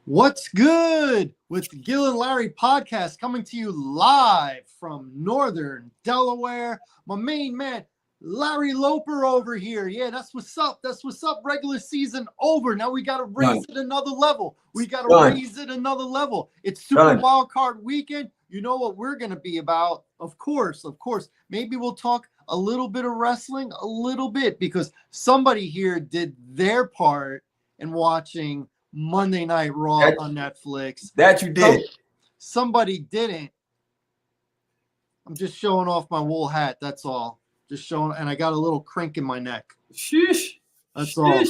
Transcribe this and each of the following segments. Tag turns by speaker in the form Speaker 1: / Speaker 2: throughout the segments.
Speaker 1: What's good with the Gil and Larry podcast coming to you live from Northern Delaware? My main man, Larry Loper over here. Yeah, that's what's up. That's what's up. Regular season over. Now we got to raise
Speaker 2: Done.
Speaker 1: it another level. We got to
Speaker 2: Done.
Speaker 1: raise it another level. It's Super
Speaker 2: Done.
Speaker 1: Wild Card weekend. You know what we're going to be about? Of course. Maybe we'll talk a little bit of wrestling, a little bit, because somebody here did their part in watching Monday Night Raw on Netflix.
Speaker 2: That you did.
Speaker 1: Somebody didn't. I'm just showing off my wool hat. That's all. Just showing, and I got a little crink in my neck.
Speaker 2: Sheesh.
Speaker 1: That's
Speaker 2: Sheesh.
Speaker 1: all.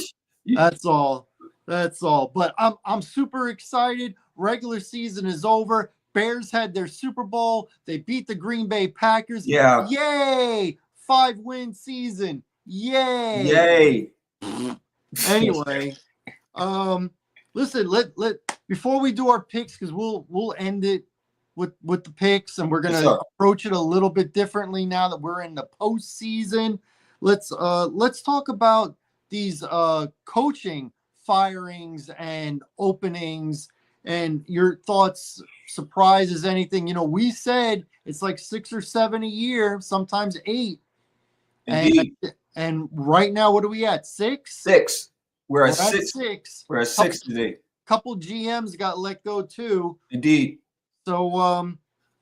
Speaker 1: That's all. That's all. But I'm super excited. Regular season is over. Bears had their Super Bowl. They beat the Green Bay Packers.
Speaker 2: Yeah.
Speaker 1: Yay! 5-win season. Yay!
Speaker 2: Yay.
Speaker 1: Anyway, listen, let before we do our picks, because we'll end it with the picks, and we're gonna approach it a little bit differently now that we're in the postseason. Let's talk about these coaching firings and openings and your thoughts, surprises, anything. You know, we said it's like 6 or 7 a year, sometimes 8.
Speaker 2: Indeed.
Speaker 1: And right now, what are we at? 6?
Speaker 2: 6. We're at
Speaker 1: 6.
Speaker 2: 6. We're at 6 today.
Speaker 1: Couple GMs got let go too.
Speaker 2: Indeed.
Speaker 1: So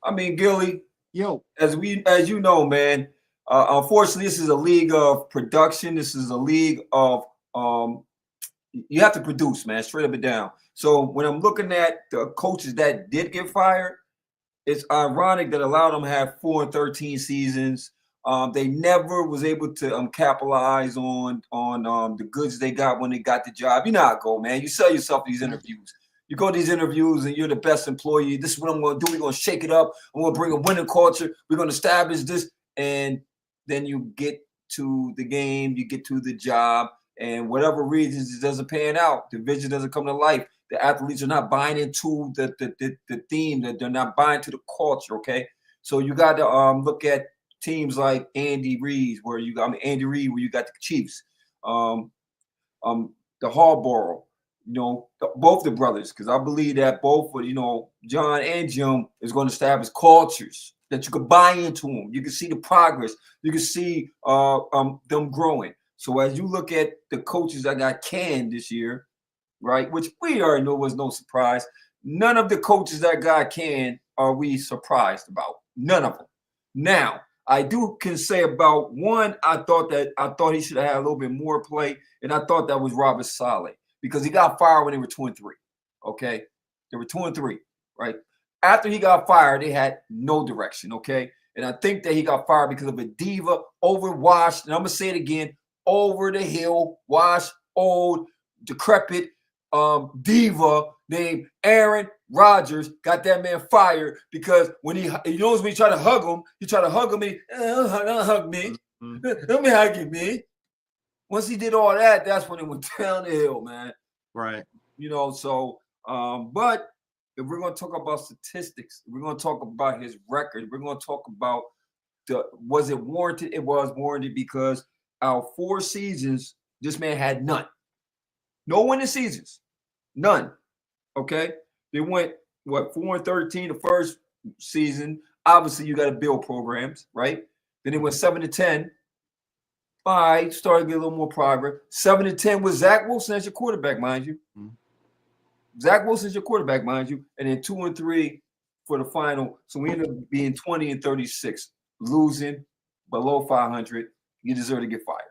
Speaker 2: I mean, Gilly,
Speaker 1: yo,
Speaker 2: as you know, man, unfortunately, this is a league of production. This is a league of you have to produce, man, straight up and down. So when I'm looking at the coaches that did get fired, it's ironic that a lot of them have 4 and 13 seasons. They never was able to capitalize on the goods they got when they got the job. You know how it go, man. You sell yourself these interviews. You go to these interviews and you're the best employee. This is what I'm going to do. We're going to shake it up. I'm going to bring a winning culture. We're going to establish this. And then you get to the game, you get to the job, and whatever reasons it doesn't pan out. The vision doesn't come to life. The athletes are not buying into the theme. That they're not buying to the culture, okay? So you got to look at teams like Andy Reid, where you got Andy Reid, where you got the Chiefs, the Hallborough, both the brothers, because I believe that both, John and Jim is going to establish cultures that you could buy into them. You can see the progress. You can see them growing. So as you look at the coaches that got canned this year, right, which we already know was no surprise, none of the coaches that got canned are we surprised about. None of them. Now, I can say about one, I thought he should have had a little bit more play, and I thought that was Robert Saleh, because he got fired when they were 2-3. Okay, they were 2-3, right? After he got fired, they had no direction. Okay, and I think that he got fired because of a diva, overwashed, and I'm gonna say it again, over the hill, washed, old, decrepit diva named Aaron Rodgers. Got that man fired because when he knows when he try to hug him, and he don't hug me. Let me hug you, me. Once he did all that, that's when it went down the hill, man.
Speaker 1: Right.
Speaker 2: So but if we're going to talk about statistics, we're going to talk about his record, we're going to talk about was it warranted? It was warranted because our 4 seasons, this man had none. No winning seasons. None. Okay? They went, 4 and 13 the first season. Obviously, you got to build programs, right? Then it went 7 to 10. All right, started to get a little more progress. 7 to 10 with Zach Wilson as your quarterback, mind you. Mm-hmm. Zach Wilson's your quarterback, mind you. And then 2 and 3 for the final. So we ended up being 20 and 36, losing below 500. You deserve to get fired.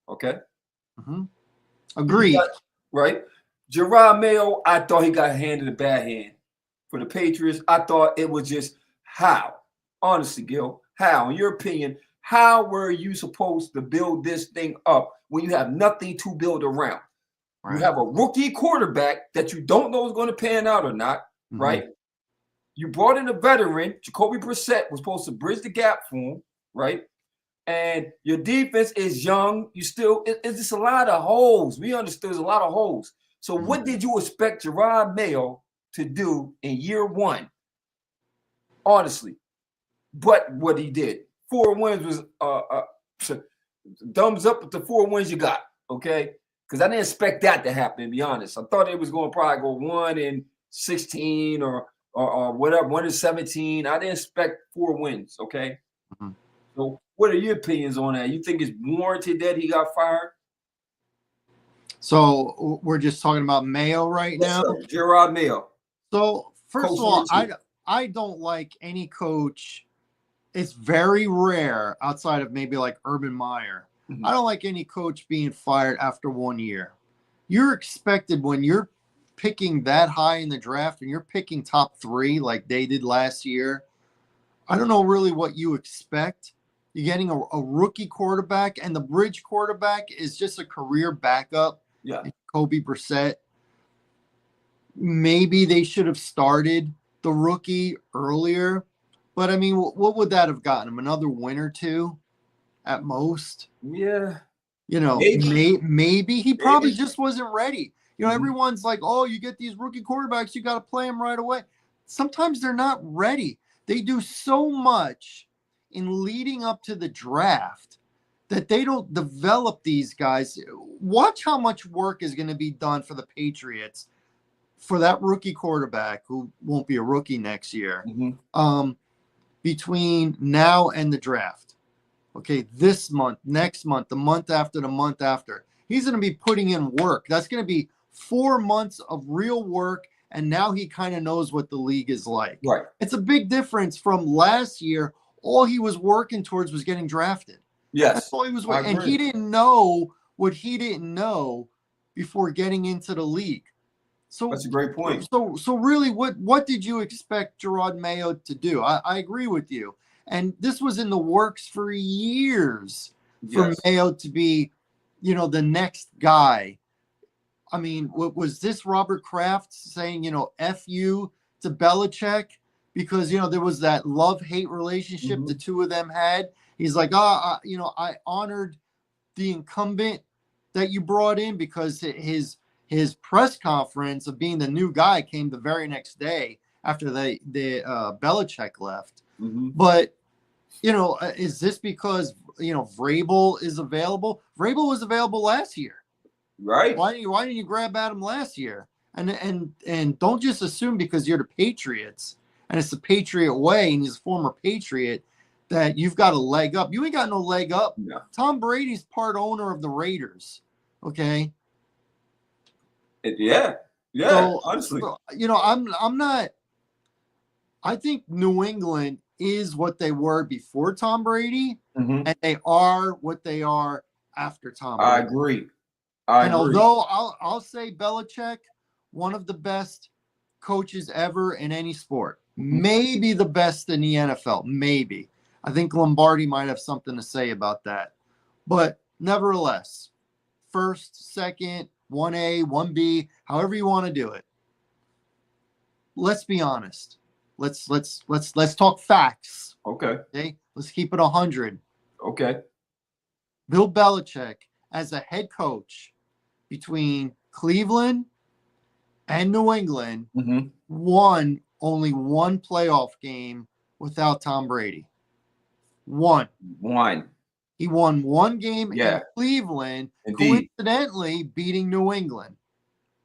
Speaker 2: Okay?
Speaker 1: Mm-hmm. Agreed.
Speaker 2: Right? Gerard Mayo, I thought he got handed a bad hand. For the Patriots, I thought it was just how? Honestly, Gil, how? In your opinion, how were you supposed to build this thing up when you have nothing to build around? Right. You have a rookie quarterback that you don't know is going to pan out or not, mm-hmm. right? You brought in a veteran. Jacoby Brissett was supposed to bridge the gap for him, right? And your defense is young. It's just a lot of holes. We understood there's a lot of holes. So mm-hmm. what did you expect Gerard Mayo to do in year 1? Honestly. But what he did. 4 wins was thumbs up with the 4 wins you got, okay? because I didn't expect that to happen, to be honest. I thought it was going to probably go 1-16 or whatever, 1-17. I didn't expect 4 wins, okay?
Speaker 1: Mhm.
Speaker 2: So what are your opinions on that? You think it's warranted that he got fired?
Speaker 1: So we're just talking about Mayo right
Speaker 2: Yes,
Speaker 1: now.
Speaker 2: sir. Gerard Mayo.
Speaker 1: So first
Speaker 2: Coach
Speaker 1: of all,
Speaker 2: for the team.
Speaker 1: I don't like any coach. It's very rare outside of maybe like Urban Meyer.
Speaker 2: Mhm.
Speaker 1: I don't like any coach being fired after 1 year. You're expected when you're picking that high in the draft and you're picking top 3 like they did last year. I don't know really what you expect. You're getting a rookie quarterback, and the bridge quarterback is just a career backup.
Speaker 2: Yeah.
Speaker 1: Kobe Brissett. Maybe they should have started the rookie earlier. But, I mean, what would that have gotten him? Another win or 2 at most?
Speaker 2: Yeah.
Speaker 1: You know, maybe he probably just wasn't ready. You know,
Speaker 2: Mhm.
Speaker 1: everyone's like, oh, you get these rookie quarterbacks, you got to play them right away. Sometimes they're not ready. They do so much in leading up to the draft that they don't develop these guys. Watch how much work is going to be done for the Patriots for that rookie quarterback who won't be a rookie next year,
Speaker 2: Mhm.
Speaker 1: between now and the draft. Okay, this month, next month, the month after, the month after. He's going to be putting in work. That's going to be 4 months of real work, and now he kind of knows what the league is like.
Speaker 2: Right.
Speaker 1: It's a big difference from last year. All he was working towards was getting drafted.
Speaker 2: Yes.
Speaker 1: That's all he was
Speaker 2: I
Speaker 1: working. And he
Speaker 2: agree.
Speaker 1: didn't know what he didn't know before getting into the league. So
Speaker 2: That's a great point.
Speaker 1: So really, what did you expect Gerard Mayo to do? I agree with you. And this was in the works for years for
Speaker 2: Yes.
Speaker 1: Mayo to be, you know, the next guy. I mean, what was this Robert Kraft saying, you know, F you to Belichick? Because, you know, there was that love-hate relationship the
Speaker 2: Mhm.
Speaker 1: two of them had. He's like, you know, I honored the incumbent that you brought in because his press conference of being the new guy came the very next day after the Belichick left.
Speaker 2: Mhm.
Speaker 1: But, you know, is this because, you know, Vrabel is available? Vrabel was available last year.
Speaker 2: Right.
Speaker 1: Why didn't you grab at him last year? And don't just assume because you're the Patriots and it's the Patriot way and he's a former Patriot that you've got a leg up. You ain't got no leg up.
Speaker 2: Yeah.
Speaker 1: Tom Brady's part owner of the Raiders. Okay.
Speaker 2: Yeah. Yeah.
Speaker 1: So,
Speaker 2: Honestly.
Speaker 1: you know, I'm not. I think New England is what they were before Tom Brady,
Speaker 2: Mhm.
Speaker 1: and they are what they are after Tom
Speaker 2: I
Speaker 1: Brady.
Speaker 2: agree. I
Speaker 1: And
Speaker 2: agree.
Speaker 1: although I'll say Belichick, one of the best coaches ever in any sport,
Speaker 2: Mhm.
Speaker 1: maybe the best in the NFL, maybe. I think Lombardi might have something to say about that. But nevertheless, first, second, 1A, 1B, however you want to do it. Let's be honest. Let's talk facts.
Speaker 2: Okay.
Speaker 1: Okay? Let's keep it 100.
Speaker 2: Okay.
Speaker 1: Bill Belichick as a head coach between Cleveland and New England
Speaker 2: Mhm.
Speaker 1: won only one playoff game without Tom Brady. One. He won one game in
Speaker 2: Yeah.
Speaker 1: Cleveland,
Speaker 2: Indeed.
Speaker 1: coincidentally beating New England.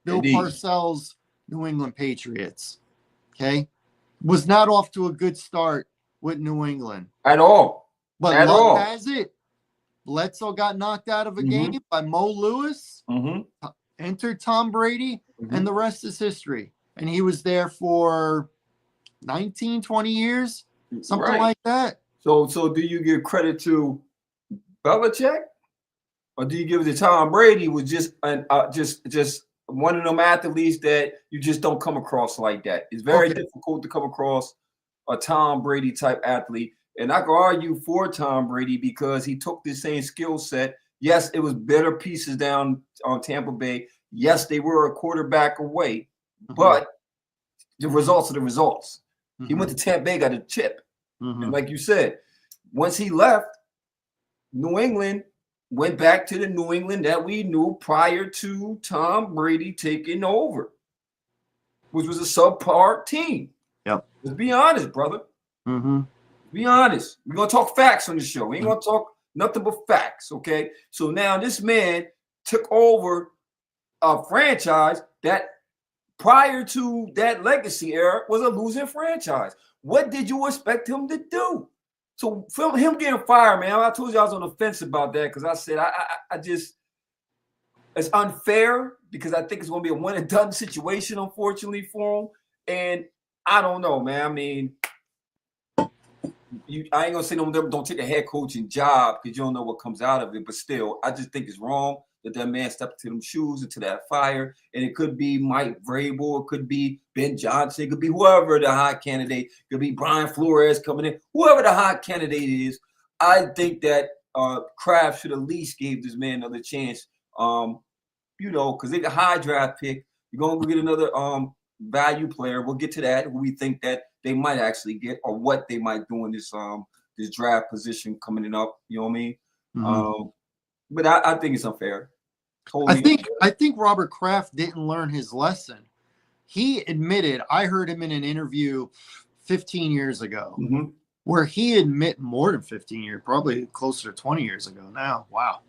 Speaker 1: Bill
Speaker 2: Indeed.
Speaker 1: Parcells' New England Patriots. Okay? Was not off to a good start with New England.
Speaker 2: At all.
Speaker 1: But
Speaker 2: At
Speaker 1: luck
Speaker 2: all.
Speaker 1: has it, Bledsoe got knocked out of a
Speaker 2: Mhm.
Speaker 1: game by Mo Lewis,
Speaker 2: Mhm.
Speaker 1: entered Tom Brady, and
Speaker 2: Mhm.
Speaker 1: the rest is history. And he was there for 19, 20 years, something
Speaker 2: Right.
Speaker 1: like that.
Speaker 2: So do you give credit to Belichick, or do you give it to Tom Brady? Was just just one of them athletes that you just don't come across like that. It's very
Speaker 1: Okay.
Speaker 2: difficult to come across a Tom Brady type athlete. And I can argue for Tom Brady because he took the same skill set. Yes, it was better pieces down on Tampa Bay. Yes, they were a quarterback away, but the results are the results. He went to Tampa Bay, got a chip. And like you said, once he left, New England went back to the New England that we knew prior to Tom Brady taking over, which was a subpar team.
Speaker 1: Yep.
Speaker 2: Let's be honest, brother.
Speaker 1: Mm-hmm.
Speaker 2: Be honest. We're gonna talk facts on the show. We ain't gonna talk nothing but facts. Okay. So now this man took over a franchise that prior to that legacy era was a losing franchise. What did you expect him to do? So him getting fired, man, I told you I was on the fence about that because I said I just it's unfair because I think it's going to be a one and done situation, unfortunately, for him. And I don't know, man. I mean, I ain't gonna say don't take a head coaching job because you don't know what comes out of it. But still, I just think it's wrong that man stepped into them shoes, into that fire. And it could be Mike Vrabel, it could be Ben Johnson, it could be whoever the hot candidate, it could be Brian Flores coming in, whoever the hot candidate is. I think that Kraft should at least give this man another chance. Because they got a high draft pick. You're gonna go get another value player. We'll get to that. Who we think that they might actually get, or what they might do in this draft position coming up. You know what I mean? Mm-hmm. But I think it's unfair. Totally
Speaker 1: I think Robert Kraft didn't learn his lesson. He admitted, I heard him in an interview 15 years ago, where he admit more than 15 years, probably closer to 20 years ago now. Wow.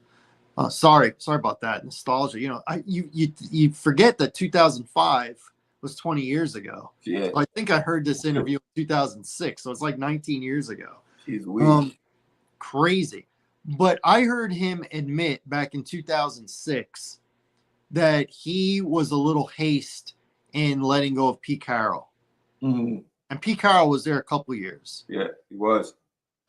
Speaker 1: Sorry about that nostalgia. You forget that 2005 was 20 years ago.
Speaker 2: Yeah.
Speaker 1: So I think I heard this interview in 2006, so it's like 19 years ago.
Speaker 2: Jeez, weird.
Speaker 1: Crazy. But I heard him admit back in 2006 that he was a little hasty in letting go of Pete Carroll.
Speaker 2: Mm-hmm.
Speaker 1: And Pete Carroll was there a couple years.
Speaker 2: Yeah, he was.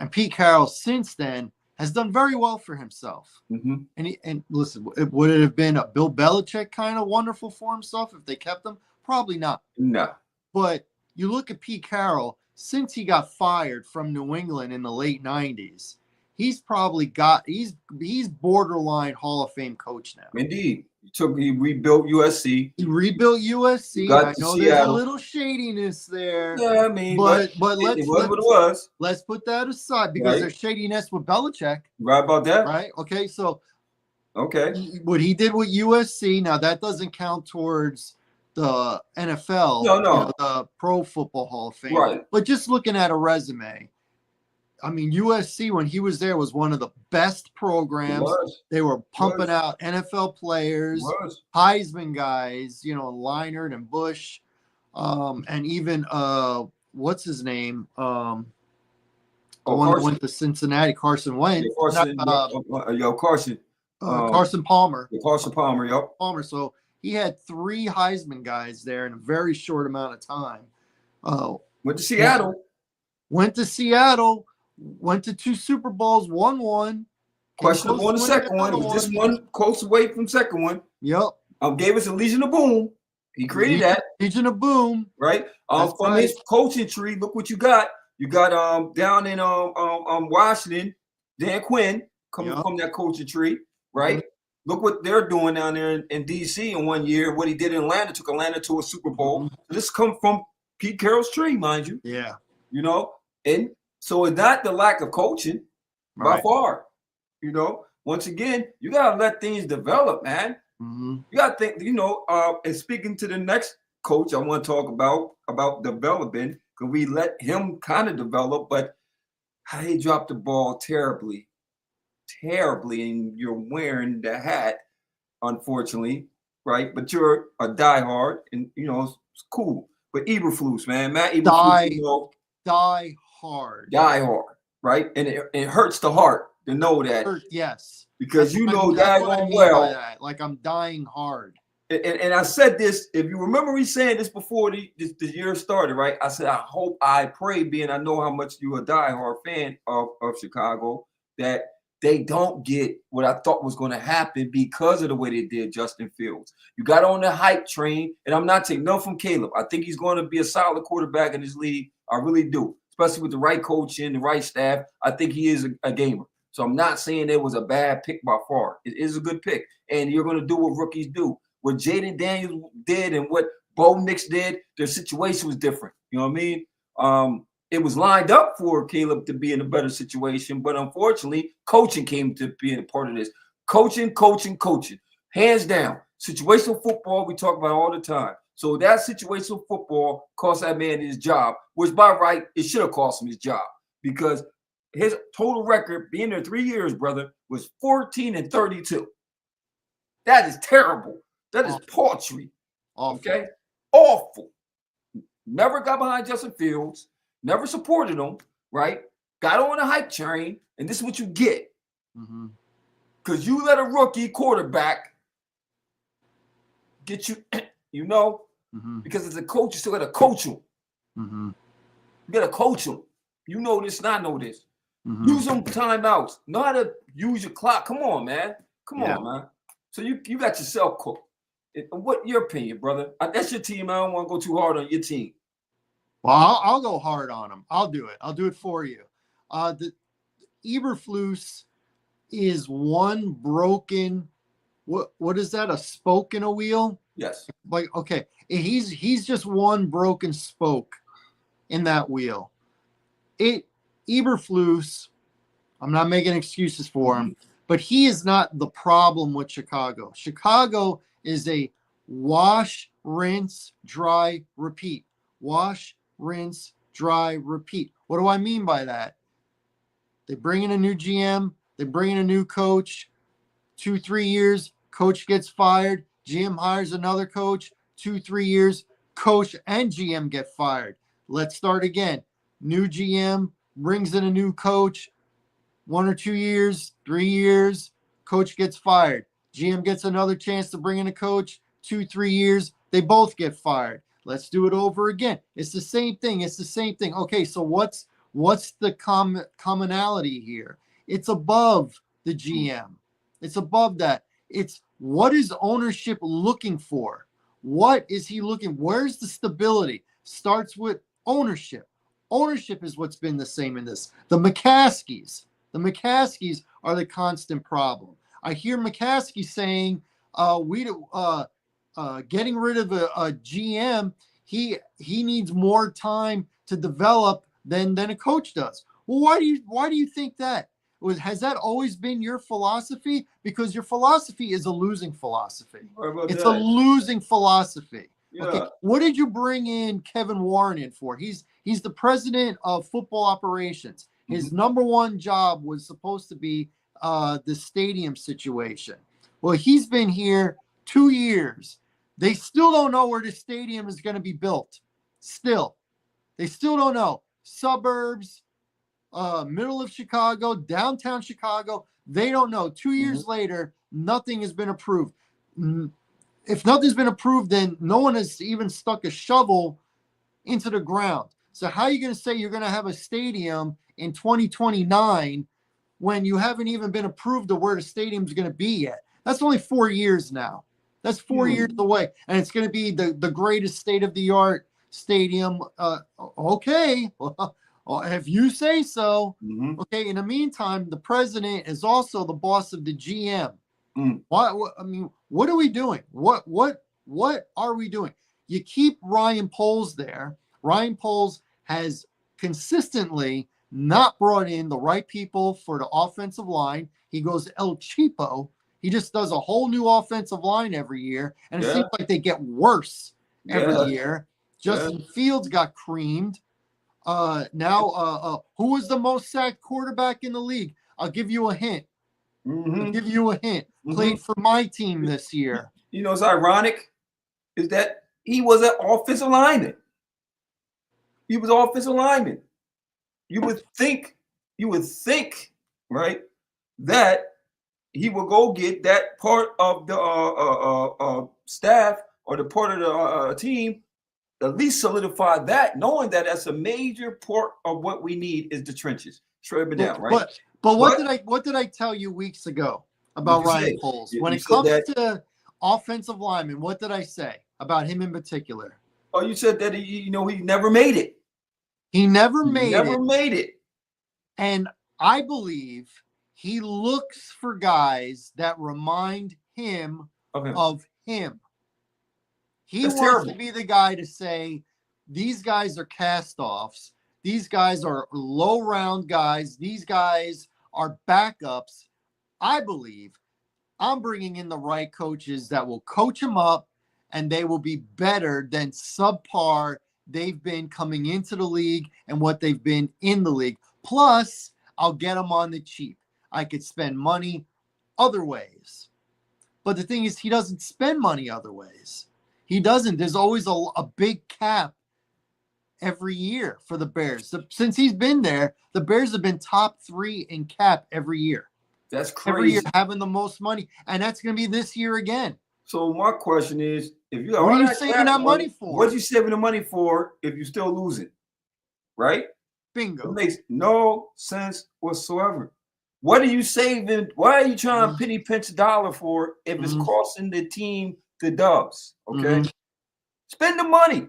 Speaker 1: And Pete Carroll since then has done very well for himself.
Speaker 2: Mm-hmm.
Speaker 1: And listen, would it have been a Bill Belichick kind of wonderful for himself if they kept him? Probably not.
Speaker 2: No.
Speaker 1: But you look at Pete Carroll, since he got fired from New England in the late 90s, he's probably he's borderline Hall of Fame coach now.
Speaker 2: Indeed. He rebuilt USC.
Speaker 1: He rebuilt USC. I know there's a little shadiness there.
Speaker 2: Yeah, I mean,
Speaker 1: but
Speaker 2: it was what it was.
Speaker 1: Let's put that aside because there's shadiness with Belichick.
Speaker 2: Right about that?
Speaker 1: Right. Okay. So
Speaker 2: what
Speaker 1: he did with USC, now that doesn't count towards the NFL,
Speaker 2: no.
Speaker 1: The Pro Football Hall of Fame.
Speaker 2: Right.
Speaker 1: But just looking at a resume, I mean, USC, when he was there, was one of the best programs. They were pumping out NFL players, Heisman guys, Leinart and Bush, and even what's his name? The one that went to Cincinnati, Carson Wentz.
Speaker 2: Carson
Speaker 1: Palmer.
Speaker 2: Carson Palmer, yep.
Speaker 1: Palmer. So he had 3 Heisman guys there in a very short amount of time.
Speaker 2: Went to Seattle.
Speaker 1: Went to 2 Super Bowls, won one.
Speaker 2: Questionable on the second one. Was just one close away from second one.
Speaker 1: Yep.
Speaker 2: Gave us a Legion of Boom. He created that.
Speaker 1: Legion of Boom.
Speaker 2: Right. From his coaching tree, look what you got. You got down in Washington, Dan Quinn coming from that coaching tree, right? Mm-hmm. Look what they're doing down there in DC in 1 year. What he did in Atlanta, took Atlanta to a Super Bowl. Mm-hmm. So this come from Pete Carroll's tree, mind you.
Speaker 1: Yeah.
Speaker 2: And so it's not the lack of coaching by far. Once again, you gotta let things develop, man. Mm-hmm. You gotta think, and speaking to the next coach I want to talk about developing, because we let him kind of develop, but how he dropped the ball terribly, and you're wearing the hat, unfortunately, right? But you're a diehard, and it's cool. But Eberflus, man, Matt Eberflus,
Speaker 1: die hard,
Speaker 2: right? And it hurts the heart to know that.
Speaker 1: Yes,
Speaker 2: because daggone well.
Speaker 1: Like I'm dying hard.
Speaker 2: And I said this, if you remember me saying this before the year started, right? I said, I pray, being I know how much you're a diehard fan of Chicago, that they don't get what I thought was going to happen because of the way they did Justin Fields. You got on the hype train, and I'm not taking nothing from Caleb. I think he's going to be a solid quarterback in this league. I really do, especially with the right coaching, the right staff. I think he is a gamer. So I'm not saying it was a bad pick by far. It is a good pick, and you're going to do what rookies do. What Jaden Daniels did and what Bo Nix did, their situation was different. You know what I mean? It was lined up for Caleb to be in a better situation, but unfortunately, coaching came to be a part of this. Coaching. Hands down. Situational football, we talk about all the time. So that situational football cost that man his job, which by right, it should have cost him his job because his total record, being there 3 years, brother, was 14-32. That is terrible. That is
Speaker 1: Awful.
Speaker 2: paltry.
Speaker 1: Awful.
Speaker 2: Okay? Awful. Never got behind Justin Fields. Never supported him, right? Got on a hype train, and this is what you get. Because you let a rookie quarterback get you, because as a coach, you still got to coach him. You got to coach him. You know this, and I know this. Use some timeouts. Know how to use your clock. Come on, man. Come on, man. So you got yourself cooked. What your opinion, brother? That's your team. I don't want to go too hard on your team.
Speaker 1: Well, I'll go hard on him. I'll do it. I'll do it for you. The Eberflus is one broken. What is that? A spoke in a wheel?
Speaker 2: Yes.
Speaker 1: Like, okay, he's just one broken spoke in that wheel. Eberflus, I'm not making excuses for him, but he is not the problem with Chicago. Chicago is a wash, rinse, dry, repeat. Wash, rinse, dry, repeat. What do I mean by that? They bring in a new GM. They bring in a new coach. 2-3 years, coach gets fired. GM hires another coach. 2-3 years, coach and GM get fired. Let's start again. New GM brings in a new coach. 1 or 2 years, 3 years, coach gets fired. GM gets another chance to bring in a coach. 2-3 years, they both get fired. Let's do it over again. It's the same thing. It's the same thing. Okay, so what's the commonality here? It's above the GM. It's above that. It's what is ownership looking for? What is he looking? Where's the stability? Starts with ownership. Ownership is what's been the same in this. The McCaskies are the constant problem. I hear McCaskey saying, getting rid of a GM, he needs more time to develop than a coach does. Well, why do you think that? Has that always been your philosophy? Because your philosophy is a losing philosophy. It's a losing philosophy.
Speaker 2: Yeah.
Speaker 1: Okay. What did you bring in Kevin Warren in for? He's the president of football operations. His number one job was supposed to be the stadium situation. Well, he's been here 2 years. They still don't know where the stadium is going to be built. They still don't know. Suburbs, middle of Chicago, downtown Chicago. They don't know. 2 years later, nothing has been approved. If nothing's been approved, then no one has even stuck a shovel into the ground. So how are you going to say you're going to have a stadium in 2029 when you haven't even been approved of where the stadium's going to be yet? That's only 4 years now. That's 4 years away. And it's going to be the greatest state-of-the-art stadium. Okay. Well, if you say so. Okay. In the meantime, the president is also the boss of the GM. What are we doing? What are we doing? You keep Ryan Poles there. Ryan Poles has consistently not brought in the right people for the offensive line. He goes El Cheapo. He just does a whole new offensive line every year, and it seems like they get worse every year. Justin Fields got creamed. Who was the most sacked quarterback in the league? I'll give you a hint. Played for my team this year.
Speaker 2: You know, it's ironic is that he was an offensive lineman. He was offensive lineman. You would think, right, that he will go get that part of the staff or the part of the team, at least solidify that, knowing that that's a major part of what we need is the trenches. Straight up and down, right?
Speaker 1: But what did I tell you weeks ago about Ryan Poles? When it comes to offensive linemen, what did I say about him in particular?
Speaker 2: Oh, you said that he never made it.
Speaker 1: He never made
Speaker 2: it.
Speaker 1: And I believe he looks for guys that remind him of him. He wants to be the guy to say, these guys are cast-offs. These guys are low-round guys. These guys are backups. I believe I'm bringing in the right coaches that will coach him up, and they will be better than subpar they've been coming into the league and what they've been in the league. Plus, I'll get them on the cheap. I could spend money other ways. But the thing is, he doesn't spend money other ways. He doesn't. There's always a big cap every year for the Bears. Since he's been there, the Bears have been top 3 in cap every year.
Speaker 2: That's crazy.
Speaker 1: Every year having the most money, and that's going to be this year again.
Speaker 2: So my question is, if you
Speaker 1: what are you saving that money for?
Speaker 2: What are you saving the money for if you're still losing? Right?
Speaker 1: Bingo.
Speaker 2: It makes no sense whatsoever. What are you saving? Why are you trying to penny pinch a dollar for if it's costing the team the dubs? Okay, spend the money.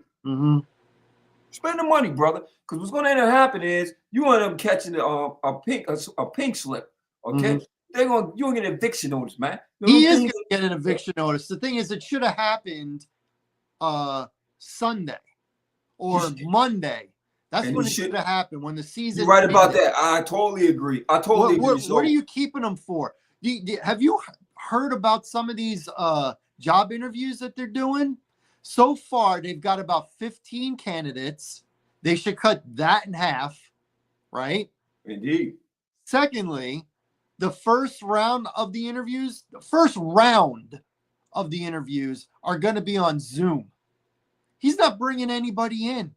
Speaker 2: Spend the money, brother. Because what's going to end up happening is you end up catching a pink slip. Okay, you're gonna get an eviction notice, man.
Speaker 1: He is gonna get an eviction notice. The thing is, it should have happened Sunday or Monday. That's when it should have happened, when the season.
Speaker 2: You're right about that. I totally agree. I totally agree.
Speaker 1: What are you keeping them for? Have you heard about some of these job interviews that they're doing? So far, they've got about 15 candidates. They should cut that in half, right?
Speaker 2: Indeed.
Speaker 1: Secondly, the first round of the interviews are going to be on Zoom. He's not bringing anybody in.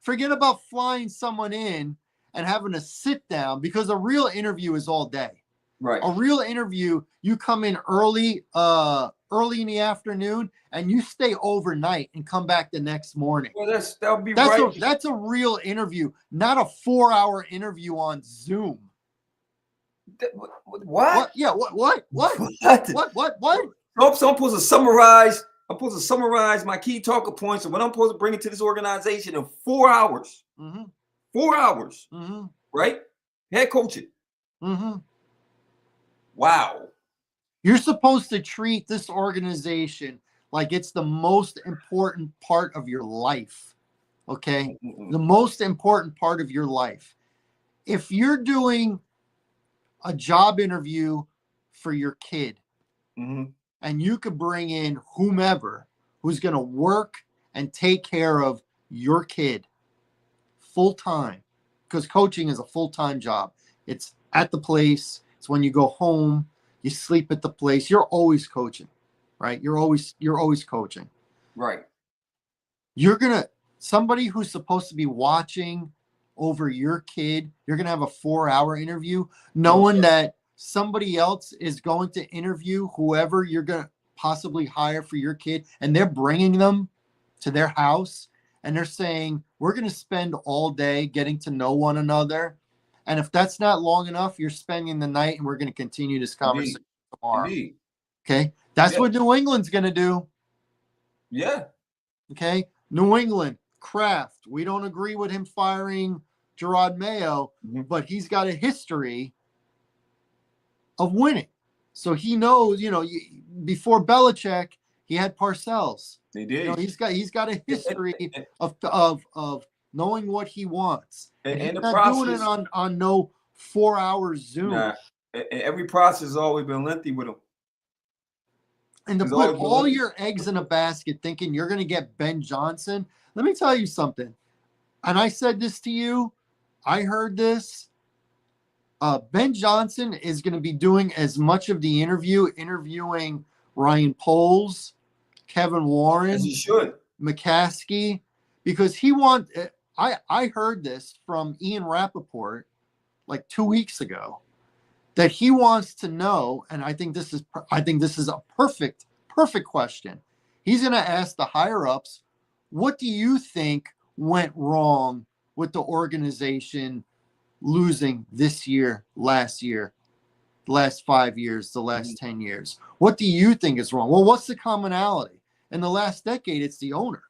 Speaker 1: Forget about flying someone in and having a sit down, because a real interview is all day.
Speaker 2: Right.
Speaker 1: A real interview, you come in early in the afternoon and you stay overnight and come back the next morning.
Speaker 2: Well, that's
Speaker 1: a real interview, not a 4-hour interview on Zoom.
Speaker 2: What?
Speaker 1: Yeah. What?
Speaker 2: Nope. So I'm supposed to summarize my key talking points and what I'm supposed to bring into this organization in 4 hours. 4 hours. Right? Head coaching. Wow.
Speaker 1: You're supposed to treat this organization like it's the most important part of your life. Okay? The most important part of your life. If you're doing a job interview for your kid, and you could bring in whomever who's going to work and take care of your kid full time, because coaching is a full-time job. It's at the place. It's when you go home, you sleep at the place. You're always coaching, right? You're always coaching.
Speaker 2: Right.
Speaker 1: Somebody who's supposed to be watching over your kid, you're going to have a 4-hour interview knowing that somebody else is going to interview whoever you're going to possibly hire for your kid, and they're bringing them to their house and they're saying, we're going to spend all day getting to know one another. And if that's not long enough, you're spending the night and we're going to continue this conversation tomorrow.
Speaker 2: Indeed.
Speaker 1: Okay. That's what New England's going to do.
Speaker 2: Yeah.
Speaker 1: Okay. New England, Kraft. We don't agree with him firing Gerard Mayo, but he's got a history of winning. So he knows, before Belichick, he had Parcells.
Speaker 2: He did.
Speaker 1: He's got a history of knowing what he wants. And he's not doing it on no 4-hour Zoom.
Speaker 2: Nah. And every process has always been lengthy with him.
Speaker 1: And to put all your eggs in a basket thinking you're going to get Ben Johnson, let me tell you something. And I said this to you. I heard this. Ben Johnson is going to be doing as much of the interviewing Ryan Poles, Kevin Warren,
Speaker 2: as he should,
Speaker 1: McCaskey, because I heard this from Ian Rappaport like 2 weeks ago, that he wants to know, and I think this is a perfect question. He's going to ask the higher ups, what do you think went wrong with the organization losing this year, last year, the last 5 years, the last 10 years? What do you think is wrong? Well, what's the commonality? In the last decade, it's the owner.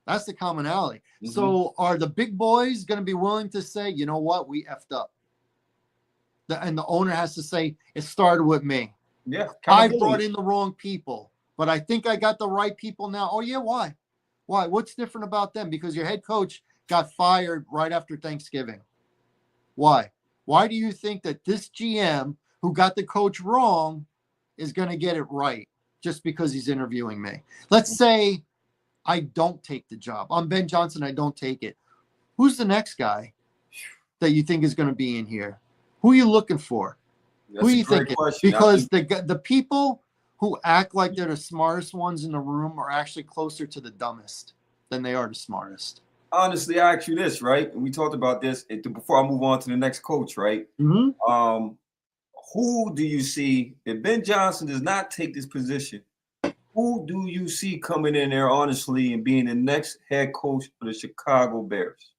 Speaker 1: That's the commonality. So are the big boys going to be willing to say, you know what, we effed up? And the owner has to say, it started with me.
Speaker 2: Yeah.
Speaker 1: I brought in the wrong people, but I think I got the right people now. Oh, yeah, why? Why? What's different about them? Because your head coach got fired right after Thanksgiving. Why? Why do you think that this GM who got the coach wrong is going to get it right just because he's interviewing me? Let's say I don't take the job. I'm Ben Johnson. I don't take it. Who's the next guy that you think is going to be in here? Who are you looking for? Who
Speaker 2: That's
Speaker 1: are
Speaker 2: a
Speaker 1: you
Speaker 2: great
Speaker 1: thinking?
Speaker 2: question.
Speaker 1: Because the people who act like they're the smartest ones in the room are actually closer to the dumbest than they are the smartest.
Speaker 2: Honestly, I ask you this, right? And we talked about this before I move on to the next coach, right?
Speaker 1: Mm-hmm.
Speaker 2: Who do you see if Ben Johnson does not take this position? Who do you see coming in there honestly and being the next head coach for the Chicago Bears?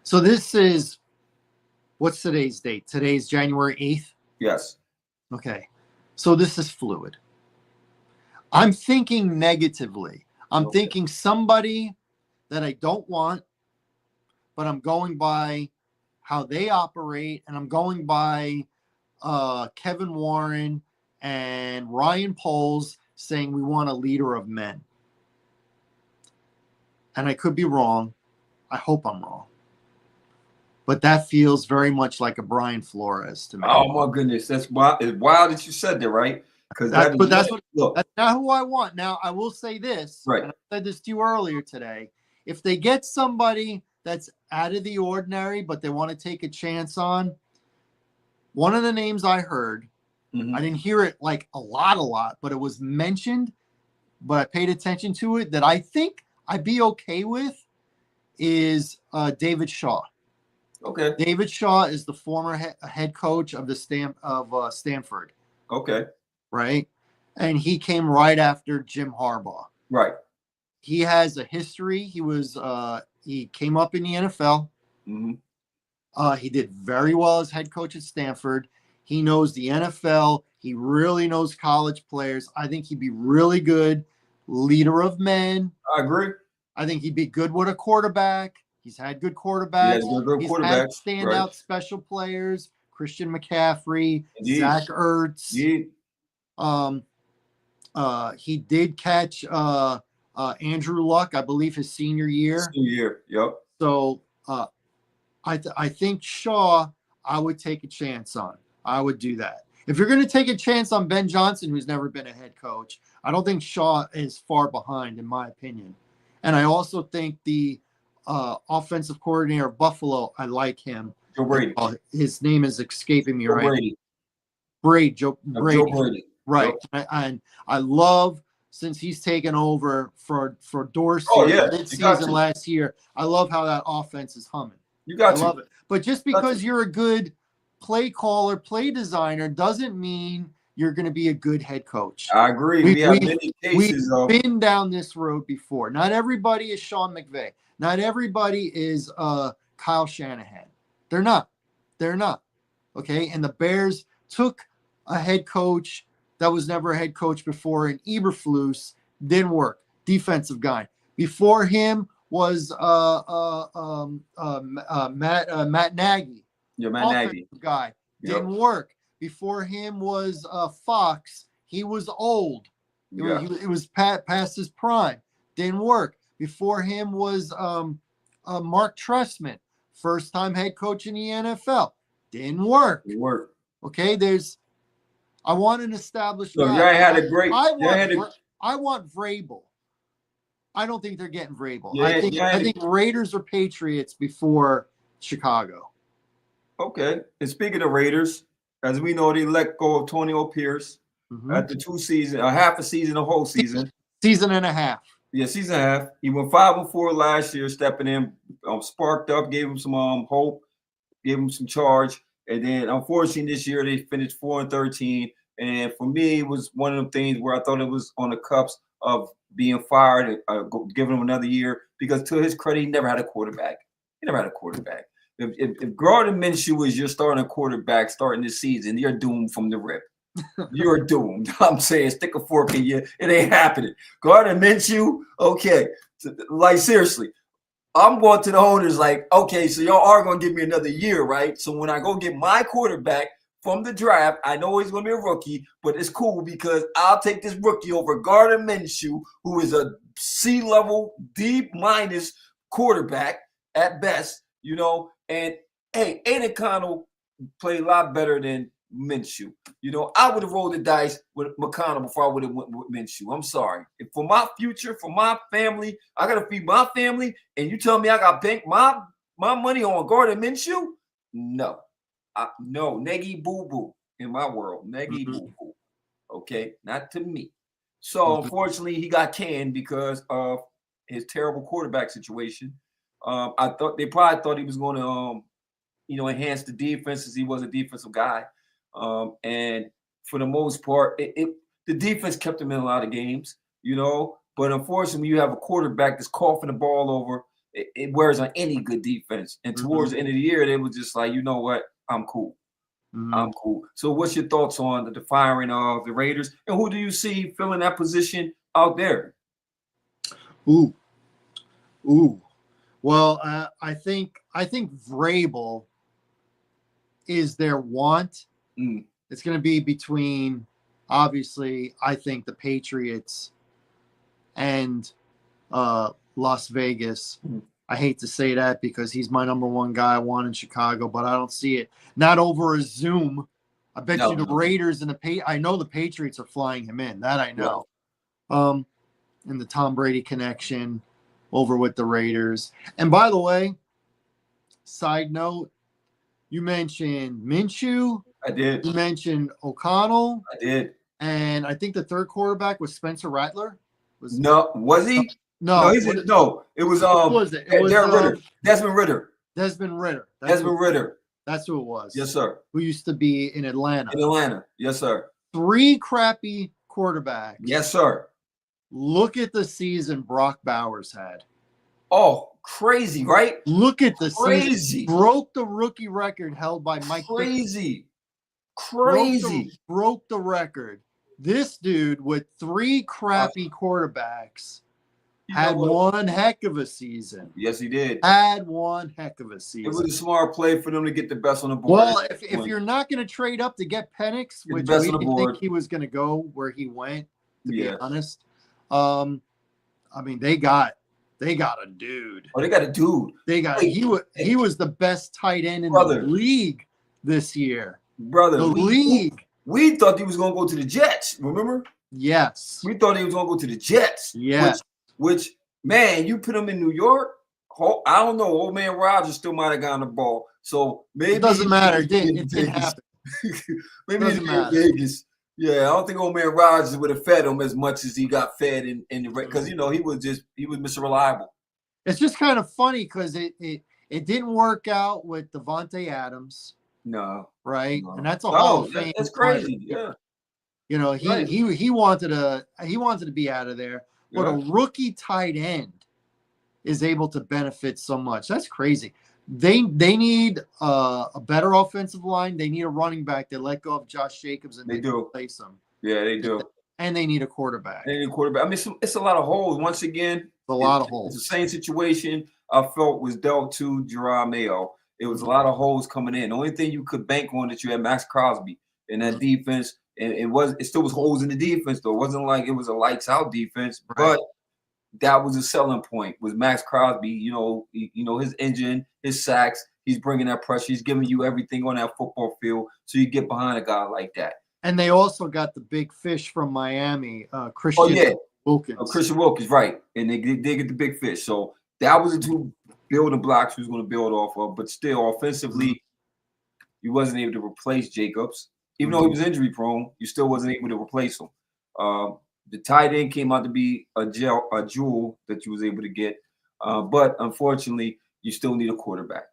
Speaker 1: So this is, what's today's date? Today's January 8th.
Speaker 2: Yes.
Speaker 1: Okay. So this is fluid. I'm thinking negatively. I'm thinking somebody that I don't want, but I'm going by how they operate, and I'm going by Kevin Warren and Ryan Poles saying we want a leader of men. And I could be wrong. I hope I'm wrong. But that feels very much like a Brian Flores to me.
Speaker 2: Oh my goodness, that's wild. It's wild that you said that, right? Because that's
Speaker 1: not who I want. Now I will say this,
Speaker 2: right.
Speaker 1: and I said this to you earlier today. If they get somebody that's out of the ordinary, but they want to take a chance on, one of the names I heard, I didn't hear it like a lot, but it was mentioned, but I paid attention to it, that I think I'd be okay with, is David Shaw.
Speaker 2: Okay.
Speaker 1: David Shaw is the former head coach of Stanford.
Speaker 2: Okay.
Speaker 1: Right. And he came right after Jim Harbaugh.
Speaker 2: Right.
Speaker 1: He has a history. He came up in the NFL. He did very well as head coach at Stanford. He knows the NFL. He really knows college players. I think he'd be really good leader of men.
Speaker 2: I agree.
Speaker 1: I think he'd be good with a quarterback. He's had good quarterbacks. He's had standout special players. Christian McCaffrey, Zach Ertz. He did catch Andrew Luck, I believe, his senior year.
Speaker 2: Yep.
Speaker 1: So I think Shaw, I would take a chance on. I would do that. If you're going to take a chance on Ben Johnson, who's never been a head coach, I don't think Shaw is far behind, in my opinion. And I also think the offensive coordinator of Buffalo, I like him.
Speaker 2: Joe Brady.
Speaker 1: His name is escaping me right
Speaker 2: now.
Speaker 1: Joe Brady.
Speaker 2: Joe Brady.
Speaker 1: Right. Yep. And I love, since he's taken over for Dorsey mid-season last year, I love how that offense is humming. I love it. But just because you're a good play caller, play designer, doesn't mean you're going to be a good head coach.
Speaker 2: I agree. We've
Speaker 1: been down this road before. Not everybody is Sean McVay. Not everybody is Kyle Shanahan. They're not. Okay. And the Bears took a head coach that was never a head coach before, and Eberflus didn't work. Defensive guy. Before him was Matt Nagy.
Speaker 2: Yeah, Matt Nagy.
Speaker 1: Guy. Didn't work. Before him was Fox. He was old. It was past his prime. Didn't work. Before him was Mark Trestman, first-time head coach in the NFL. Didn't work.
Speaker 2: Didn't work.
Speaker 1: Okay, I want an established guy.
Speaker 2: I had a great.
Speaker 1: I want Vrabel. I don't think they're getting Vrabel. I think Raiders or Patriots before Chicago.
Speaker 2: Okay. And speaking of Raiders, as we know, they let go of Antonio Pierce after 2 seasons, half a season, a whole season.
Speaker 1: Season and a half.
Speaker 2: Yeah, season and a half. He went 5-4 last year, stepping in, sparked up, gave him some hope, gave him some charge. And then, unfortunately, this year they finished 4-13. And for me, it was one of the things where I thought it was on the cups of being fired, giving him another year. Because to his credit, he never had a quarterback. If Gardner Minshew is your starting quarterback starting this season, you're doomed from the rip. You're doomed. I'm saying, stick a fork in you. It ain't happening. Gardner Minshew, okay. Like, seriously. I'm going to the owners like, okay, so y'all are going to give me another year, right? So when I go get my quarterback from the draft, I know he's going to be a rookie, but it's cool because I'll take this rookie over Gardner Minshew, who is a C-level, D- quarterback at best, And, hey, Aiden O'Connell played a lot better than Minshew. I would have rolled the dice with McConnell before I would have went with Minshew. I'm sorry. If for my future, for my family, I got to feed my family, and you tell me I got to bank my my money on Gardner Minshew? No. No, Neggy Boo Boo in my world. Neggy Boo Boo. Okay, not to me. So unfortunately, he got canned because of his terrible quarterback situation. I thought they probably thought he was going to, enhance the defense as he was a defensive guy. And for the most part, the defense kept him in a lot of games, But unfortunately, you have a quarterback that's coughing the ball over. It wears on any good defense. And towards the end of the year, they were just like, you know what? I'm cool. I'm cool. So what's your thoughts on the firing of the Raiders? And who do you see filling that position out there?
Speaker 1: Ooh. Well, I think Vrabel is their want. It's going to be between, obviously, I think the Patriots and Las Vegas. I hate to say that because he's my number one guy I want in Chicago, but I don't see it. Not over a Zoom. I bet you the Raiders and I know the Patriots are flying him in. That I know. And the Tom Brady connection over with the Raiders. And by the way, side note, you mentioned Minshew.
Speaker 2: I did.
Speaker 1: You mentioned O'Connell.
Speaker 2: I did.
Speaker 1: And I think the third quarterback was Spencer Rattler.
Speaker 2: Was he?
Speaker 1: No,
Speaker 2: it was Ritter. Desmond Ritter.
Speaker 1: Desmond Ritter. That's who it was.
Speaker 2: Yes, sir.
Speaker 1: Who used to be in Atlanta.
Speaker 2: Yes, sir.
Speaker 1: 3 crappy quarterbacks.
Speaker 2: Yes, sir.
Speaker 1: Look at the season Brock Bowers had.
Speaker 2: Oh, crazy, right?
Speaker 1: Look at the season. Broke the rookie record held by Mike.
Speaker 2: Crazy.
Speaker 1: Broke the record. This dude with 3 crappy quarterbacks had one heck of a season.
Speaker 2: Yes, he did.
Speaker 1: Had one heck of a season.
Speaker 2: It was a smart play for them to get the best on the board.
Speaker 1: Well, if you're not going to trade up to get Penix, which we didn't think he was going to go where he went, to be honest. I mean, they got a dude.
Speaker 2: Oh, they got a dude.
Speaker 1: He was the best tight end in the league this year.
Speaker 2: Brother,
Speaker 1: league.
Speaker 2: We thought he was going to go to the Jets, remember?
Speaker 1: Yes.
Speaker 2: We thought he was going to go to the Jets.
Speaker 1: Yes.
Speaker 2: Which, man, you put him in New York, I don't know. Old man Rodgers still might have gotten the ball. So maybe
Speaker 1: it doesn't matter. It didn't happen.
Speaker 2: Maybe it doesn't matter. Vegas. Yeah, I don't think old man Rodgers would have fed him as much as he got fed in the because he was Mr. Reliable.
Speaker 1: It's just kind of funny because it didn't work out with Devontae Adams.
Speaker 2: No.
Speaker 1: Right? No. And that's a Hall of Fame.
Speaker 2: That's crazy. Yeah.
Speaker 1: He wanted to be out of there. But a rookie tight end is able to benefit so much. That's crazy. They need a better offensive line. They need a running back. They let go of Josh Jacobs and they replace him.
Speaker 2: Yeah, they do.
Speaker 1: And they need a quarterback.
Speaker 2: I mean, it's a lot of holes. Once again,
Speaker 1: it's a lot of holes.
Speaker 2: It's the same situation I felt was dealt to Gerard Mayo. It was a lot of holes coming in. The only thing you could bank on that you had Max Crosby in that defense, and it still was holes in the defense though. It wasn't like it was a lights out defense, but that was a selling point. Was Max Crosby? His engine, his sacks. He's bringing that pressure. He's giving you everything on that football field, so you get behind a guy like that.
Speaker 1: And they also got the big fish from Miami, Christian Wilkins.
Speaker 2: Christian Wilkins, right? And they get the big fish. So that was the 2 building blocks he was going to build off of. But still, offensively, you wasn't able to replace Jacobs. Even though he was injury prone, you still wasn't able to replace him. The tight end came out to be a jewel that you was able to get. But unfortunately, you still need a quarterback.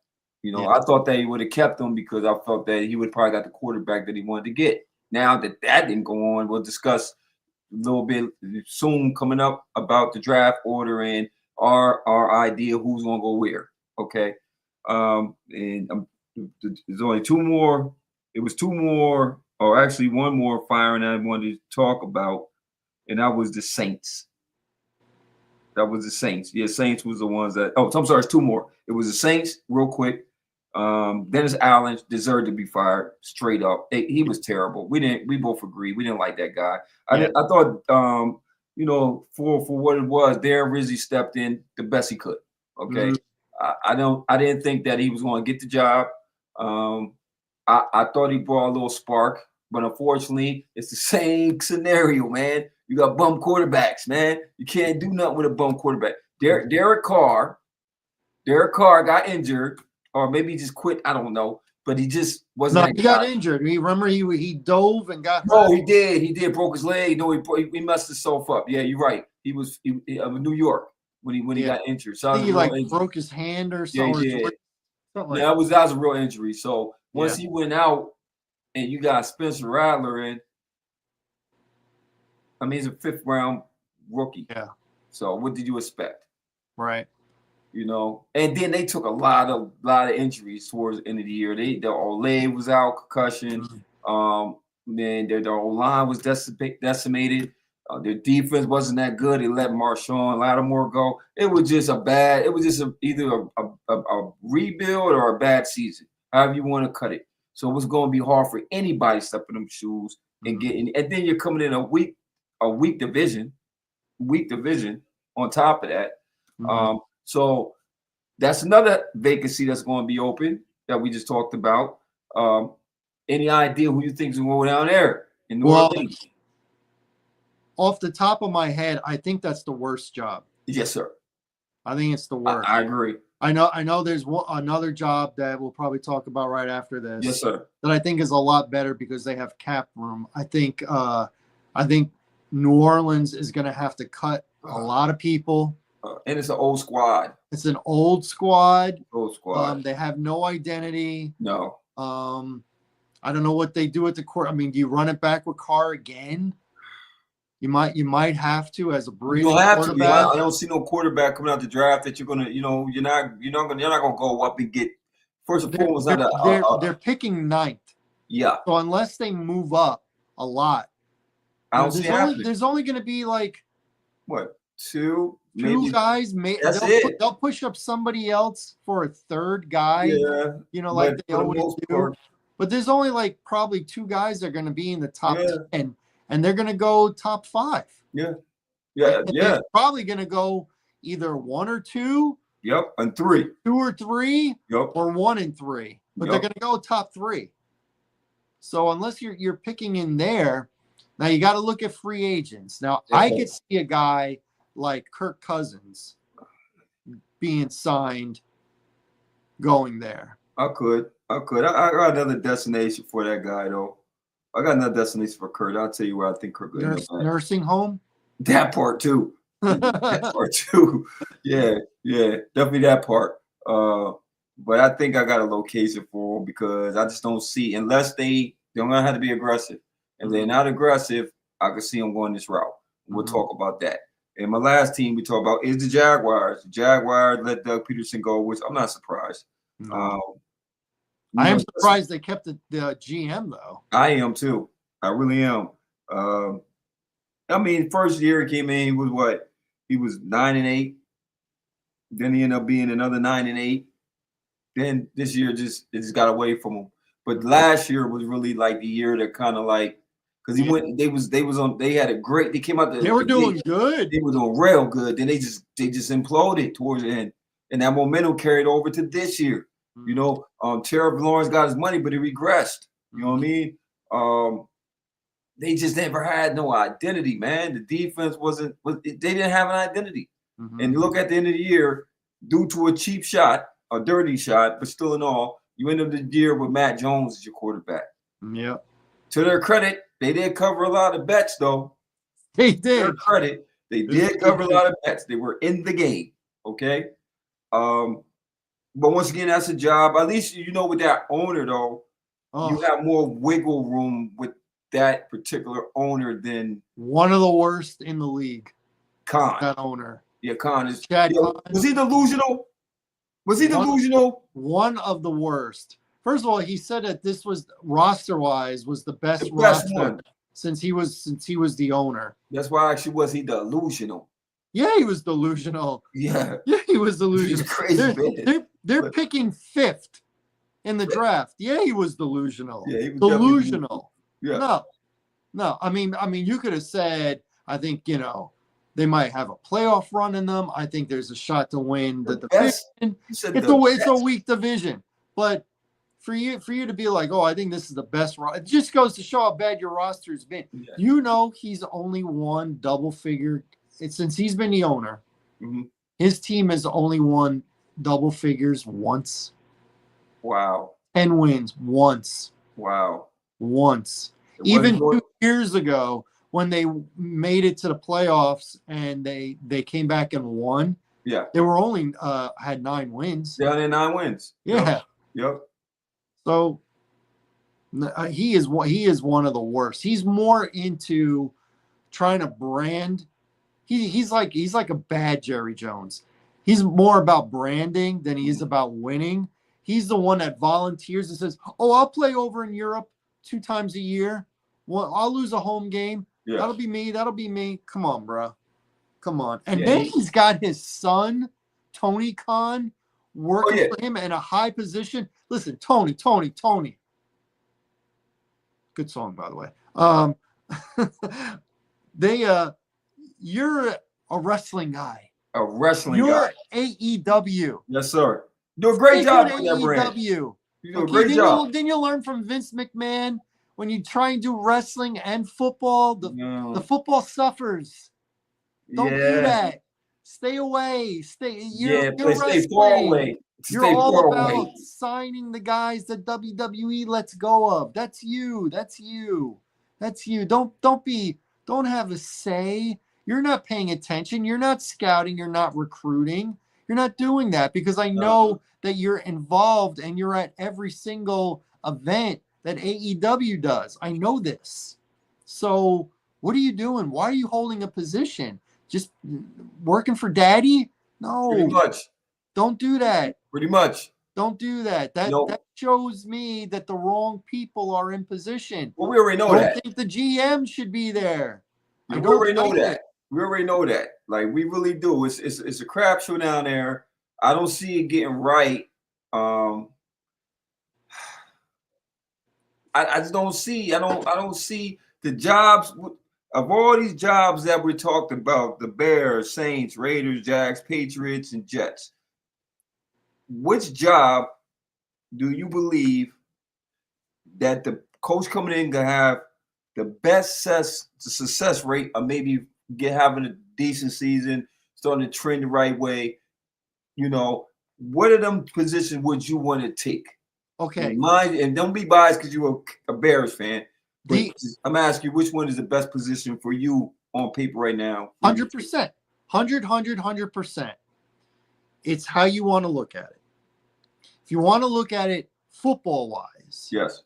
Speaker 2: I thought that he would have kept him because I felt that he would probably got the quarterback that he wanted to get. Now that didn't go on, we'll discuss a little bit soon coming up about the draft order and our idea who's going to go where. Okay. And there's only 2 more. It was 2 more, or actually 1 more firing I wanted to talk about, and that was the Saints. Yeah, Saints was the ones that. Oh, I'm sorry, it's 2 more. It was the Saints, real quick. Dennis Allen deserved to be fired straight up. He was terrible. We both agree. We didn't like that guy. I thought, for what it was, Darren Rizzi stepped in the best he could. Okay. I didn't think that he was going to get the job. I thought he brought a little spark, but unfortunately, it's the same scenario, man. You got bum quarterbacks, man. You can't do nothing with a bum quarterback. Derek Carr Derek Carr got injured, or maybe he just quit. I don't know, but he just wasn't.
Speaker 1: No,
Speaker 2: that
Speaker 1: he got
Speaker 2: guy.
Speaker 1: injured. Remember he dove and got
Speaker 2: No,
Speaker 1: hurt.
Speaker 2: he did. He did. Broke his leg. No, he messed himself up. Yeah, you're right. He was New York when he got injured. So
Speaker 1: I
Speaker 2: that
Speaker 1: think
Speaker 2: was
Speaker 1: he
Speaker 2: a real
Speaker 1: like
Speaker 2: injury.
Speaker 1: broke his hand or
Speaker 2: Yeah,
Speaker 1: something.
Speaker 2: he did.
Speaker 1: Something
Speaker 2: Yeah,
Speaker 1: like
Speaker 2: that was a real injury. So once
Speaker 1: Yeah.
Speaker 2: he went out, and you got Spencer Rattler in, I mean, he's a 5th-round rookie.
Speaker 1: Yeah.
Speaker 2: So what did you expect?
Speaker 1: Right.
Speaker 2: You know, and then they took a lot of injuries towards the end of the year. Their Olay was out, concussion. Then their O-line was decimated. Their defense wasn't that good. They let Marshawn Lattimore go. It was just either a rebuild or a bad season, however you want to cut it. So it was going to be hard for anybody stepping them shoes and getting. And then you're coming in a weak division on top of that. So that's another vacancy that's going to be open that we just talked about. Any idea who you think is going to go down there in New Orleans?
Speaker 1: Off the top of my head, I think that's the worst job.
Speaker 2: Yes, sir.
Speaker 1: I think it's the worst.
Speaker 2: I agree.
Speaker 1: I know there's another job that we'll probably talk about right after this.
Speaker 2: Yes, sir.
Speaker 1: That I think is a lot better because they have cap room. I think New Orleans is going to have to cut a lot of people.
Speaker 2: And it's an old squad.
Speaker 1: It's an old squad.
Speaker 2: They
Speaker 1: have no identity.
Speaker 2: No.
Speaker 1: I don't know what they do at the court. I mean, do you run it back with Carr again? You might have to as a bridge.
Speaker 2: You don't have to. I don't see no quarterback coming out the draft that you're gonna. You're not gonna go up and get. First and foremost,
Speaker 1: they're picking 9th.
Speaker 2: Yeah.
Speaker 1: So unless they move up a lot, there's only going to be like
Speaker 2: what two
Speaker 1: guys. They'll push up somebody else for a 3rd guy.
Speaker 2: Yeah.
Speaker 1: Like they always do. But there's only like probably 2 guys that are going to be in the top 10, and they're going to go top 5.
Speaker 2: Yeah.
Speaker 1: They're probably going to go either 1 or 2.
Speaker 2: Yep, and 3.
Speaker 1: 2 or 3.
Speaker 2: Yep.
Speaker 1: Or 1 and 3. But they're going to go top 3. So unless you're picking in there, now you got to look at free agents. Now I could see a guy like Kirk Cousins being signed, going there.
Speaker 2: I could. I got another destination for that guy though. I got another destination for Kurt. I'll tell you where I think Kurt goes.
Speaker 1: Nursing home.
Speaker 2: That part too. That part too. Yeah, definitely that part. But I think I got a location for him because I just don't see unless they're gonna have to be aggressive. If they're not aggressive, I can see them going this route. We'll talk about that. And my last team we talk about is the Jaguars. The Jaguars let Doug Peterson go, which I'm not surprised.
Speaker 1: I am surprised they kept the GM though.
Speaker 2: I am too. I really am. I mean, first year he came in, he was what? He was 9-8. Then he ended up being another 9-8. Then this year it just got away from him. But last year was really like the year that kind of like because he went. They had a great. They came out.
Speaker 1: They were doing good.
Speaker 2: They were doing real good. Then they just imploded towards the end, and that momentum carried over to this year. You know, Trevor Lawrence got his money, but he regressed. You know what I mean? They just never had no identity, man. The defense they didn't have an identity. And you look at the end of the year, due to a cheap shot, a dirty shot, but still in all, you end up the year with Matt Jones as your quarterback.
Speaker 1: Yeah.
Speaker 2: To their credit, they did cover a lot of bets, though.
Speaker 1: They did.
Speaker 2: To their credit, they did cover a lot of bets. They were in the game. Okay. But once again, that's a job. At least with that owner, though, you have more wiggle room with that particular owner than
Speaker 1: one of the worst in the league.
Speaker 2: Khan.
Speaker 1: That owner.
Speaker 2: Yeah, Khan is.
Speaker 1: Chad Khan.
Speaker 2: Was he delusional?
Speaker 1: One of the worst. First of all, he said that this was roster-wise was the best roster
Speaker 2: one.
Speaker 1: since he was the owner.
Speaker 2: That's why actually was he delusional?
Speaker 1: Yeah, he was delusional.
Speaker 2: Yeah,
Speaker 1: he was delusional.
Speaker 2: He's crazy.
Speaker 1: They're picking 5th in the draft. Yeah, he was delusional.
Speaker 2: Yeah, he was
Speaker 1: delusional.
Speaker 2: Yeah.
Speaker 1: No. I mean, you could have said, I think they might have a playoff run in them. I think there's a shot to win the division. It's a weak division, but for you to be like, I think this is the best roster. It just goes to show how bad your roster's been. Yeah. He's only won double figure since he's been the owner. His team has only won double figures once.
Speaker 2: Wow.
Speaker 1: 10 wins once.
Speaker 2: Wow.
Speaker 1: Once.
Speaker 2: It
Speaker 1: Even
Speaker 2: wasn't
Speaker 1: 2 years ago when they made it to the playoffs and they came back and won,
Speaker 2: yeah.
Speaker 1: they were only had 9 wins.
Speaker 2: Yeah, they 9 wins.
Speaker 1: Yeah.
Speaker 2: Yep.
Speaker 1: So he is one of the worst. He's more into trying to brand. He's like a bad Jerry Jones. He's more about branding than he is about winning. He's the one that volunteers and says, "Oh, I'll play over in Europe 2 times a year. Well, I'll lose a home game.
Speaker 2: Yeah.
Speaker 1: That'll be me. That'll be me." Come on, bro. Come on. And
Speaker 2: Yeah,
Speaker 1: then he's got his son, Tony Khan, working for him in a high position. Listen, Tony. Good song, by the way. You're a wrestling guy.
Speaker 2: A wrestling guy.
Speaker 1: You're AEW.
Speaker 2: Yes, sir. You do a great job on that brand.
Speaker 1: AEW.
Speaker 2: You do a great job.
Speaker 1: Didn't you learn from Vince McMahon when you try and do wrestling and football? The football suffers. Don't do that. Stay away. You're
Speaker 2: stay far away.
Speaker 1: You're all about signing the guys that WWE lets go of. That's you. Don't have a say. You're not paying attention. You're not scouting. You're not recruiting. You're not doing that because I know that you're involved and you're at every single event that AEW does. I know this. So what are you doing? Why are you holding a position? Just working for daddy? No.
Speaker 2: Pretty much.
Speaker 1: Don't do that.
Speaker 2: Pretty much.
Speaker 1: Don't do that. That shows me that the wrong people are in position.
Speaker 2: Well, we already know that.
Speaker 1: I don't think the GM should be there.
Speaker 2: We already know that. We already know that. Like, we really do. It's a crap show down there. I don't see it getting right. I just don't see. I don't see the jobs of all these jobs that we talked about: the Bears, Saints, Raiders, Jags, Patriots, and Jets. Which job do you believe that the coach coming in gonna have the best success rate of maybe having a decent season, starting to trend the right way? You know, what of them positions would you want to take?
Speaker 1: Okay.
Speaker 2: And don't be biased because you're a Bears fan. But I'm asking you, which one is the best position for you on paper right now?
Speaker 1: 100%. 100%. It's how you want to look at it. If you want to look at it football-wise,
Speaker 2: yes,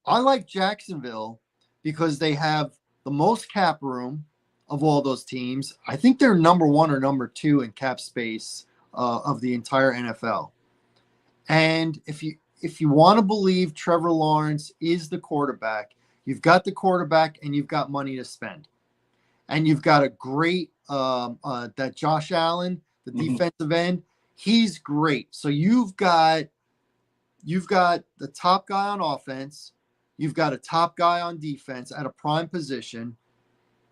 Speaker 1: I like Jacksonville because they have the most cap room of all those teams. I think they're number 1 or number 2 in cap space of the entire NFL. And if you want to believe Trevor Lawrence is the quarterback, you've got the quarterback and you've got money to spend. And you've got a great that Josh Allen, the defensive end, he's great. So you've got the top guy on offense, you've got a top guy on defense at a prime position,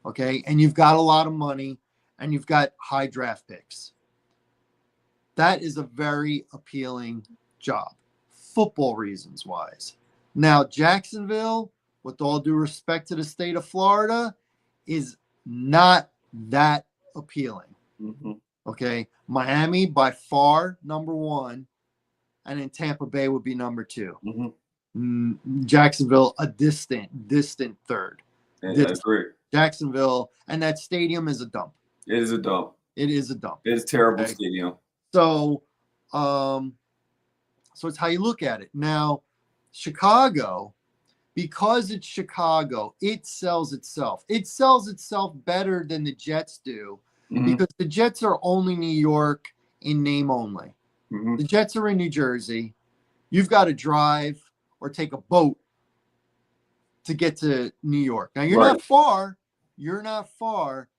Speaker 1: okay? And you've got a lot of money and you've got high draft picks. That is a very appealing job, football reasons wise. Now, Jacksonville, with all due respect to the state of Florida, is not that appealing. Okay. Miami by far number 1, and then Tampa Bay would be number 2. Jacksonville a distant third.
Speaker 2: I agree.
Speaker 1: Jacksonville, and that stadium is a dump.
Speaker 2: It is a dump.
Speaker 1: It is a dump.
Speaker 2: It is a terrible stadium.
Speaker 1: So it's how you look at it. Now, Chicago, because it's Chicago, it sells itself. It sells itself better than the Jets do because the Jets are only New York in name only. The Jets are in New Jersey. You've got to drive or take a boat to get to New York. Now, you're not far. You're not far,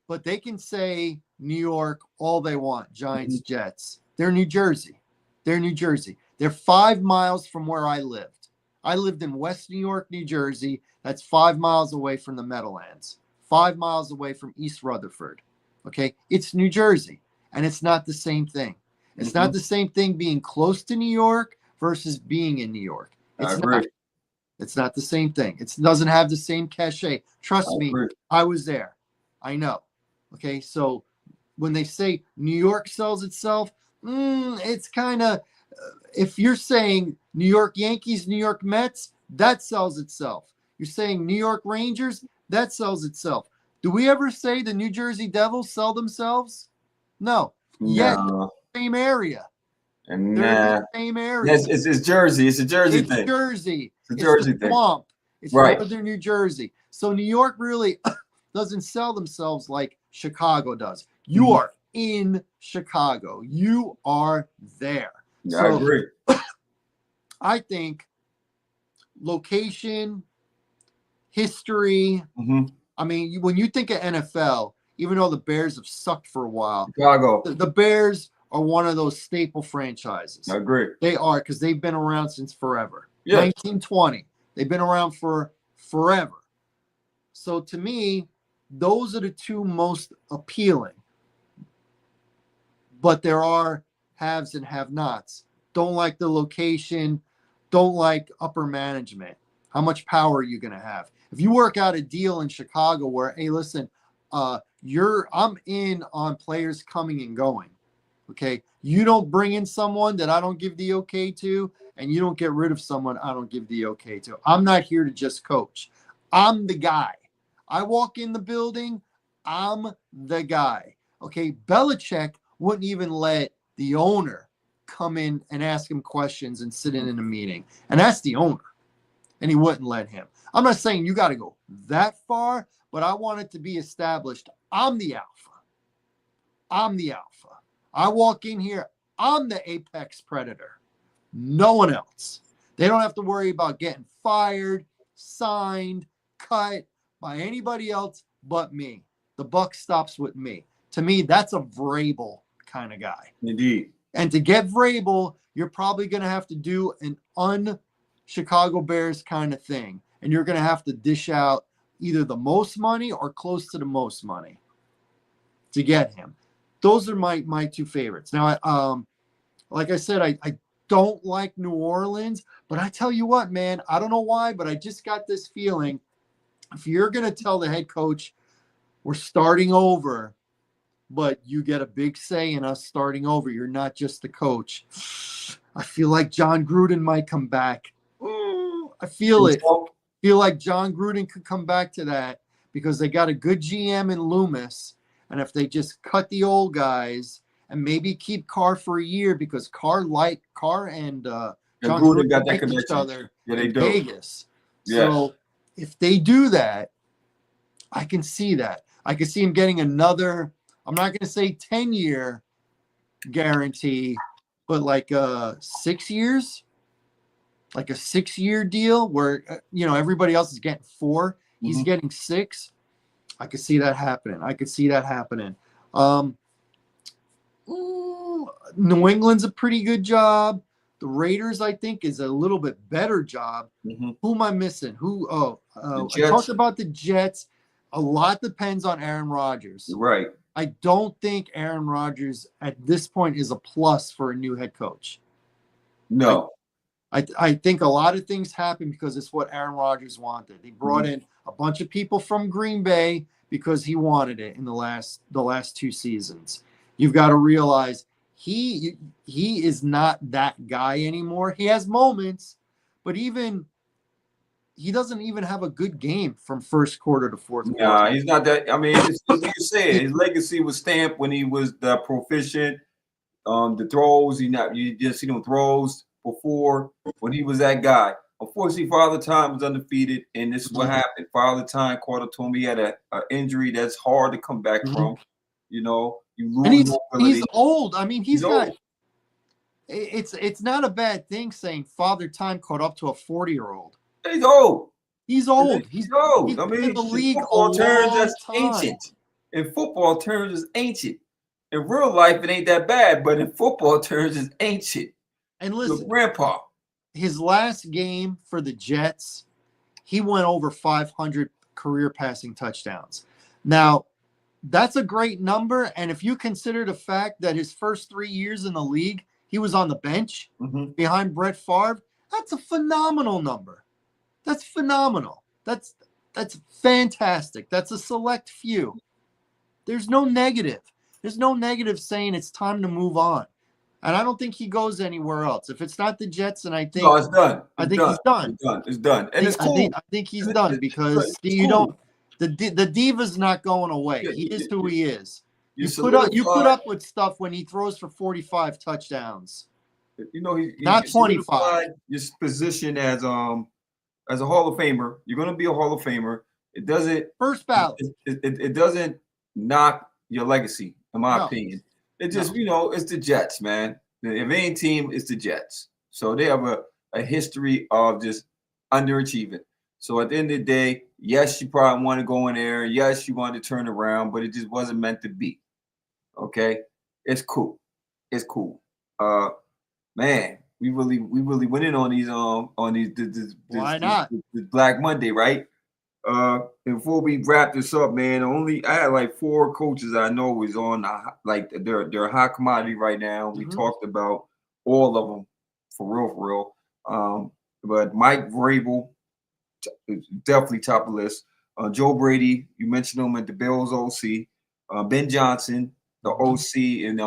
Speaker 1: but they can say New York all they want, Giants, Jets. They're New Jersey. They're 5 miles from where I lived. I lived in West New York, New Jersey. That's 5 miles away from the Meadowlands, 5 miles away from East Rutherford. Okay. It's New Jersey, and it's not the same thing. It's not the same thing being close to New York versus being in New York. It's not the same thing. It doesn't have the same cachet. Trust me, I was there. I know. Okay. So when they say New York sells itself, It's kind of, if you're saying New York Yankees, New York Mets, that sells itself. You're saying New York Rangers, that sells itself. Do we ever say the New Jersey Devils sell themselves? No. Yet,
Speaker 2: No.
Speaker 1: same area.
Speaker 2: And
Speaker 1: They're in the same area.
Speaker 2: yes, it's Jersey. It's a Jersey
Speaker 1: It's
Speaker 2: thing.
Speaker 1: Jersey.
Speaker 2: It's a Jersey
Speaker 1: the
Speaker 2: thing.
Speaker 1: swamp. It's
Speaker 2: Right.
Speaker 1: northern New Jersey. So New York really doesn't sell themselves like Chicago does. You are in Chicago. You are there.
Speaker 2: Yeah, I agree.
Speaker 1: I think location, history. I mean, when you think of NFL, even though the Bears have sucked for a while,
Speaker 2: Chicago.
Speaker 1: The Bears are one of those staple franchises.
Speaker 2: I agree.
Speaker 1: They are, because they've been around since forever.
Speaker 2: Yeah.
Speaker 1: 1920. They've been around for forever. So to me, those are the two most appealing. But there are haves and have-nots. Don't like the location. Don't like upper management. How much power are you going to have? If you work out a deal in Chicago where, hey, listen, I'm in on players coming and going. Okay. You don't bring in someone that I don't give the okay to, and you don't get rid of someone I don't give the okay to. I'm not here to just coach. I'm the guy. I walk in the building, I'm the guy. Okay. Belichick wouldn't even let the owner come in and ask him questions and sit in a meeting. And that's the owner. And he wouldn't let him. I'm not saying you got to go that far, but I want it to be established. I'm the alpha. I'm the alpha. I walk in here, I'm the apex predator. No one else. They don't have to worry about getting fired, signed, cut by anybody else but me. The buck stops with me. To me, that's a Vrabel kind of guy.
Speaker 2: Indeed.
Speaker 1: And to get Vrabel, you're probably going to have to do an un-Chicago Bears kind of thing. And you're going to have to dish out either the most money or close to the most money to get him. Those are my two favorites. Now, like I said, I don't like New Orleans, but I tell you what, man, I don't know why, but I just got this feeling. If you're going to tell the head coach, we're starting over, but you get a big say in us starting over, you're not just the coach. I feel like John Gruden might come back. I feel it. I feel like John Gruden could come back to that because they got a good GM in Loomis. And if they just cut the old guys and maybe keep Carr for a year, because Carr and John Gruden
Speaker 2: got that
Speaker 1: like
Speaker 2: connection.
Speaker 1: each other
Speaker 2: Yeah, they
Speaker 1: in
Speaker 2: do.
Speaker 1: Vegas.
Speaker 2: Yes.
Speaker 1: So if they do that, I can see that. I can see him getting another, I'm not going to say 10-year guarantee, but like 6 years, like a 6-year deal where, everybody else is getting 4. He's getting 6. I could see that happening. New England's a pretty good job. The Raiders, I think, is a little bit better job. Who am I missing? I talked about the Jets. A lot depends on Aaron Rodgers.
Speaker 2: Right.
Speaker 1: I don't think Aaron Rodgers at this point is a plus for a new head coach.
Speaker 2: No.
Speaker 1: I think a lot of things happen because it's what Aaron Rodgers wanted. He brought in a bunch of people from Green Bay because he wanted it in the last 2 seasons. You've got to realize he is not that guy anymore. He has moments, but he doesn't even have a good game from first quarter to fourth quarter.
Speaker 2: Nah, he's not that. I mean, it's like you said, his legacy was stamped when he was the proficient. The throws, you just see them throws before when he was that guy. Unfortunately, Father Time was undefeated, and this is what happened. Father Time caught up to him. He had an injury that's hard to come back from. You lose.
Speaker 1: And he's old. I mean, he's got.
Speaker 2: Old.
Speaker 1: It's not a bad thing saying Father Time caught up to a 40-year-old.
Speaker 2: He's old.
Speaker 1: He's old.
Speaker 2: He's old.
Speaker 1: He's
Speaker 2: I mean,
Speaker 1: in the league
Speaker 2: in football terms, that's
Speaker 1: time.
Speaker 2: ancient. In football terms, it's ancient. In real life, it ain't that bad, but in football terms, it's ancient.
Speaker 1: And listen,
Speaker 2: your grandpa.
Speaker 1: His last game for the Jets, he went over 500 career passing touchdowns. Now, that's a great number. And if you consider the fact that his first 3 years in the league, he was on the bench behind Brett Favre, that's a phenomenal number. That's phenomenal. That's fantastic. That's a select few. There's no negative. There's no negative saying it's time to move on. and I don't think he goes anywhere else. If it's not the Jets, and
Speaker 2: No, it's done.
Speaker 1: I
Speaker 2: It's
Speaker 1: think
Speaker 2: done.
Speaker 1: he's done.
Speaker 2: It's done. It's done. And it's cool.
Speaker 1: I think he's done because
Speaker 2: It's
Speaker 1: you
Speaker 2: cool.
Speaker 1: don't. The diva's not going away.
Speaker 2: Yeah,
Speaker 1: He is who he is. You
Speaker 2: solidify.
Speaker 1: put up with stuff when he throws for 45 touchdowns.
Speaker 2: You know, he
Speaker 1: Not 25.
Speaker 2: Your position as a Hall of Famer. You're going to be a Hall of Famer. It doesn't
Speaker 1: first ballot.
Speaker 2: It doesn't knock your legacy, in my opinion. It just it's the Jets, man. If any team, it's the Jets. So they have a history of just underachieving. So at the end of the day, yes, you probably want to go in there. Yes, you want to turn around, but it just wasn't meant to be. Okay, it's cool. It's cool. Man, we really went in on these
Speaker 1: Why not?
Speaker 2: This Black Monday, right? Before we wrap this up, man, I had like 4 coaches I know is on they're a hot commodity right now. We talked about all of them for real. But Mike Vrabel is definitely top of the list. Joe Brady, you mentioned him at the Bills OC. Ben Johnson, the OC in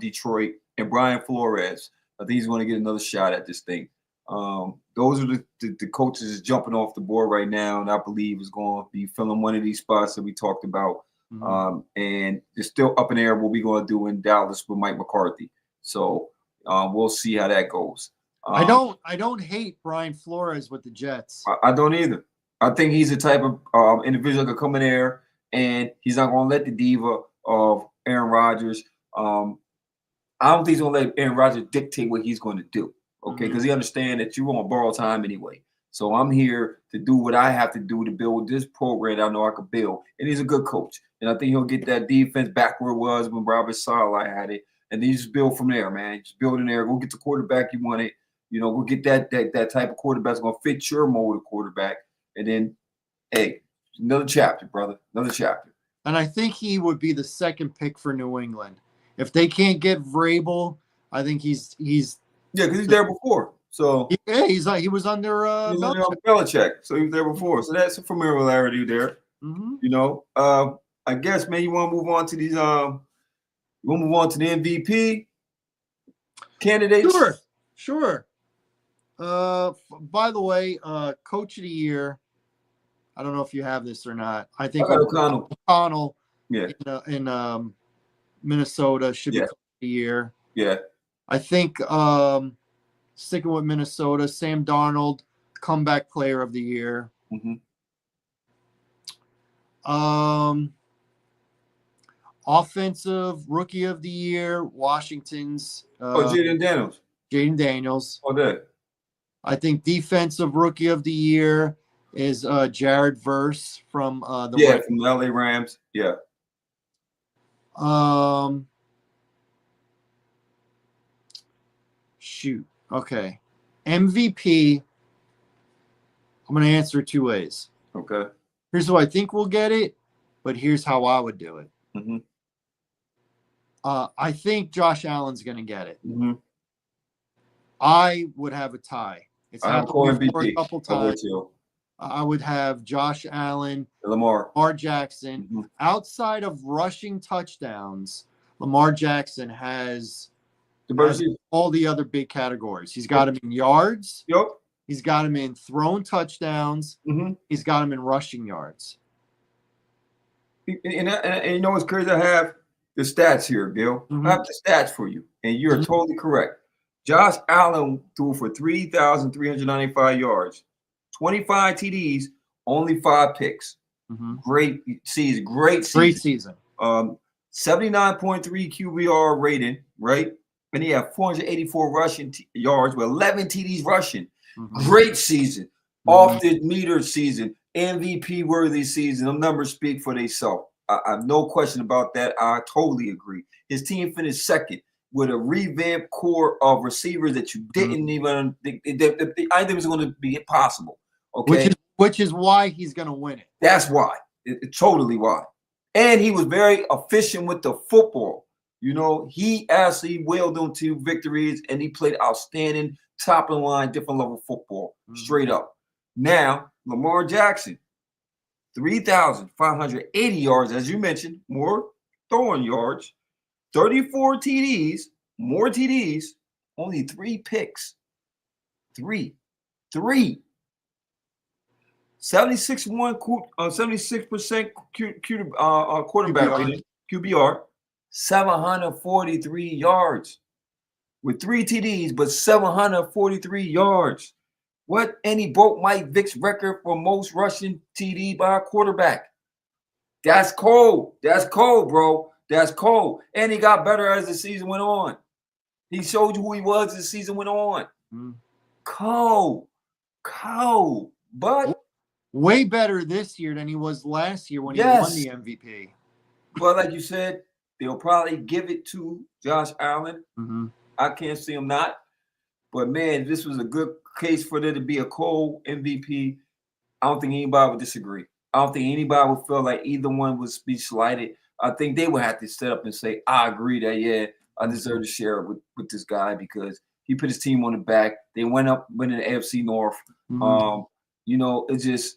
Speaker 2: Detroit, and Brian Flores. I think he's going to get another shot at this thing. Those are the coaches jumping off the board right now, and I believe is going to be filling one of these spots that we talked about. And it's still up in the air what we're going to do in Dallas with Mike McCarthy. So we'll see how that goes.
Speaker 1: I don't hate Brian Flores with the Jets.
Speaker 2: I don't either. I think he's the type of individual that can come in there and he's not going to let the diva of Aaron Rodgers. I don't think he's going to let Aaron Rodgers dictate what he's going to do. Okay, because he understands that you're going to borrow time anyway. So I'm here to do what I have to do to build this program that I know I could build. And he's a good coach. And I think he'll get that defense back where it was when Robert Saleh had it. And then you just build from there, man. Just build in there. Go get the quarterback you wanted. Go get that type of quarterback that's going to fit your mold of quarterback. And then, hey, another chapter, brother. Another chapter.
Speaker 1: And I think he would be the second pick for New England. If they can't get Vrabel, I think he's
Speaker 2: yeah, because he's there before. So
Speaker 1: yeah, he was under
Speaker 2: Belichick. So he was there before. So that's a familiarity there. I guess, man, you want to move on to these you want to move on to the MVP candidates?
Speaker 1: Sure. By the way, Coach of the Year. I don't know if you have this or not. I think O'Connell.
Speaker 2: Yeah.
Speaker 1: In Minnesota should be Coach of the Year.
Speaker 2: Yeah.
Speaker 1: I think sticking with Minnesota, Sam Darnold, comeback player of the year. Offensive rookie of the year, Washington's.
Speaker 2: Jaden Daniels. Oh, that.
Speaker 1: I think defensive rookie of the year is Jared Verse from
Speaker 2: from the LA Rams. Yeah.
Speaker 1: Shoot. Okay. MVP. I'm going to answer 2 ways.
Speaker 2: Okay.
Speaker 1: Here's how I think we'll get it, but here's how I would do it. I think Josh Allen's going to get it. I would have a tie. It's happened before a couple times. I would have Josh Allen, Lamar Jackson. Outside of rushing touchdowns, Lamar Jackson has all the other big categories. He's got him in yards.
Speaker 2: Yep.
Speaker 1: He's got him in thrown touchdowns. He's got him in rushing yards.
Speaker 2: And you know what's crazy? I have the stats here, Bill. I have the stats for you, and you're totally correct. Josh Allen threw for 3,395 yards, 25 TDs, only 5 picks. Great season. Great season. 79.3 QBR rating, right? And he had 484 rushing yards with 11 TDs rushing. Great season. Off the meter season. MVP worthy season. The numbers speak for themselves. I have no question about that. I totally agree. His team finished second with a revamped core of receivers that you didn't even – I think it was going to be impossible. Okay,
Speaker 1: which is why he's going to win it.
Speaker 2: That's why. It's totally why. And he was very efficient with the football. He actually willed them to victories, and he played outstanding top of the line, different level football, straight up. Now, Lamar Jackson, 3,580 yards, as you mentioned, more throwing yards, 34 TDs, more TDs, only 3 picks. Three. 76% quarterback
Speaker 1: QBR.
Speaker 2: rating, QBR, 743 yards with 3 TDs, but 743 yards. What? And he broke Mike Vick's record for most rushing TD by a quarterback. That's cold. That's cold, bro. That's cold. And he got better as the season went on. He showed you who he was as the season went on. Cold. But
Speaker 1: way better this year than he was last year when he won the MVP.
Speaker 2: But like you said, they'll probably give it to Josh Allen. I can't see him not. But man, this was a good case for there to be a Cole MVP. I don't think anybody would disagree. I don't think anybody would feel like either one would be slighted. I think they would have to step up and say, I agree that, yeah, I deserve to share with this guy because he put his team on the back. They went up, winning the AFC North. You know, it's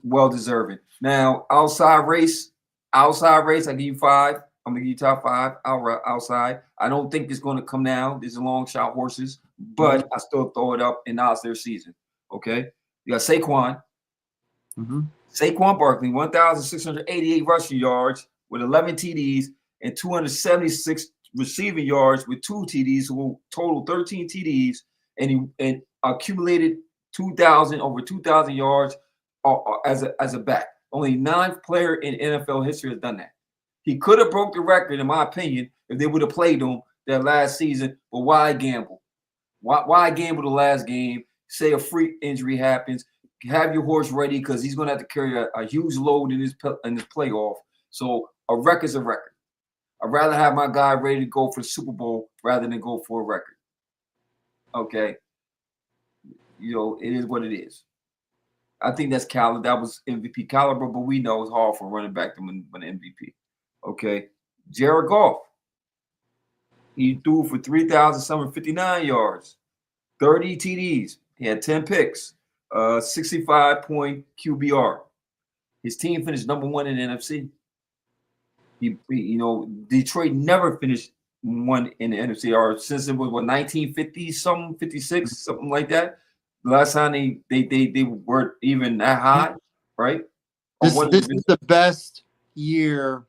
Speaker 2: well deserving. Now, outside race, I give you 5. I'm gonna give you top 5 outside. I don't think it's gonna come down. These are long shot horses, but I still throw it up, and now it's their season. Okay, you got Saquon. Saquon Barkley, 1,688 rushing yards with 11 TDs and 276 receiving yards with 2 TDs, who total 13 TDs, and he accumulated over 2,000 yards as a back. Only 9th player in NFL history has done that. He could have broke the record, in my opinion, if they would have played him that last season. But why gamble? Why gamble the last game? Say a freak injury happens. Have your horse ready because he's going to have to carry a huge load in his playoff. So a record's a record. I'd rather have my guy ready to go for the Super Bowl rather than go for a record. Okay. You know, it is what it is. I think that was MVP caliber, but we know it's hard for running back to win an MVP. Okay. Jared Goff. He threw for 3,759 yards, 30 TDs. He had 10 picks, 65-point QBR. His team finished number 1 in the NFC. Detroit never finished 1 in the NFC, or since it was 1950 something, 56, something like that. The last time they weren't even that high, right?
Speaker 1: This is the best year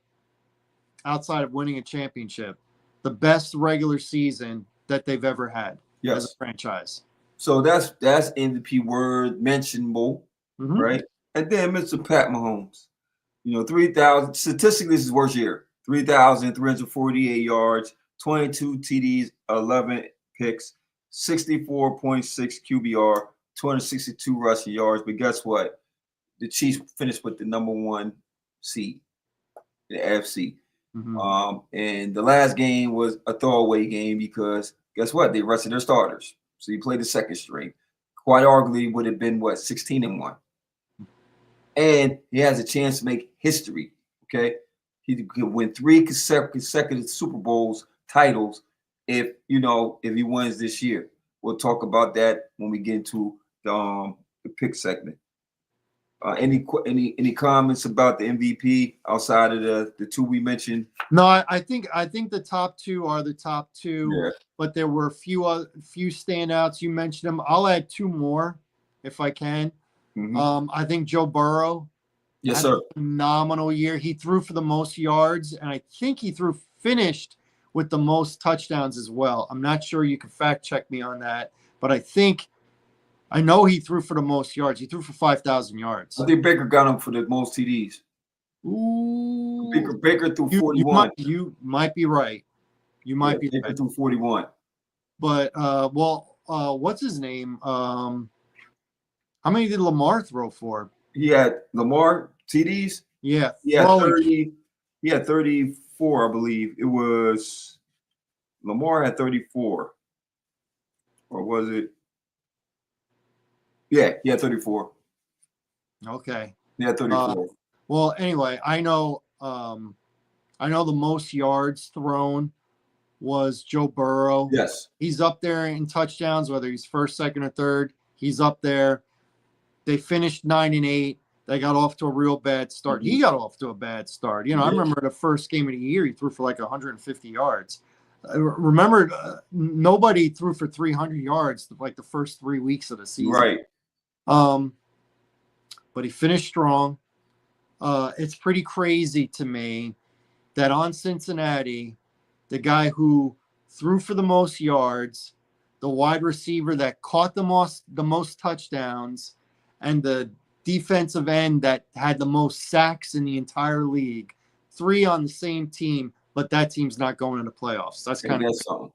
Speaker 1: outside of winning a championship, the best regular season that they've ever had as a franchise.
Speaker 2: So that's MVP word mentionable, right? And then Mr. Pat Mahomes, 3,000. Statistically, this is worst year. 3,348 yards, 22 TDs, 11 picks, 64.6 QBR, 262 rushing yards. But guess what? The Chiefs finished with the number 1 seed in the AFC. And the last game was a throwaway game because guess what? They rested their starters. So you played the second string. Quite arguably would have been 16-1. And he has a chance to make history. Okay. He could win 3 consecutive Super Bowls titles if he wins this year. We'll talk about that when we get into the pick segment. Any comments about the MVP outside of the 2 we mentioned?
Speaker 1: No, I think the top 2 are the top 2, but there were a few standouts. You mentioned them. I'll add 2 more if I can. I think Joe Burrow.
Speaker 2: Yes, sir.
Speaker 1: A phenomenal year. He threw for the most yards, and I think he finished with the most touchdowns as well. I'm not sure. You can fact check me on that, but I know he threw for the most yards. He threw for 5,000 yards.
Speaker 2: I think Baker got him for the most TDs.
Speaker 1: Ooh.
Speaker 2: Baker threw 41.
Speaker 1: You might be right.
Speaker 2: Baker threw 41.
Speaker 1: But what's his name? How many did Lamar throw for?
Speaker 2: He had Lamar TDs.
Speaker 1: Yeah.
Speaker 2: He had 30. He had 34, I believe. It was Lamar had 34. Or was it? Yeah, he had 34.
Speaker 1: Okay.
Speaker 2: He had 34.
Speaker 1: Well, anyway, I know the most yards thrown was Joe Burrow.
Speaker 2: Yes.
Speaker 1: He's up there in touchdowns, whether he's first, second, or third. He's up there. They finished 9-8. They got off to a real bad start. He got off to a bad start. I remember the first game of the year, he threw for like 150 yards. Remember, nobody threw for 300 yards like the first 3 weeks of the season.
Speaker 2: Right.
Speaker 1: But he finished strong. It's pretty crazy to me that on Cincinnati, the guy who threw for the most yards, the wide receiver that caught the most touchdowns, and the defensive end that had the most sacks in the entire league, 3 on the same team, but that team's not going into playoffs. That's kind of
Speaker 2: something.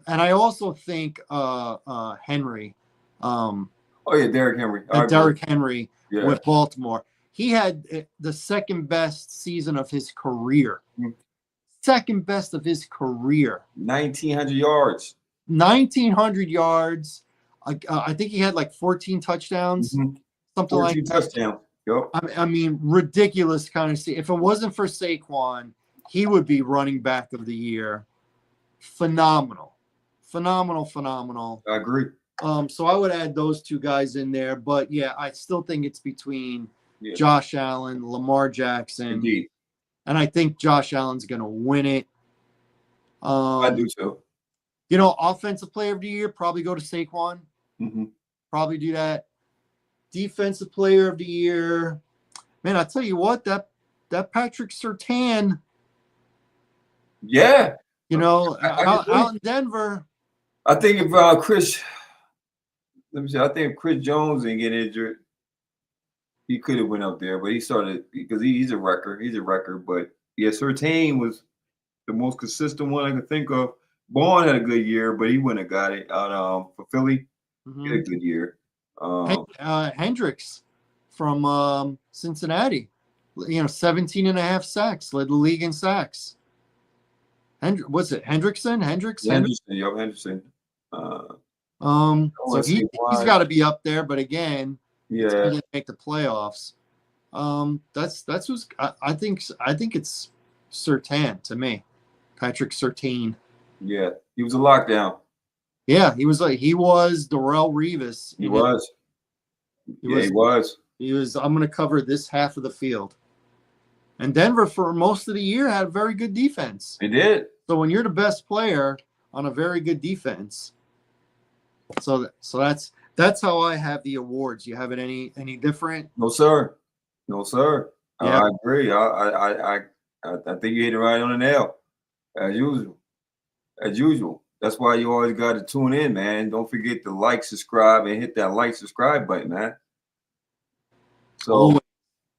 Speaker 1: And I also think Henry.
Speaker 2: Derrick Henry.
Speaker 1: Derrick Henry with Baltimore. He had the second best season of his career. Second best of his career.
Speaker 2: 1,900 yards.
Speaker 1: 1,900 yards. I think he had like 14 touchdowns. Something like that. 14
Speaker 2: touchdowns. Yep.
Speaker 1: I mean, ridiculous kind of see. If it wasn't for Saquon, he would be running back of the year. Phenomenal.
Speaker 2: I agree.
Speaker 1: So I would add those 2 guys in there. But, yeah, I still think it's between Josh Allen, Lamar Jackson.
Speaker 2: Indeed.
Speaker 1: And I think Josh Allen's going to win it.
Speaker 2: I do too.
Speaker 1: Offensive player of the year, probably go to Saquon. Probably do that. Defensive player of the year. Man, I tell you what, that Patrick Surtain.
Speaker 2: Yeah.
Speaker 1: Out in Denver.
Speaker 2: I think if Chris Jones didn't get injured, he could have went up there, but he started because he's a wrecker. He's a wrecker. But yeah, Surtain was the most consistent one I could think of. Bourne had a good year, but he wouldn't have got it out for Philly. He had a good year.
Speaker 1: Hendricks from Cincinnati, 17 and a half sacks, led the league in sacks. What's it? Hendrickson?
Speaker 2: Henderson.
Speaker 1: So he's got to be up there, but again, he didn't make the playoffs. That's who's I think it's Surtain to me, Patrick Surtain.
Speaker 2: Yeah, he was a lockdown.
Speaker 1: Yeah, he was Darrelle Revis.
Speaker 2: He was.
Speaker 1: I'm going to cover this half of the field. And Denver, for most of the year, had a very good defense.
Speaker 2: They did.
Speaker 1: So when you're the best player on a very good defense, so that's how I have the awards. You have it any different?
Speaker 2: No, sir. Yeah. I agree. I think you hit it right on the nail, as usual. That's why you always got to tune in, man. Don't forget to like, subscribe, and hit that subscribe button, man. So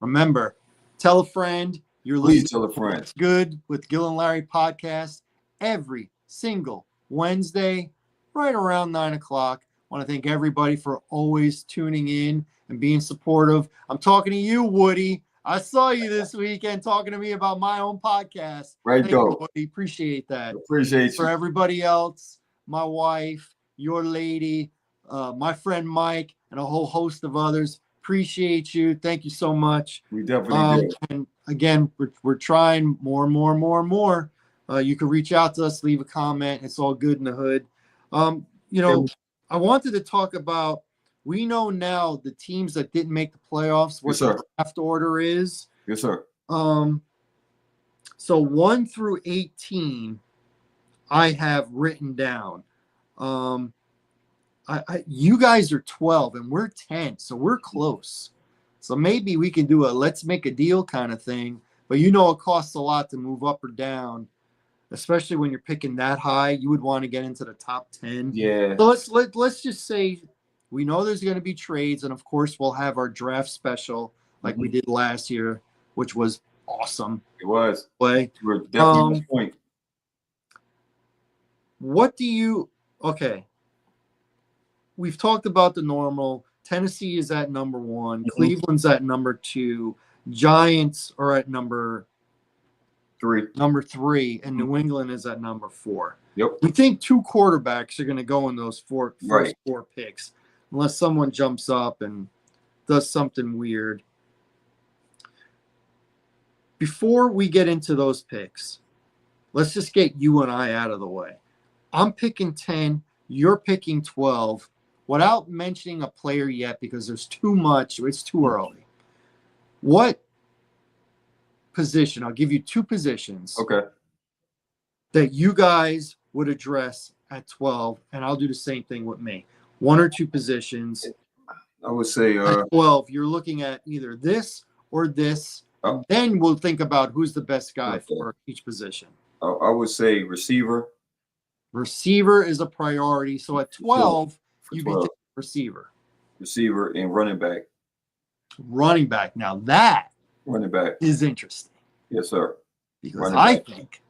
Speaker 1: remember, tell a friend.
Speaker 2: Please tell a friend.
Speaker 1: It's Good with Gil and Larry podcast every single Wednesday, right around 9 o'clock. I want to thank everybody for always tuning in and being supportive. I'm talking to you, Woody. I saw you this weekend talking to me about my own podcast.
Speaker 2: Thank you,
Speaker 1: Woody. Appreciate that.
Speaker 2: Appreciate you.
Speaker 1: For everybody else, my wife, your lady, my friend Mike, and a whole host of others. Appreciate you. Thank you so much.
Speaker 2: We definitely do.
Speaker 1: And again, we're trying more and more. You can reach out to us, leave a comment. It's all good in the hood. I wanted to talk about, we know now the teams that didn't make the playoffs, what the draft order is.
Speaker 2: Yes, sir.
Speaker 1: So 1 through 18, I have written down. You guys are 12 and we're 10, so we're close. So maybe we can do a let's make a deal kind of thing. But it costs a lot to move up or down, especially when you're picking that high. You would want to get into the top 10.
Speaker 2: Yeah.
Speaker 1: So let's just say we know there's going to be trades, and of course we'll have our draft special like we did last year, which was awesome.
Speaker 2: It was.
Speaker 1: Play.
Speaker 2: We're definitely on point.
Speaker 1: Okay. We've talked about the normal. Tennessee is at number 1. Cleveland's at number 2. Giants are at number 3, and New England is at number 4.
Speaker 2: Yep.
Speaker 1: We think 2 quarterbacks are going to go in those first 4 picks, unless someone jumps up and does something weird. Before we get into those picks, let's just get you and I out of the way. I'm picking 10. You're picking 12. Without mentioning a player yet, because there's too much, it's too early. What position? I'll give you 2 positions.
Speaker 2: Okay.
Speaker 1: that you guys would address at 12, and I'll do the same thing with me. One or two positions.
Speaker 2: I would say
Speaker 1: At 12, you're looking at either this or this, and then we'll think about who's the best guy for each position.
Speaker 2: I would say receiver.
Speaker 1: Receiver is a priority. So at 12, you'd be taking receiver.
Speaker 2: Receiver and running back.
Speaker 1: Running back. Now that
Speaker 2: running back
Speaker 1: is interesting.
Speaker 2: Yes, sir.
Speaker 1: Because I think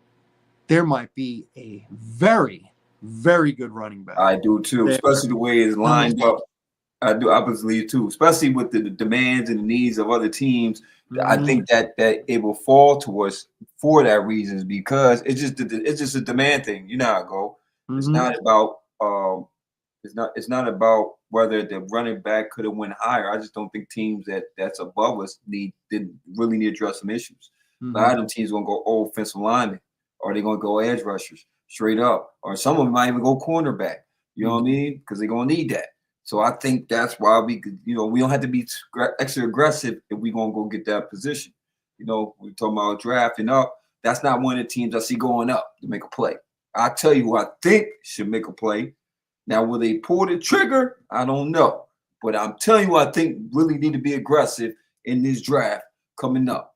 Speaker 1: there might be a very, very good running back.
Speaker 2: I do too, especially the way it's lined up. I believe too, especially with the demands and the needs of other teams. I think that it will fall to us for that reason, because it's just a demand thing. You know how it go. It's not about it's not about whether the running back could have went higher. I just don't think teams that's above us didn't really need to address some issues. A lot of them teams gonna go offensive linemen, or they're gonna go edge rushers straight up, or some of them might even go cornerback. You know what I mean? Because they're gonna need that. So I think that's why we could, we don't have to be extra aggressive if we're going to go get that position. We're talking about drafting up. That's not one of the teams I see going up to make a play. I'll tell you who I think should make a play. Now, will they pull the trigger? I don't know. But I'm telling you, I think really need to be aggressive in this draft coming up.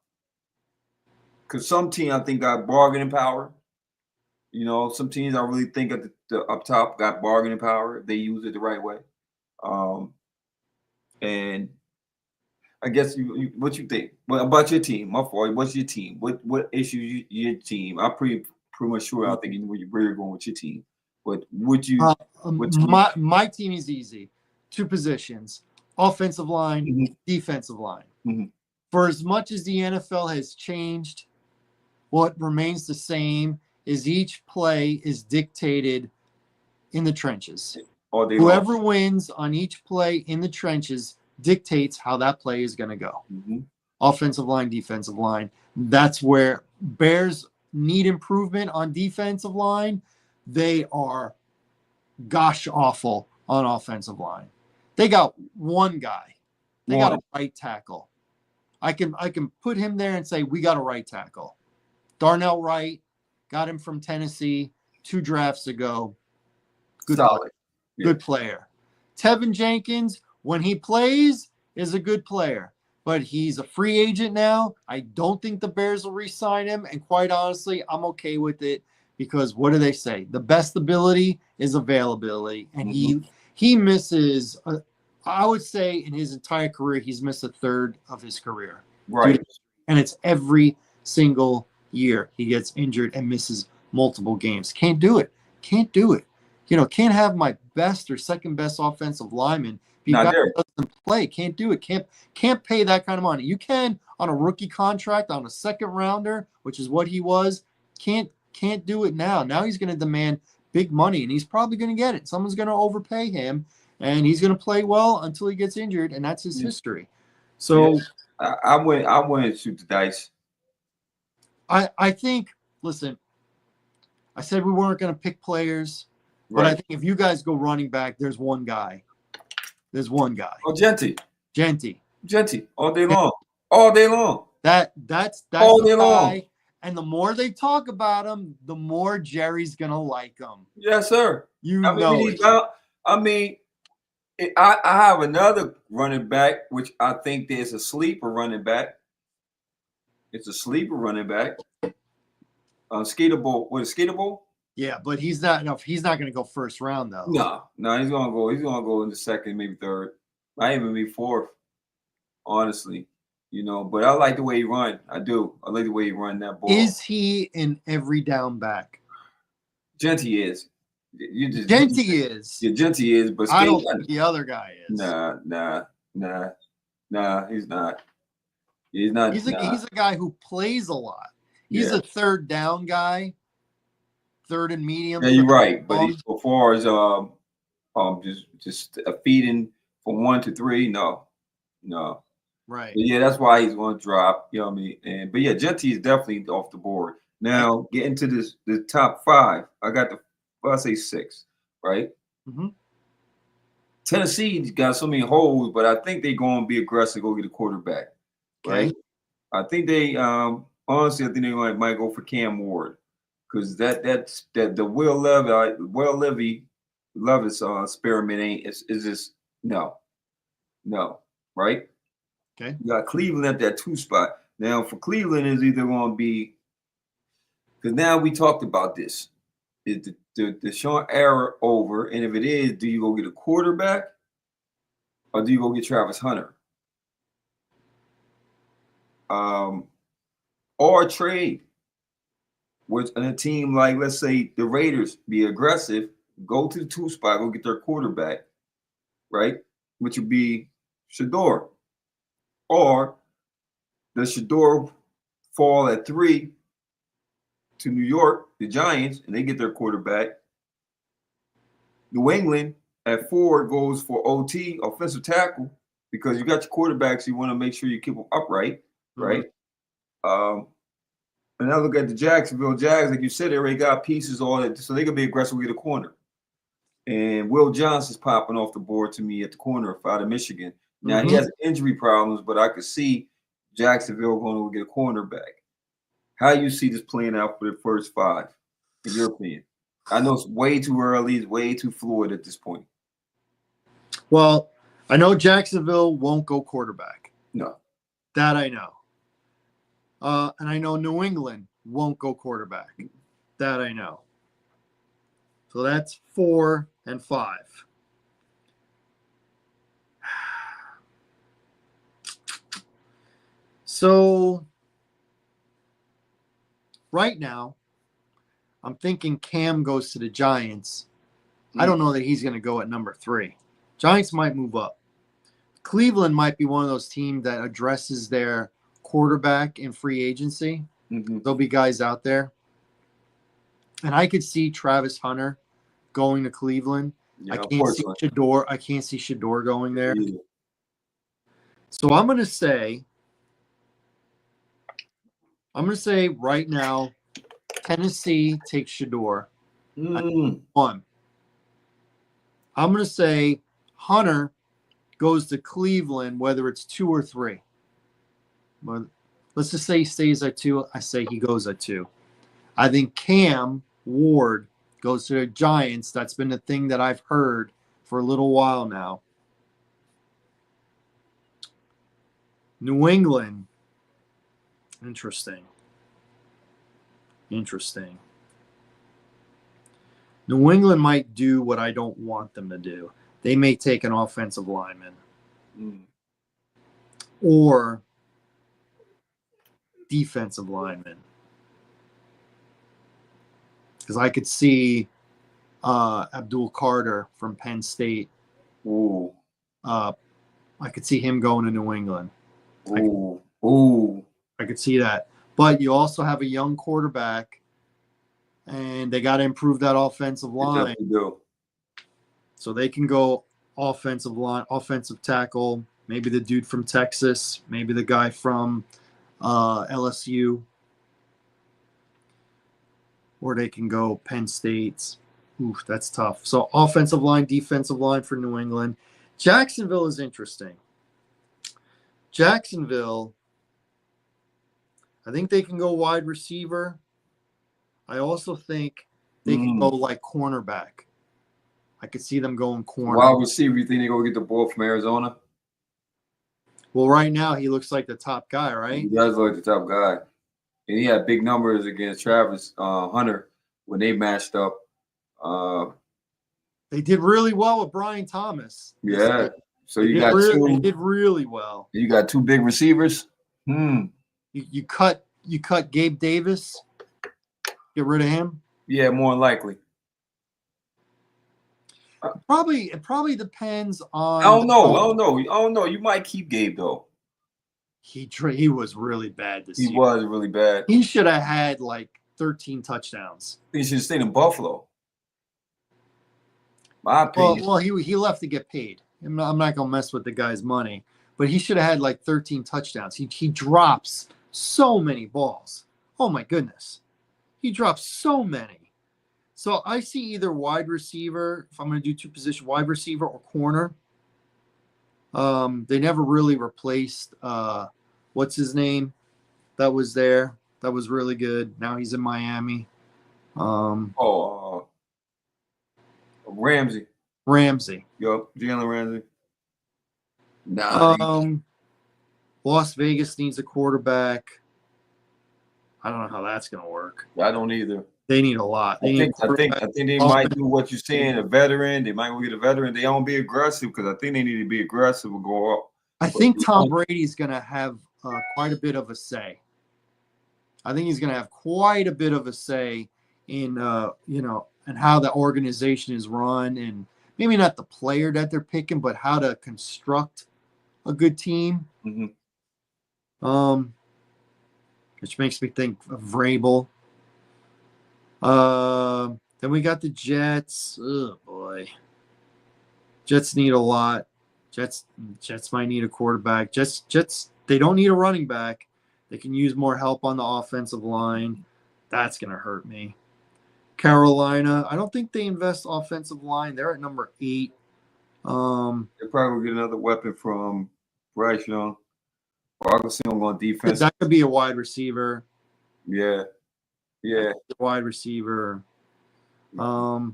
Speaker 2: Because some team I think got bargaining power. Some teams I really think at the up top got bargaining power if they use it the right way. And I guess what you think? Well, about your team, my fault. What's your team? What issues your team? I'm pretty much sure. I think where you're going with your team. But would you?
Speaker 1: My team is easy. Two positions: offensive line, defensive line. For as much as the NFL has changed, what remains the same is each play is dictated in the trenches. Whoever wins on each play in the trenches dictates how that play is going to go. Offensive line, defensive line. That's where Bears need improvement on defensive line. They are gosh awful on offensive line. They got one guy. They got a right tackle. I can put him there and say we got a right tackle. Darnell Wright, got him from Tennessee 2 drafts ago. Good solid. Good player. Tevin Jenkins, when he plays, is a good player, but he's a free agent now. I don't think the Bears will re-sign him, and quite honestly, I'm okay with it because what do they say? The best ability is availability, and he misses. I would say in his entire career, he's missed a third of his career.
Speaker 2: Right,
Speaker 1: and it's every single year he gets injured and misses multiple games. Can't do it. Can't do it. Can't have my best or second best offensive lineman be back doesn't play. Can't do it. Can't pay that kind of money. You can on a rookie contract on a second rounder, which is what he was. Can't do it now. Now he's going to demand big money, and he's probably going to get it. Someone's going to overpay him, and he's going to play well until he gets injured, and that's his history. So
Speaker 2: I went to shoot the dice.
Speaker 1: I think. Listen, I said we weren't going to pick players. But I think if you guys go running back, there's one guy. Oh,
Speaker 2: Genty. All day long.
Speaker 1: That's
Speaker 2: all day
Speaker 1: the
Speaker 2: long.
Speaker 1: Guy. And the more they talk about him, the more Jerry's gonna like him.
Speaker 2: Yes, sir. I have another running back, which I think there's a sleeper running back. It's a sleeper running back. Skeetable. What is Skeetable?
Speaker 1: Yeah, but he's not going to go first round though.
Speaker 2: No, he's gonna go in the second, maybe third, might even be fourth. Honestly, but I like the way he run. I do. I like the way he run that ball.
Speaker 1: Is he an every down back?
Speaker 2: Genty is.
Speaker 1: Genty is.
Speaker 2: Yeah, Genty is, but
Speaker 1: I don't think the other guy is.
Speaker 2: Nah. He's not. He's not.
Speaker 1: He's a guy who plays a lot. He's a third down guy. Third and medium.
Speaker 2: Yeah, you're right. But as far as just feeding from 1 to 3, no.
Speaker 1: Right.
Speaker 2: But yeah, that's why he's going to drop. You know what I mean? But yeah, Genty is definitely off the board. Now getting to the top 5, I got I say 6, right? Tennessee's got so many holes, but I think they're going to be aggressive, go get a quarterback, right? I think they honestly, I think they might go for Cam Ward. because that's the Levis experiment ain't is just no, right?
Speaker 1: Okay.
Speaker 2: You got Cleveland at that 2 spot. Now for Cleveland is either going to be because now we talked about this. Is the Sean era over? And if it is, do you go get a quarterback or do you go get Travis Hunter? Or trade with a team like, let's say, the Raiders be aggressive, go to the 2 spot, go get their quarterback, right? Which would be Shador. Or does Shador fall at 3 to New York, the Giants, and they get their quarterback? New England at 4 goes for OT, offensive tackle, because you got your quarterbacks, you want to make sure you keep them upright, right? And I look at the Jacksonville Jags, like you said, they already got pieces on it, so they can be aggressive with a corner. And Will Johnson's popping off the board to me at the corner out of Michigan. Now he has injury problems, but I could see Jacksonville going to get a cornerback. How you see this playing out for the first 5, in your opinion? I know it's way too early, it's way too fluid at this point.
Speaker 1: Well, I know Jacksonville won't go quarterback.
Speaker 2: No.
Speaker 1: That I know. And I know New England won't go quarterback. That I know. So that's 4 and 5. So right now, I'm thinking Cam goes to the Giants. I don't know that he's going to go at number 3. Giants might move up. Cleveland might be one of those teams that addresses their quarterback in free agency. There'll be guys out there. And I could see Travis Hunter going to Cleveland.
Speaker 2: Yeah,
Speaker 1: I can't see Shador going there. Yeah. So I'm going to say right now, Tennessee takes Shador. 1. I'm going to say Hunter goes to Cleveland, whether it's 2 or 3. But let's just say he stays at 2. I say he goes at 2. I think Cam Ward goes to the Giants. That's been the thing that I've heard for a little while now. New England. Interesting. New England might do what I don't want them to do. They may take an offensive lineman. Or defensive lineman. Because I could see Abdul Carter from Penn State. I could see him going to New England. I could see that. But you also have a young quarterback, and they got to improve that offensive line. So they can go offensive line, offensive tackle, maybe the dude from Texas, maybe the guy from LSU. Or they can go Penn State. Oof, that's tough. So offensive line, defensive line for New England. Jacksonville is interesting. Jacksonville, I think they can go wide receiver. I also think they can go like cornerback. I could see them going corner.
Speaker 2: Wide receiver, you think they go get the ball from Arizona?
Speaker 1: Well, right now he looks like the top guy, right?
Speaker 2: He does look like the top guy. And he had big numbers against Travis Hunter when they matched up.
Speaker 1: They did really well with Brian Thomas.
Speaker 2: Yeah. So
Speaker 1: they did really well.
Speaker 2: You got 2 big receivers.
Speaker 1: You cut Gabe Davis. Get rid of him.
Speaker 2: Yeah, more than likely.
Speaker 1: It probably depends on.
Speaker 2: I don't know. You might keep Gabe though.
Speaker 1: He was really bad this year.
Speaker 2: He was really bad.
Speaker 1: He should have had like 13 touchdowns.
Speaker 2: He should have stayed in Buffalo. My opinion.
Speaker 1: Well, he left to get paid. I'm not gonna mess with the guy's money, but he should have had like 13 touchdowns. He drops so many balls. Oh my goodness, he drops so many. So I see either wide receiver, if I'm going to do 2 positions, wide receiver or corner. They never really replaced what's his name that was there. That was really good. Now he's in Miami.
Speaker 2: Oh, Ramsey.
Speaker 1: Ramsey.
Speaker 2: Yup, Jalen Ramsey. Nah.
Speaker 1: Las Vegas needs a quarterback. I don't know how that's going to work.
Speaker 2: I don't either.
Speaker 1: They need a lot.
Speaker 2: I think they might do what you're saying. A veteran. They might go get a veteran. They don't be aggressive because I think they need to be aggressive and go up.
Speaker 1: I think Tom Brady's going to have quite a bit of a say. I think he's going to have quite a bit of a say in and how the organization is run, and maybe not the player that they're picking, but how to construct a good team.
Speaker 2: Mm-hmm.
Speaker 1: Which makes me think of Vrabel. Then we got the Jets. Oh boy, Jets need a lot. Jets might need a quarterback. Jets. They don't need a running back. They can use more help on the offensive line. That's gonna hurt me. Carolina. I don't think they invest offensive line. They're at number 8.
Speaker 2: They'll probably get another weapon from Bryce Young. Or I can see them going defense.
Speaker 1: That could be a wide receiver.
Speaker 2: Yeah.
Speaker 1: Wide receiver. Could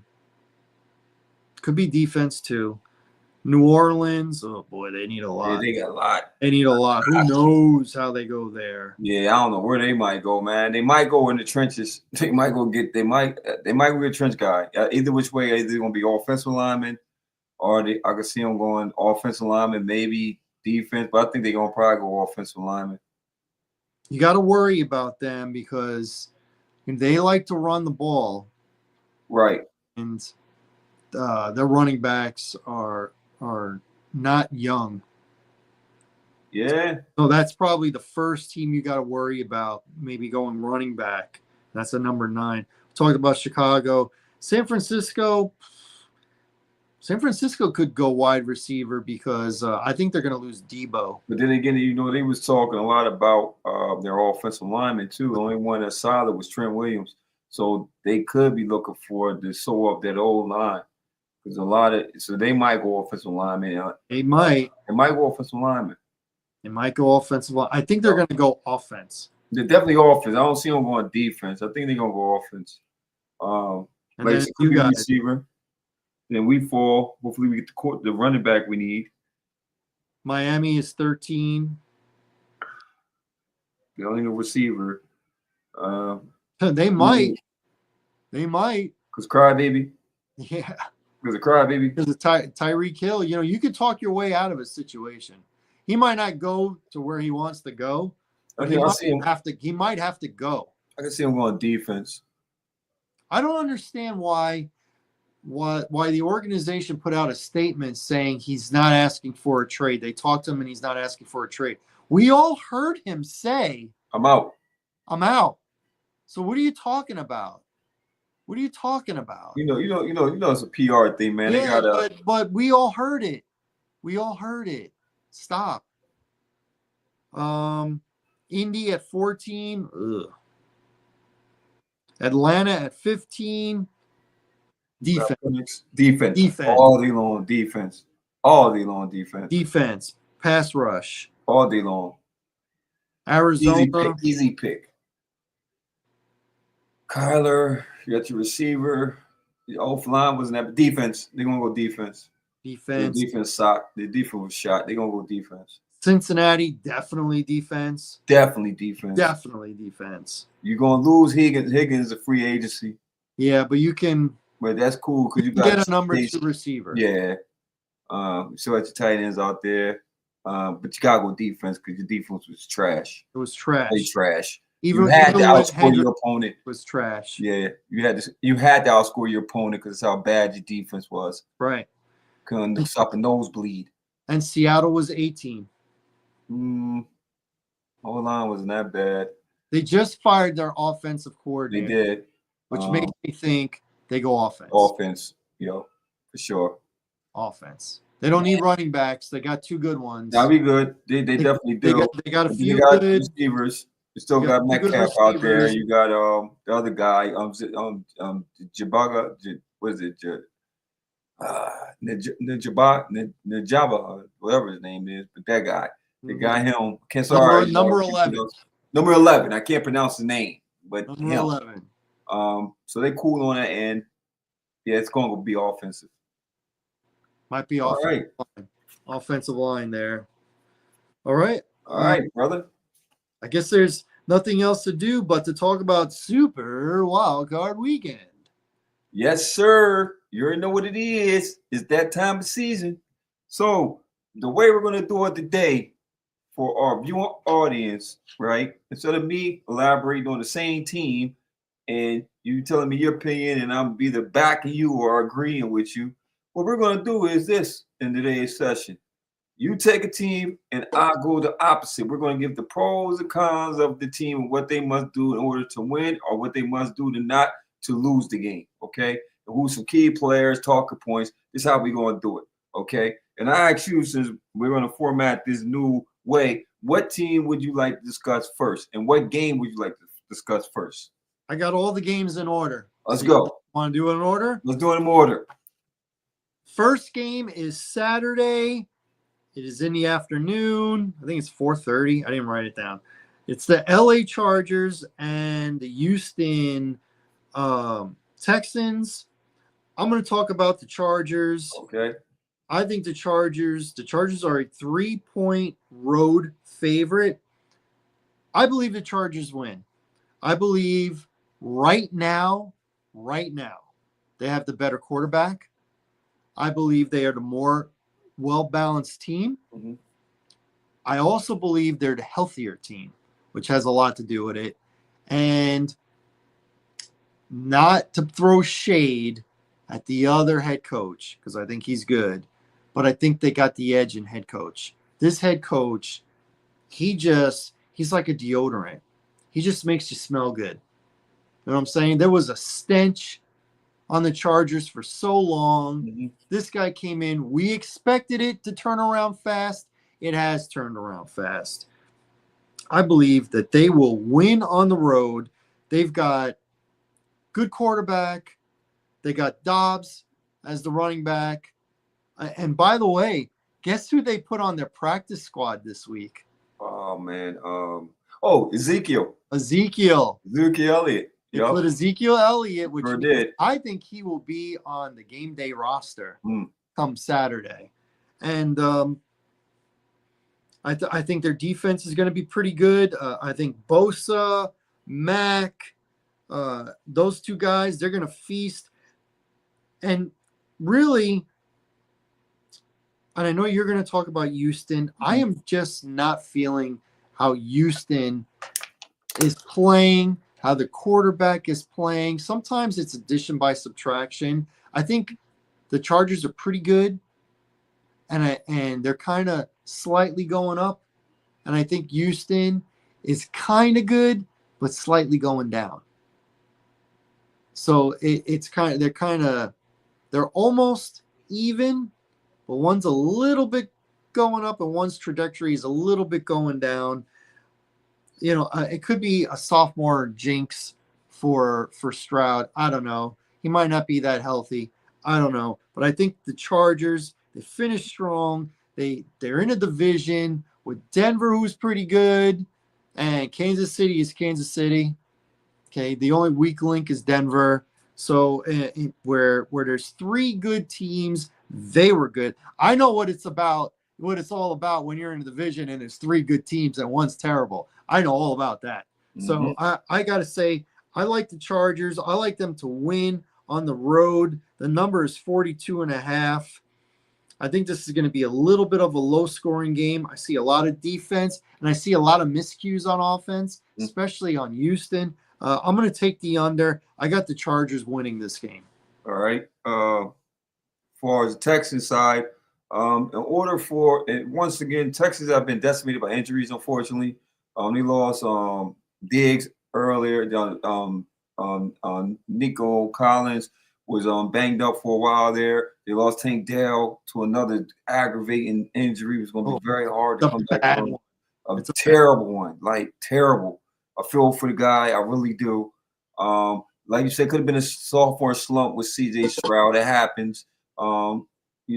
Speaker 1: be defense too. New Orleans. Oh boy, they need a lot.
Speaker 2: Yeah, they got a lot.
Speaker 1: They need a lot. Who knows how they go there?
Speaker 2: Yeah, I don't know where they might go, man. They might go in the trenches. They might go get a trench guy. Either which way, either gonna be offensive lineman, or I can see them going offensive lineman, maybe defense. But I think they're gonna probably go offensive lineman.
Speaker 1: You got to worry about them because they like to run the ball,
Speaker 2: right?
Speaker 1: And their running backs are not young.
Speaker 2: Yeah.
Speaker 1: So that's probably the first team you got to worry about, maybe going running back. That's a number 9. Talked about Chicago. San Francisco could go wide receiver because I think they're going to lose Debo.
Speaker 2: But then again, they was talking a lot about their offensive linemen too. The only one that's solid was Trent Williams. So they could be looking for to sew up that old line. So they might go offensive lineman.
Speaker 1: They might
Speaker 2: go offensive lineman.
Speaker 1: They might go offensive line. I think they're going to go offense.
Speaker 2: They're definitely offense. I don't see them going defense. I think they're going to go offense.
Speaker 1: And then you got
Speaker 2: receiver. Then we fall. Hopefully, we get the running back we need.
Speaker 1: Miami is 13.
Speaker 2: They don't need a receiver.
Speaker 1: They might.
Speaker 2: Because crybaby.
Speaker 1: Yeah.
Speaker 2: Because of crybaby.
Speaker 1: Because of Tyreek Hill. You could talk your way out of a situation. He might not go to where he wants to go. But he might have to go.
Speaker 2: I can see him going defense.
Speaker 1: I don't understand why the organization put out a statement saying he's not asking for a trade. They talked to him and he's not asking for a trade. We all heard him say,
Speaker 2: I'm out.
Speaker 1: So what are you talking about? It's
Speaker 2: a PR thing, man.
Speaker 1: Yeah, but we all heard it. Stop. Indy at 14. Ugh. Atlanta at 15. Defense.
Speaker 2: All day long defense.
Speaker 1: Defense. Pass rush.
Speaker 2: All day long.
Speaker 1: Arizona.
Speaker 2: Easy pick. Kyler, you got your receiver. The offensive line wasn't that defense. They're gonna go defense. The defense sucked. The defense was shot. They're gonna go defense.
Speaker 1: Cincinnati, definitely defense.
Speaker 2: Definitely defense.
Speaker 1: You're
Speaker 2: gonna lose Higgins. Higgins is a free agency.
Speaker 1: Yeah, but you can.
Speaker 2: But that's cool because you
Speaker 1: get a number 2 receiver.
Speaker 2: Yeah. So at your tight ends out there. But you gotta go defense because your defense was trash.
Speaker 1: It was trash.
Speaker 2: They trash.
Speaker 1: Even
Speaker 2: you had to outscore your opponent.
Speaker 1: It was trash.
Speaker 2: Yeah, you had to outscore your opponent because that's how bad your defense was.
Speaker 1: Right.
Speaker 2: Couldn't stop a nosebleed.
Speaker 1: And Seattle was 18.
Speaker 2: O-line wasn't that bad.
Speaker 1: They just fired their offensive coordinator.
Speaker 2: They did.
Speaker 1: Which makes me think they go offense.
Speaker 2: For sure.
Speaker 1: Offense. They don't need running backs. They got 2 good ones.
Speaker 2: That'll be good. They definitely do.
Speaker 1: They got a few
Speaker 2: good
Speaker 1: receivers.
Speaker 2: You still got Metcalf out there. You got the other guy, Jabaga. What is it? Najaba, whatever his name is, but that guy. They got him.
Speaker 1: Number 11.
Speaker 2: Number 11. I can't pronounce the name, but
Speaker 1: number 11.
Speaker 2: So they cool on that end. Yeah, it's going to be offensive.
Speaker 1: Might be
Speaker 2: All right.
Speaker 1: offensive line there. All right.
Speaker 2: All right, brother.
Speaker 1: I guess there's nothing else to do but to talk about Super Wild Card Weekend.
Speaker 2: Yes, sir. You already know what it is. It's that time of season. So the way we're going to do it today for our viewing audience, right? Instead of me elaborating on the same team and you telling me your opinion and I'm either backing you or agreeing with you, what we're going to do is this in today's session. You take a team and I go the opposite. We're going to give the pros and cons of the team and what they must do in order to win or what they must do to lose the game. Okay. And who's some key players, talking points. This is how we're going to do it. Okay. And I ask you, since we're going to format this new way, what team would you like to discuss first? And what game would you like to discuss first?
Speaker 1: I got all the games in order.
Speaker 2: Let's go.
Speaker 1: Want to do it in order?
Speaker 2: Let's do it in order.
Speaker 1: First game is Saturday. It is in the afternoon. I think it's 4:30. I didn't write it down. It's the LA Chargers and the Houston Texans. I'm going to talk about the Chargers.
Speaker 2: Okay.
Speaker 1: I think the Chargers are a 3-point road favorite. I believe the Chargers win. I believe right now, they have the better quarterback. I believe they are the more well-balanced team.
Speaker 2: Mm-hmm.
Speaker 1: I also believe they're the healthier team, which has a lot to do with it. And not to throw shade at the other head coach, because I think he's good, but I think they got the edge in head coach. This head coach, he's like a deodorant. He just makes you smell good. You know what I'm saying? There was a stench on the Chargers for so long.
Speaker 2: Mm-hmm.
Speaker 1: This guy came in. We expected it to turn around fast. It has turned around fast. I believe that they will win on the road. They've got good quarterback. They got Dobbs as the running back. And by the way, guess who they put on their practice squad this week?
Speaker 2: Oh, man. Ezekiel Elliott.
Speaker 1: They put Ezekiel Elliott, which
Speaker 2: did.
Speaker 1: I think he will be on the game day roster come Saturday. And I think their defense is going to be pretty good. I think Bosa, Mack, those two guys, they're going to feast. And really, and I know you're going to talk about Houston. I am just not feeling how Houston is playing, how the quarterback is playing. Sometimes it's addition by subtraction. I think the Chargers are pretty good, and they're kind of slightly going up. And I think Houston is kind of good, but slightly going down. So they're almost even, but one's a little bit going up and one's trajectory is a little bit going down. You know, it could be a sophomore jinx for Stroud. I don't know. He might not be that healthy. I don't know. But I think the Chargers, they finished strong. They're in a division with Denver, who's pretty good, and Kansas City is Kansas City. Okay, the only weak link is Denver. So where there's three good teams, they were good. I know what it's about, what it's all about when you're in a division and there's three good teams and one's terrible. I know all about that. So I got to say, I like the Chargers. I like them to win on the road. The number is 42.5. I think this is going to be a little bit of a low-scoring game. I see a lot of defense, and I see a lot of miscues on offense, especially on Houston. I'm going to take the under. I got the Chargers winning this game.
Speaker 2: All right. As far as the Texans side, in order for once again, Texans have been decimated by injuries, unfortunately. They lost Diggs earlier. Nico Collins was banged up for a while there. They lost Tank Dell to another aggravating injury. It was going to be very hard to come back from. It's a terrible one, like terrible. I feel for the guy. I really do. Like you said, could have been a sophomore slump with CJ Stroud. It happens. You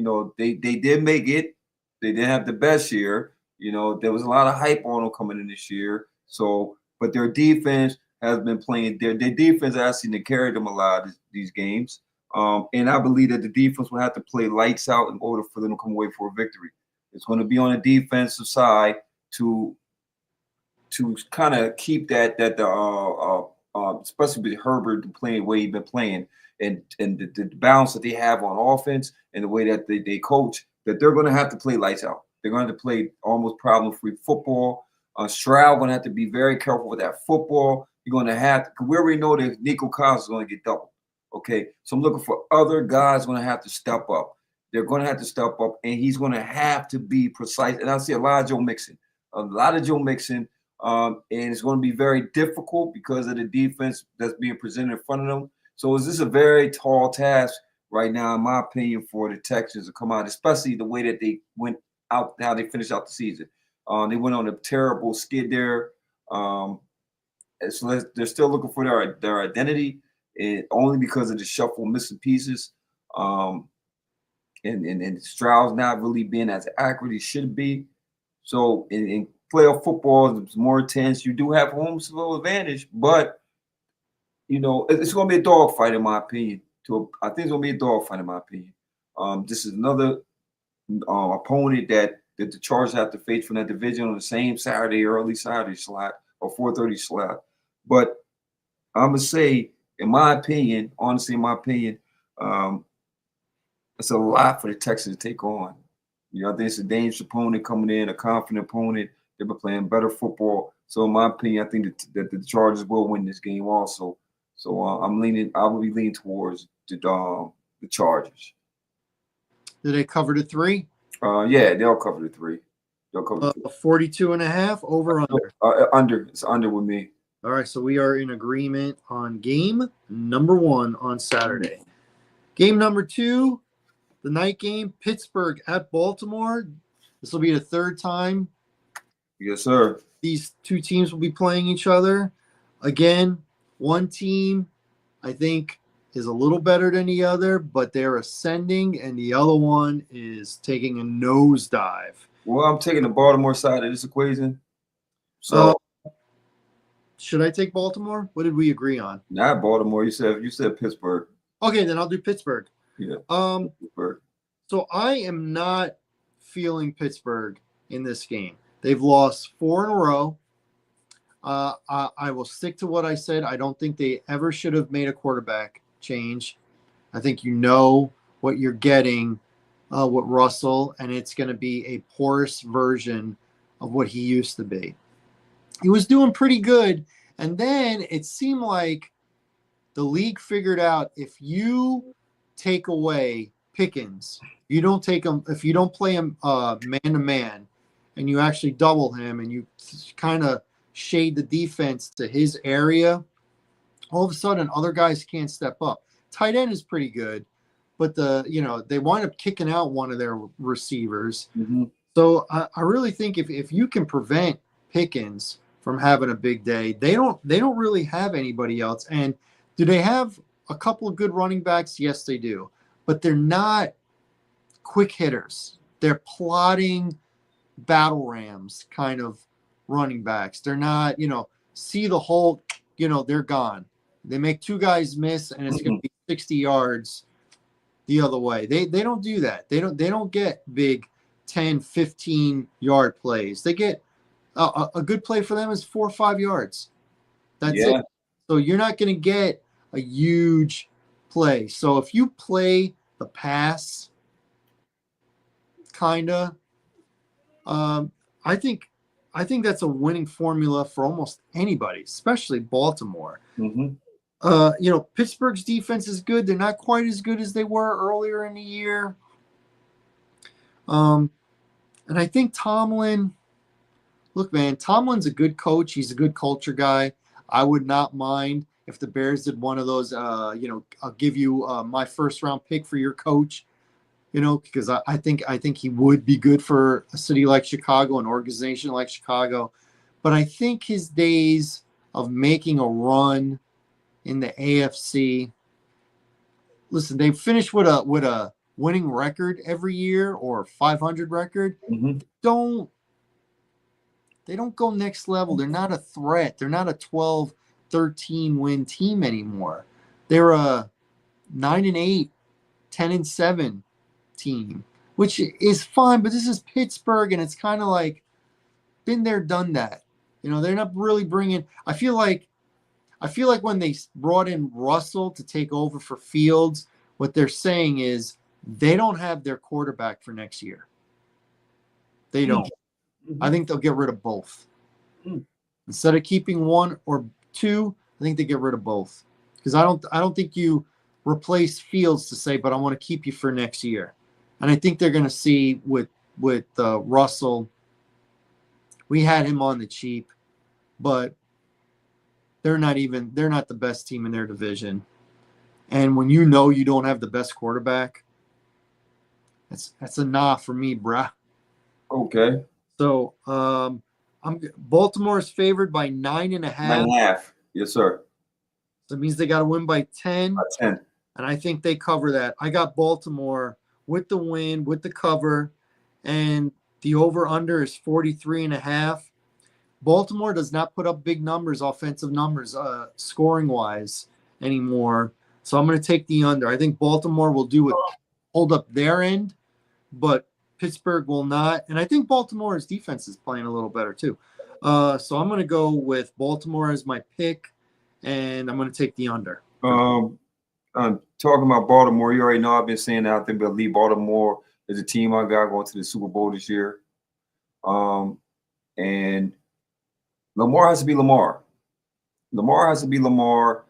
Speaker 2: know, they did make it. They didn't have the best year. You know, there was a lot of hype on them coming in this year. So, but their defense, has been playing. Their defense actually carried them a lot of these games. And I believe that the defense will have to play lights out in order for them to come away for a victory. It's going to be on the defensive side to kind of keep that especially with Herbert playing the way he's been playing, and the balance that they have on offense and the way that they coach, that they're going to have to play lights out. They're going to play almost problem-free football. Stroud going to have to be very careful with that football. You're going to have to, we already know that Nico Collins is going to get doubled. Okay, so I'm looking for other guys going to have to step up. They're going to have to step up, and he's going to have to be precise. And I see a lot of Joe Mixon, and it's going to be very difficult because of the defense that's being presented in front of them. So is this a very tall task right now, in my opinion, for the Texans to come out, especially the way that they went out, how they finished out the season. They went on a terrible skid there. So they're still looking for their identity, and only because of the shuffle missing pieces. And Stroud's not really being as accurate as he should be. So in playoff football, it's more intense. You do have home field advantage, but it's going to be a dogfight in my opinion. I think it's going to be a dogfight in my opinion. This is another opponent that the Chargers have to face from that division on the same early Saturday slot or 4:30 slot. But I'm gonna say, in my opinion, honestly, it's a lot for the Texans to take on. I think it's a dangerous opponent coming in, a confident opponent. They've been playing better football. So in my opinion, I think that the Chargers will win this game also. So I will be leaning towards the Chargers.
Speaker 1: Did they cover the 3?
Speaker 2: Yeah, they'll cover the 3. They'll cover the 3.
Speaker 1: 42.5 over under.
Speaker 2: Under. It's under with me.
Speaker 1: All right, so we are in agreement on game number 1 on Saturday. Game number 2, the night game, Pittsburgh at Baltimore. This will be the 3rd time.
Speaker 2: Yes, sir.
Speaker 1: These two teams will be playing each other. Again, one team, I think, is a little better than the other, but they're ascending, and the other one is taking a nosedive.
Speaker 2: Well, I'm taking the Baltimore side of this equation. So
Speaker 1: should I take Baltimore? What did we agree on?
Speaker 2: Not Baltimore. You said Pittsburgh.
Speaker 1: Okay, then I'll do Pittsburgh.
Speaker 2: Yeah. Pittsburgh.
Speaker 1: So I am not feeling Pittsburgh in this game. They've lost 4 in a row. I will stick to what I said. I don't think they ever should have made a quarterback change. I think what you're getting with Russell, and it's going to be a porous version of what he used to be. He was doing pretty good, and then it seemed like the league figured out if you take away Pickens, you don't take him, if you don't play him man-to-man, and you actually double him, and you kind of shade the defense to his area, all of a sudden other guys can't step up. Tight end is pretty good, but they wind up kicking out one of their receivers.
Speaker 2: Mm-hmm.
Speaker 1: So I really think if you can prevent Pickens from having a big day, they don't really have anybody else. And do they have a couple of good running backs? Yes, they do, but they're not quick hitters. They're plodding battle rams kind of running backs. They're not, see the hole, they're gone. They make 2 guys miss, and it's going to be 60 yards the other way. They don't do that. They don't get big 10, 15-yard plays. They get a good play for them is 4 or 5 yards. That's it. So you're not going to get a huge play. So if you play the pass, kind of, I think that's a winning formula for almost anybody, especially Baltimore.
Speaker 2: Mm-hmm.
Speaker 1: Pittsburgh's defense is good. They're not quite as good as they were earlier in the year. And I think Tomlin's a good coach. He's a good culture guy. I would not mind if the Bears did one of those, I'll give you my 1st-round pick for your coach, because I think he would be good for a city like Chicago, an organization like Chicago. But I think his days of making a run in the AFC, listen, they finish with a winning record every year or 500 record.
Speaker 2: Mm-hmm.
Speaker 1: They don't go next level. They're not a threat. They're not a 12 13-win team anymore. They're a 9-8, 10-7 team, which is fine, but this is Pittsburgh, and it's kind of like been there, done that. They're not really bringing. I feel like when they brought in Russell to take over for Fields, what they're saying is they don't have their quarterback for next year. They don't. Mm-hmm. I think they'll get rid of both. Instead of keeping one or two, I think they get rid of both. Because I don't think you replace Fields to say, but I want to keep you for next year. And I think they're going to see with Russell. We had him on the cheap, but they're not the best team in their division. And when you don't have the best quarterback, that's a nah for me, bruh.
Speaker 2: Okay.
Speaker 1: So Baltimore is favored by 9.5.
Speaker 2: 9.5. Yes, sir.
Speaker 1: That means they got to win by 10.
Speaker 2: By 10.
Speaker 1: And I think they cover that. I got Baltimore with the win, with the cover, and the over-under is 43.5. Baltimore does not put up big numbers, offensive numbers, scoring-wise anymore. So I'm going to take the under. I think Baltimore will hold up their end, but Pittsburgh will not. And I think Baltimore's defense is playing a little better too. So I'm going to go with Baltimore as my pick, and I'm going to take the under.
Speaker 2: I'm talking about Baltimore. You already know I've been saying that I think they'll leave Baltimore as a team I got going to the Super Bowl this year. And Lamar has to be Lamar. Lamar has to be Lamar.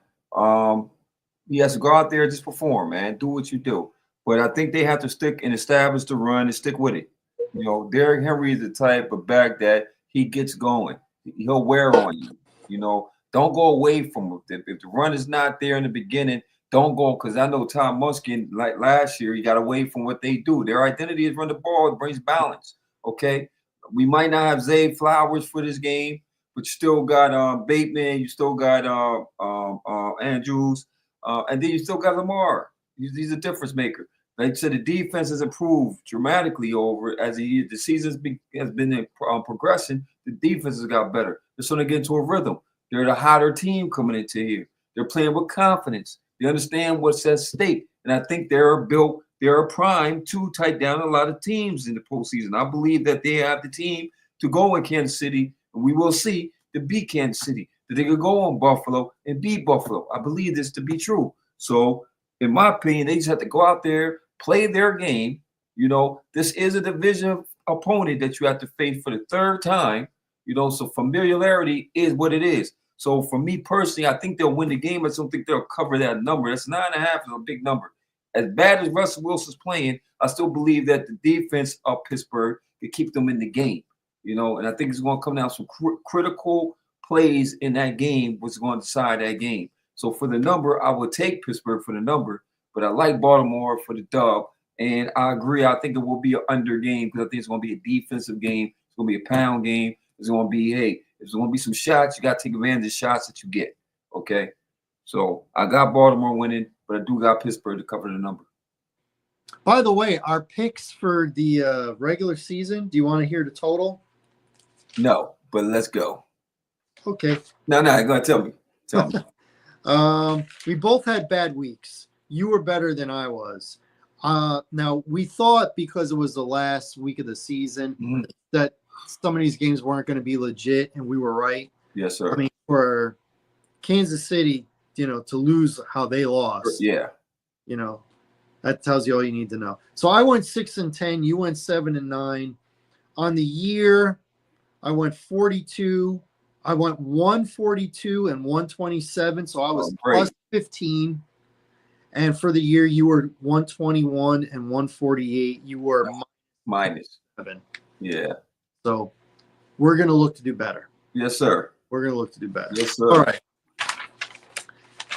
Speaker 2: He has to go out there and just perform, man. Do what you do. But I think they have to stick and establish the run and stick with it. Derrick Henry is the type of back that he gets going. He'll wear on you. Don't go away from it. If the run is not there in the beginning, don't go, because I know Tom Muskin, like last year, he got away from what they do. Their identity is run the ball. It brings balance, okay? We might not have Zay Flowers for this game, but you still got Bateman. You still got Andrews. And then you still got Lamar. He's a difference maker. Like I said, the defense has improved dramatically as the season has been progressing. The defense has got better. They're starting to get into a rhythm. They're the hotter team coming into here. They're playing with confidence. They understand what's at stake. And I think they're primed to take down a lot of teams in the postseason. I believe that they have the team to go in Kansas City, and we will see, to beat Kansas City, that they could go on Buffalo and beat Buffalo. I believe this to be true. So, in my opinion, they just have to go out there, play their game. This is a division opponent that you have to face for the third time. So familiarity is what it is. So for me personally, I think they'll win the game. I just don't think they'll cover that number. That's 9.5 is a big number. As bad as Russell Wilson's playing, I still believe that the defense of Pittsburgh can keep them in the game. And I think it's going to come down to some critical plays in that game, which is going to decide that game. So for the number, I would take Pittsburgh for the number, but I like Baltimore for the dub. And I agree. I think it will be an under game because I think it's going to be a defensive game. It's going to be a pound game. It's going to be, if there's going to be some shots, you got to take advantage of the shots that you get. Okay. So I got Baltimore winning, but I do got Pittsburgh to cover the number.
Speaker 1: By the way, our picks for the regular season, do you want to hear the total?
Speaker 2: No, but let's go.
Speaker 1: Okay.
Speaker 2: No, you're going to tell me.
Speaker 1: We both had bad weeks. You were better than I was. Now, we thought because it was the last week of the season that some of these games weren't going to be legit, and we were right.
Speaker 2: Yes, sir.
Speaker 1: I mean, for Kansas City, to lose how they lost.
Speaker 2: Yeah.
Speaker 1: That tells you all you need to know. So I went 6-10. You went 7-9. On the year, I went 42. I went 142 and 127. So I was plus 15. And for the year, you were 121 and 148. You were
Speaker 2: minus
Speaker 1: 7.
Speaker 2: Yeah.
Speaker 1: So we're going to look to do better.
Speaker 2: Yes, sir.
Speaker 1: We're going to look to do better.
Speaker 2: Yes, sir.
Speaker 1: All right.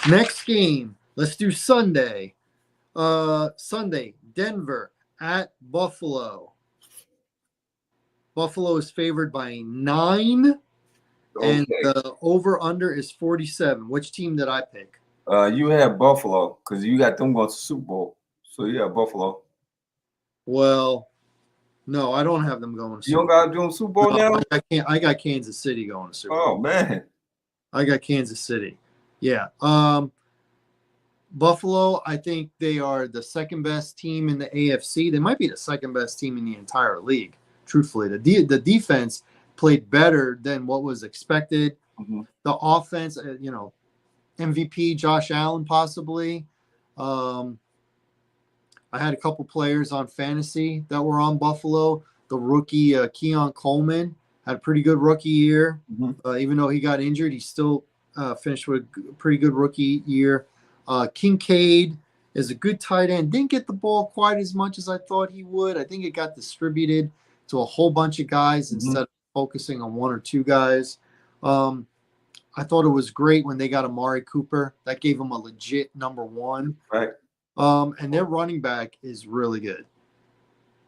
Speaker 1: Next game. Let's do Sunday. Sunday, Denver at Buffalo. Buffalo is favored by 9. Okay. And the over-under is 47. Which team did I pick?
Speaker 2: You have Buffalo because you got them going to the Super Bowl. So you have Buffalo.
Speaker 1: Well, no, I don't have them going to Super Bowl.
Speaker 2: You don't got them doing Super Bowl now?
Speaker 1: I got Kansas City going to Super Bowl.
Speaker 2: Oh, man.
Speaker 1: I got Kansas City. Yeah. Buffalo, I think they are the second best team in the AFC. They might be the second best team in the entire league. Truthfully, the defense played better than what was expected.
Speaker 2: Mm-hmm.
Speaker 1: The offense, MVP Josh Allen possibly. I had a couple players on fantasy that were on Buffalo. The rookie Keon Coleman had a pretty good rookie year.
Speaker 2: Mm-hmm.
Speaker 1: Even though he got injured, he still finished with a pretty good rookie year. Kincaid is a good tight end. Didn't get the ball quite as much as I thought he would. I think it got distributed to a whole bunch of guys
Speaker 2: Mm-hmm.
Speaker 1: instead of focusing on one or two guys. I thought it was great when they got Amari Cooper. That gave them a legit number one.
Speaker 2: Right.
Speaker 1: And their running back is really good.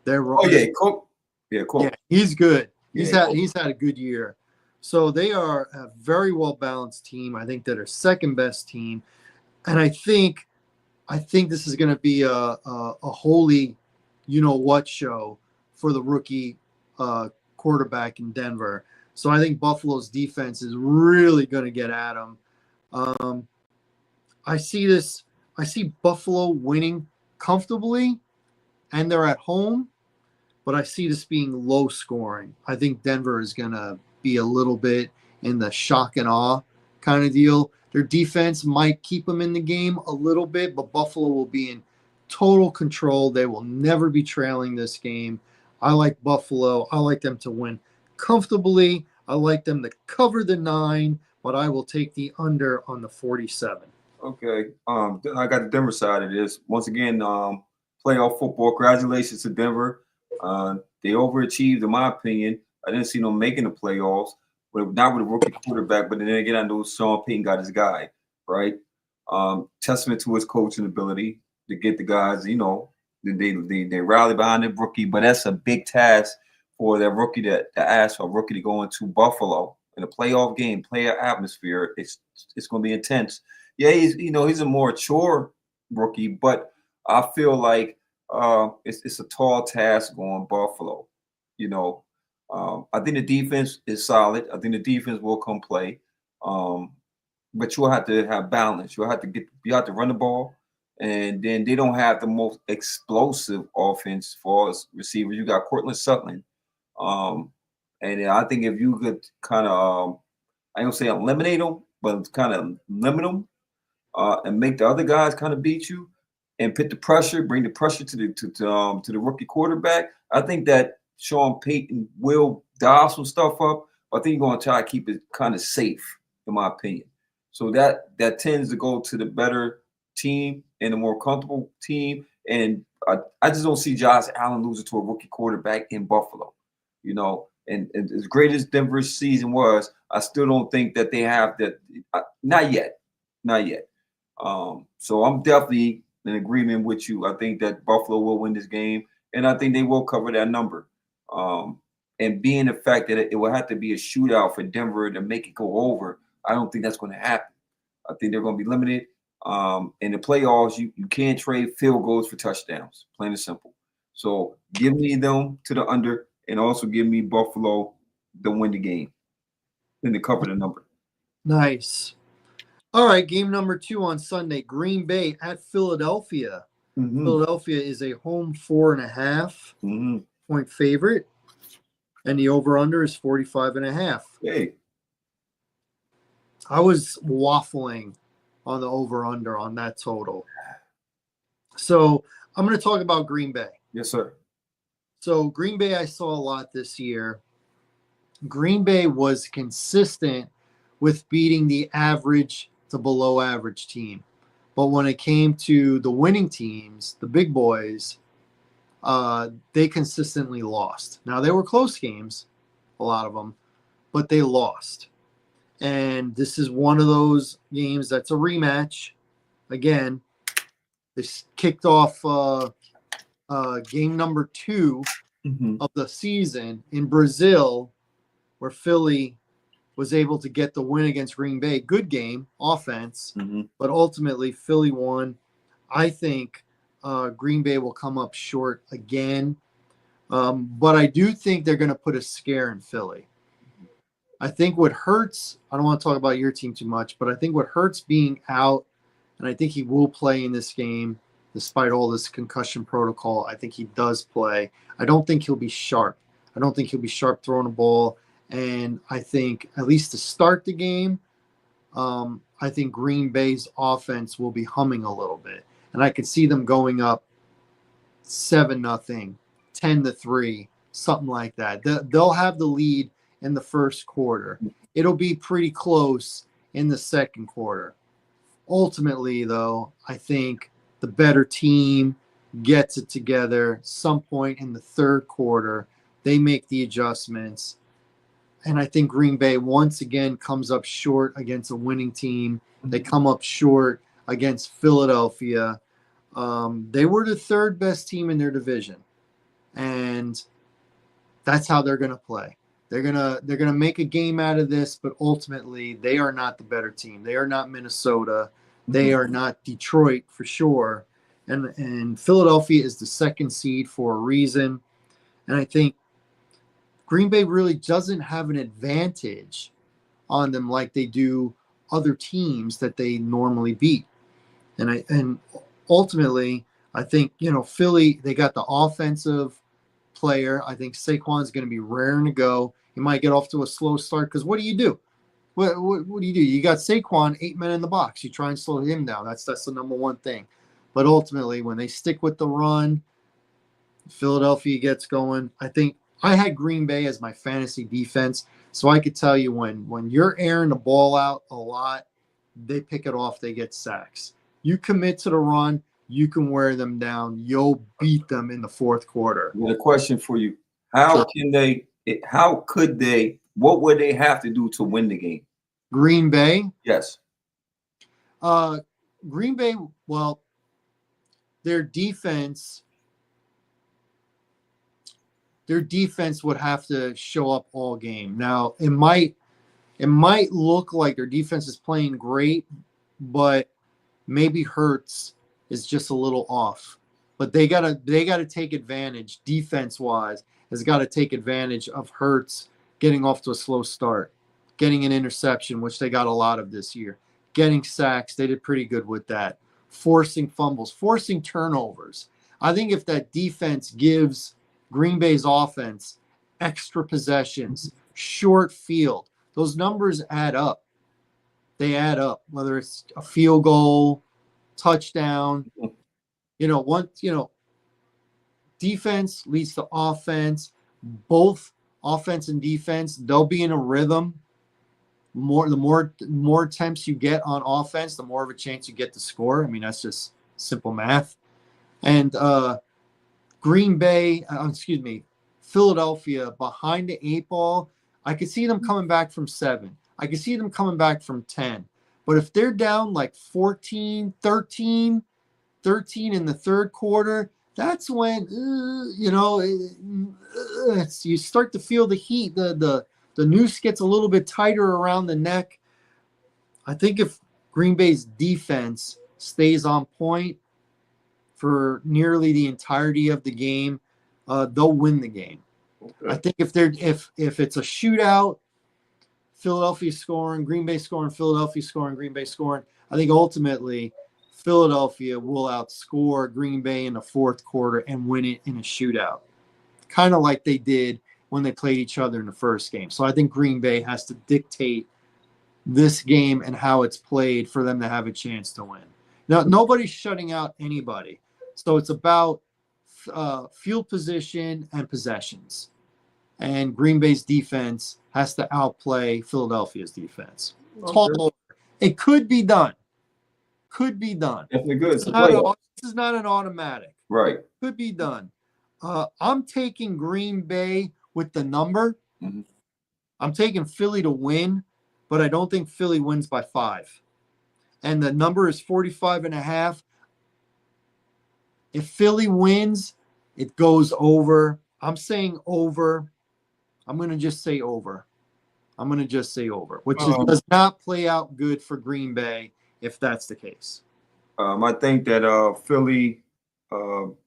Speaker 2: Cool. Yeah, cool.
Speaker 1: Yeah, he's good.
Speaker 2: He's
Speaker 1: had a good year. So they are a very well balanced team. I think they're their second best team, and I think this is going to be a holy, what show for the rookie quarterback in Denver. So I think Buffalo's defense is really going to get at them. I see Buffalo winning comfortably, and they're at home, but I see this being low scoring. I think Denver is going to be a little bit in the shock and awe kind of deal. Their defense might keep them in the game a little bit, but Buffalo will be in total control. They will never be trailing this game. I like Buffalo. I like them to win comfortably. I like them to cover the 9, but I will take the under on the 47.
Speaker 2: Okay. I got the Denver side of this. Once again, playoff football. Congratulations to Denver. They overachieved, in my opinion. I didn't see them making the playoffs, but not with a rookie quarterback. But then again, I know Sean Payton got his guy, right? Testament to his coaching ability to get the guys. They rally behind the rookie, but that's a big task for that rookie to ask for a rookie to go into Buffalo in a playoff game, player atmosphere. It's going to be intense. Yeah, he's a more mature rookie, but I feel like it's a tall task going Buffalo. I think the defense is solid. I think the defense will come play, but you'll have to have balance. You have to run the ball, and then they don't have the most explosive offense for us receivers. You got Cortland Sutton, and I think if you could kind of, I don't say eliminate them, but kind of limit them. And make the other guys kind of beat you, and put the pressure, bring the pressure to the rookie quarterback. I think that Sean Payton will dial some stuff up. But I think he's going to try to keep it kind of safe, in my opinion. So that tends to go to the better team and the more comfortable team. And I just don't see Josh Allen losing to a rookie quarterback in Buffalo. And as great as Denver's season was, I still don't think that they have that. Not yet. So I'm definitely in agreement with you. I think that Buffalo will win this game, and I think they will cover that number. And being the fact that it will have to be a shootout for Denver to make it go over, I don't think that's going to happen. I think they're going to be limited. In the playoffs, you can't trade field goals for touchdowns, plain and simple. So give me them to the under, and also give me Buffalo to win the game and to cover the number.
Speaker 1: Nice. All right, game number 2 on Sunday. Green Bay at Philadelphia.
Speaker 2: Mm-hmm.
Speaker 1: Philadelphia is a home 4.5 point favorite, and the over-under is 45.5.
Speaker 2: Hey.
Speaker 1: I was waffling on the over-under on that total. So I'm going to talk about Green Bay.
Speaker 2: Yes, sir.
Speaker 1: So Green Bay, I saw a lot this year. Green Bay was consistent with beating the average to below average team. But when it came to the winning teams, the big boys, they consistently lost. Now, they were close games, a lot of them, but they lost. And this is one of those games that's a rematch. Again, this kicked off game number 2 of the season in Brazil, where Philly was able to get the win against Green Bay. Good game, offense, but ultimately Philly won. I think Green Bay will come up short again, but I do think they're going to put a scare in Philly. I think what hurts, I don't want to talk about your team too much, but I think what hurts being out, and I think he will play in this game despite all this concussion protocol. I think he does play. I don't think he'll be sharp. I don't think he'll be sharp throwing a ball. And I think, at least to start the game, I think Green Bay's offense will be humming a little bit. And I could see them going up 7-0, 10-3, something like that. They'll have the lead in the first quarter. It'll be pretty close in the second quarter. Ultimately, though, I think the better team gets it together some point in the third quarter. They make the adjustments. And I think Green Bay once again comes up short against a winning team. They come up short against Philadelphia. They were the third best team in their division, and that's how they're going to play. They're gonna make a game out of this, but ultimately they are not the better team. They are not Minnesota. They are not Detroit for sure. And Philadelphia is the second seed for a reason. And I think Green Bay really doesn't have an advantage on them like they do other teams that they normally beat. And ultimately, I think, Philly, they got the offensive player. I think Saquon's going to be raring to go. He might get off to a slow start because what do you do? What do? You got Saquon, 8 men in the box. You try and slow him down. That's the number one thing. But ultimately, when they stick with the run, Philadelphia gets going. I think I had Green Bay as my fantasy defense, so I could tell you when you're airing the ball out a lot, they pick it off. They get sacks. You commit to the run, you can wear them down. You'll beat them in the fourth quarter.
Speaker 2: Well, a question for you: How can they? How could they? What would they have to do to win the game?
Speaker 1: Green Bay.
Speaker 2: Yes.
Speaker 1: Green Bay. Well, their defense. Their defense would have to show up all game. Now, it might look like their defense is playing great, but maybe Hurts is just a little off. But they gotta take advantage, defense-wise, has got to take advantage of Hurts getting off to a slow start, getting an interception, which they got a lot of this year, getting sacks. They did pretty good with that. Forcing fumbles, forcing turnovers. I think if that defense gives Green Bay's offense extra possessions, short field, those numbers add up. They add up, whether it's a field goal, touchdown, defense leads to offense. Both offense and defense, they'll be in a rhythm. The more attempts you get on offense, the more of a chance you get to score. I mean, that's just simple math. And Philadelphia behind the 8 ball, I could see them coming back from 7. I could see them coming back from 10. But if they're down like 14, 13 in the third quarter, that's when, you start to feel the heat. The noose gets a little bit tighter around the neck. I think if Green Bay's defense stays on point for nearly the entirety of the game, they'll win the game. Okay. I think if it's a shootout, Philadelphia scoring, Green Bay scoring, Philadelphia scoring, Green Bay scoring, I think ultimately Philadelphia will outscore Green Bay in the fourth quarter and win it in a shootout, kind of like they did when they played each other in the first game. So I think Green Bay has to dictate this game and how it's played for them to have a chance to win. Now, nobody's shutting out anybody. So it's about field position and possessions. And Green Bay's defense has to outplay Philadelphia's defense. Okay. It could be done. Could be done.
Speaker 2: Definitely good.
Speaker 1: This is not an automatic.
Speaker 2: Right.
Speaker 1: Could be done. I'm taking Green Bay with the number. Mm-hmm. I'm taking Philly to win, but I don't think Philly wins by 5. And the number is 45.5. If Philly wins, it goes over. I'm saying over. I'm going to just say over. Which does not play out good for Green Bay if that's the case.
Speaker 2: I think that Philly, you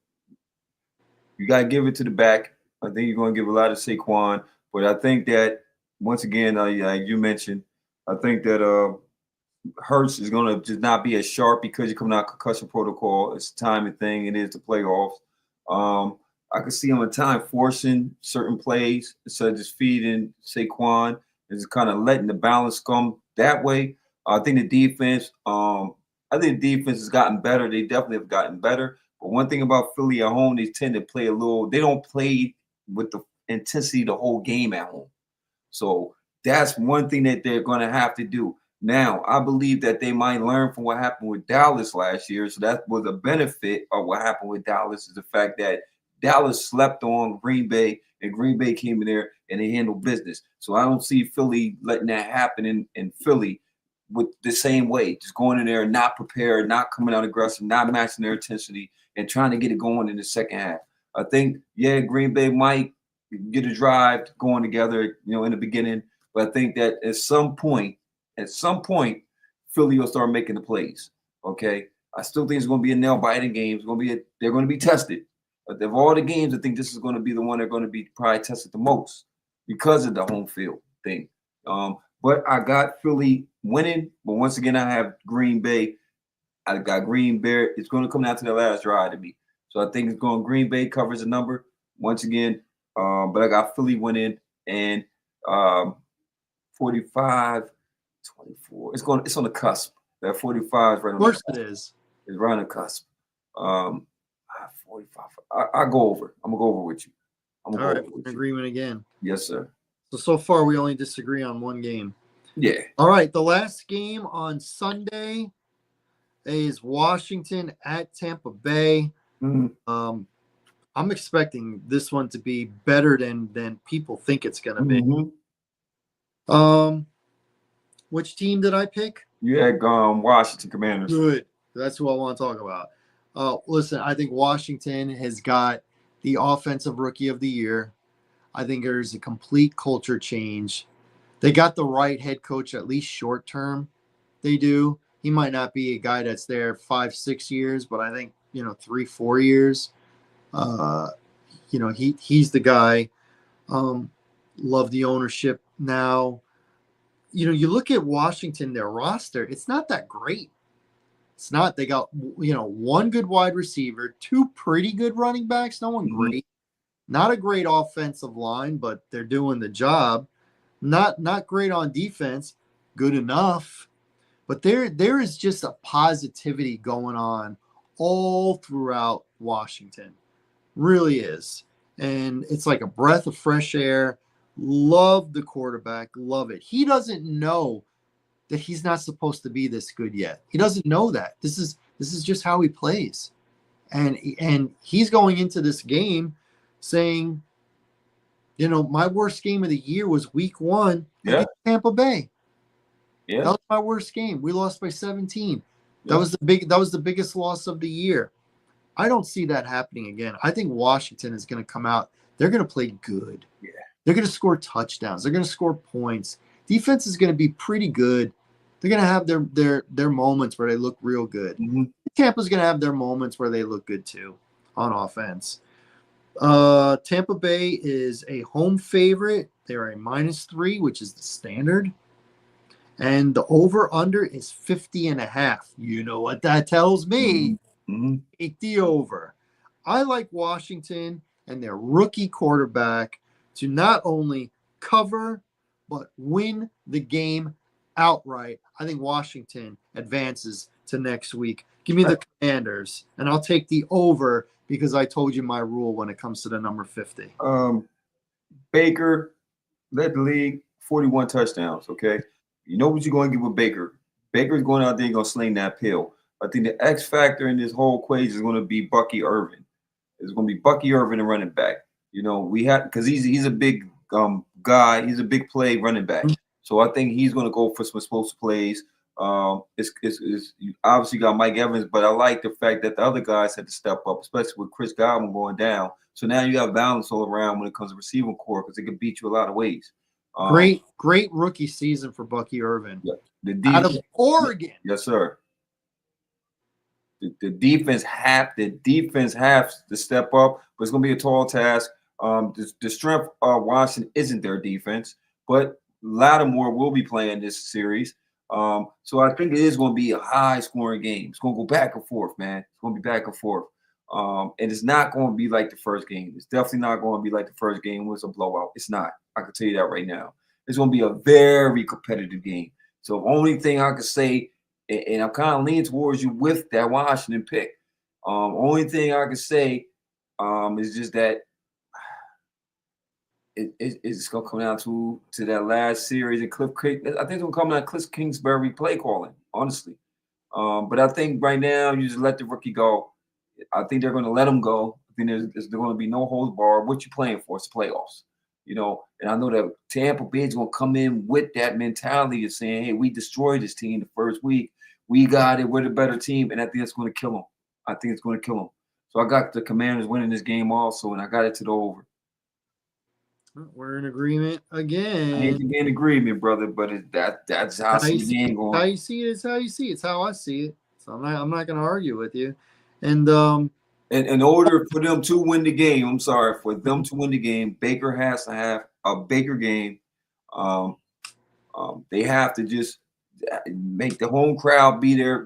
Speaker 2: got to give it to the back. I think you're going to give a lot of Saquon, but I think that once again, like you mentioned, I think that Hurts is going to just not be as sharp because you're coming out concussion protocol. It's a timing thing. It is the playoffs. I could see him at time forcing certain plays instead of just feeding Saquon and just kind of letting the balance come that way. I think the defense. I think the defense has gotten better. They definitely have gotten better. But one thing about Philly at home, they tend to play a little. They don't play with the intensity the whole game at home. So that's one thing that they're going to have to do. Now, I believe that they might learn from what happened with Dallas last year. So that was a benefit of what happened with Dallas is the fact that Dallas slept on Green Bay and Green Bay came in there and they handled business. So I don't see Philly letting that happen in Philly with the same way, just going in there and not prepared, not coming out aggressive, not matching their intensity and trying to get it going in the second half. I think, yeah, Green Bay might get a drive going together, in the beginning. But I think that at some point, Philly will start making the plays. Okay. I still think it's going to be a nail-biting game. They're going to be tested. But of all the games, I think this is going to be the one they're going to be probably tested the most because of the home field thing. But I got Philly winning. But once again, I have Green Bay. I got Green Bay. It's going to come down to the last drive to me. So I think it's going Green Bay covers the number once again. But I got Philly winning and 45-24. It's on the cusp. That 45 is right on the cusp.
Speaker 1: Of course it is.
Speaker 2: It's right on the cusp. 45. I go over. I'm gonna go over with you. I'm gonna
Speaker 1: All
Speaker 2: go
Speaker 1: right,
Speaker 2: over with you.
Speaker 1: agreement again.
Speaker 2: Yes, sir.
Speaker 1: So far we only disagree on one game.
Speaker 2: Yeah.
Speaker 1: All right, the last game on Sunday is Washington at Tampa Bay.
Speaker 2: Mm-hmm.
Speaker 1: I'm expecting this one to be better than people think it's going to be.
Speaker 2: Mm-hmm.
Speaker 1: Which team did I pick?
Speaker 2: You had Washington Commanders.
Speaker 1: Good. That's who I want to talk about. Listen, I think Washington has got the offensive rookie of the year. I think there's a complete culture change. They got the right head coach, at least short term. They do. He might not be a guy that's there 5-6 years, but I think 3-4 years. He's the guy. Love the ownership now. You look at Washington, their roster, it's not that great. It's not. They got, one good wide receiver, two pretty good running backs, no one great. Not a great offensive line, but they're doing the job. Not great on defense, good enough. But there is just a positivity going on all throughout Washington. Really is. And it's like a breath of fresh air. Love the quarterback. Love it. He doesn't know that he's not supposed to be this good yet. He doesn't know that. This is just how he plays. And he's going into this game saying, my worst game of the year was week 1 against Tampa Bay.
Speaker 2: Yeah.
Speaker 1: That was my worst game. We lost by 17. That was the biggest loss of the year. I don't see that happening again. I think Washington is going to come out. They're going to play good.
Speaker 2: Yeah.
Speaker 1: They're going to score touchdowns. They're going to score points. Defense is going to be pretty good. They're going to have their moments where they look real good.
Speaker 2: Mm-hmm.
Speaker 1: Tampa's going to have their moments where they look good too on offense. Tampa Bay is a home favorite. They're a -3, which is the standard. And the over-under is 50.5. You know what that tells me.
Speaker 2: Mm-hmm.
Speaker 1: Take the over. I like Washington and their rookie quarterback to not only cover, but win the game outright. I think Washington advances to next week. Give me the Commanders, and I'll take the over because I told you my rule when it comes to the number 50.
Speaker 2: Baker led the league 41 touchdowns, okay? You know what you're going to get with Baker. Baker's going out there and going to sling that pill. I think the X factor in this whole equation is going to be Bucky Irvin. It's going to be Bucky Irvin, and running back. We have because he's a big guy. He's a big play running back. So I think he's going to go for some explosive plays. It's you obviously got Mike Evans, but I like the fact that the other guys had to step up, especially with Chris Godwin going down. So now you have balance all around when it comes to receiving core because it can beat you a lot of ways.
Speaker 1: Great rookie season for Bucky Irvin.
Speaker 2: Yeah.
Speaker 1: Out of Oregon.
Speaker 2: Yes, sir. The defense has to step up, but it's going to be a tall task. The strength of Washington isn't their defense, but Lattimore will be playing this series. So I think it is going to be a high scoring game. It's going to go back and forth, man. It's going to be back and forth. And it's not going to be like the first game. It's definitely not going to be like the first game was a blowout. It's not. I can tell you that right now. It's going to be a very competitive game. So the only thing I can say, and I'm kind of leaning towards you with that Washington pick. Only thing I can say is just that it's going to come down to that last series and Cliff King. I think it's going to come down to Cliff Kingsbury play calling, honestly. But I think right now you just let the rookie go. I think they're going to let him go. I think there's going to be no holds barred. What you playing for? It's playoffs, And I know that Tampa Bay is going to come in with that mentality of saying, "Hey, we destroyed this team the first week. We got it. We're the better team," and I think it's going to kill them. I think it's going to kill them. So I got the Commanders winning this game also, and I got it to the over.
Speaker 1: We're in agreement again.
Speaker 2: I hate to be in agreement, brother, but that's how I see the game going.
Speaker 1: How you see it is how you see it. It's how I see it. So I'm not going to argue with you. And
Speaker 2: in order for them to win the game, for them to win the game, Baker has to have a Baker game. They have to just make the home crowd be their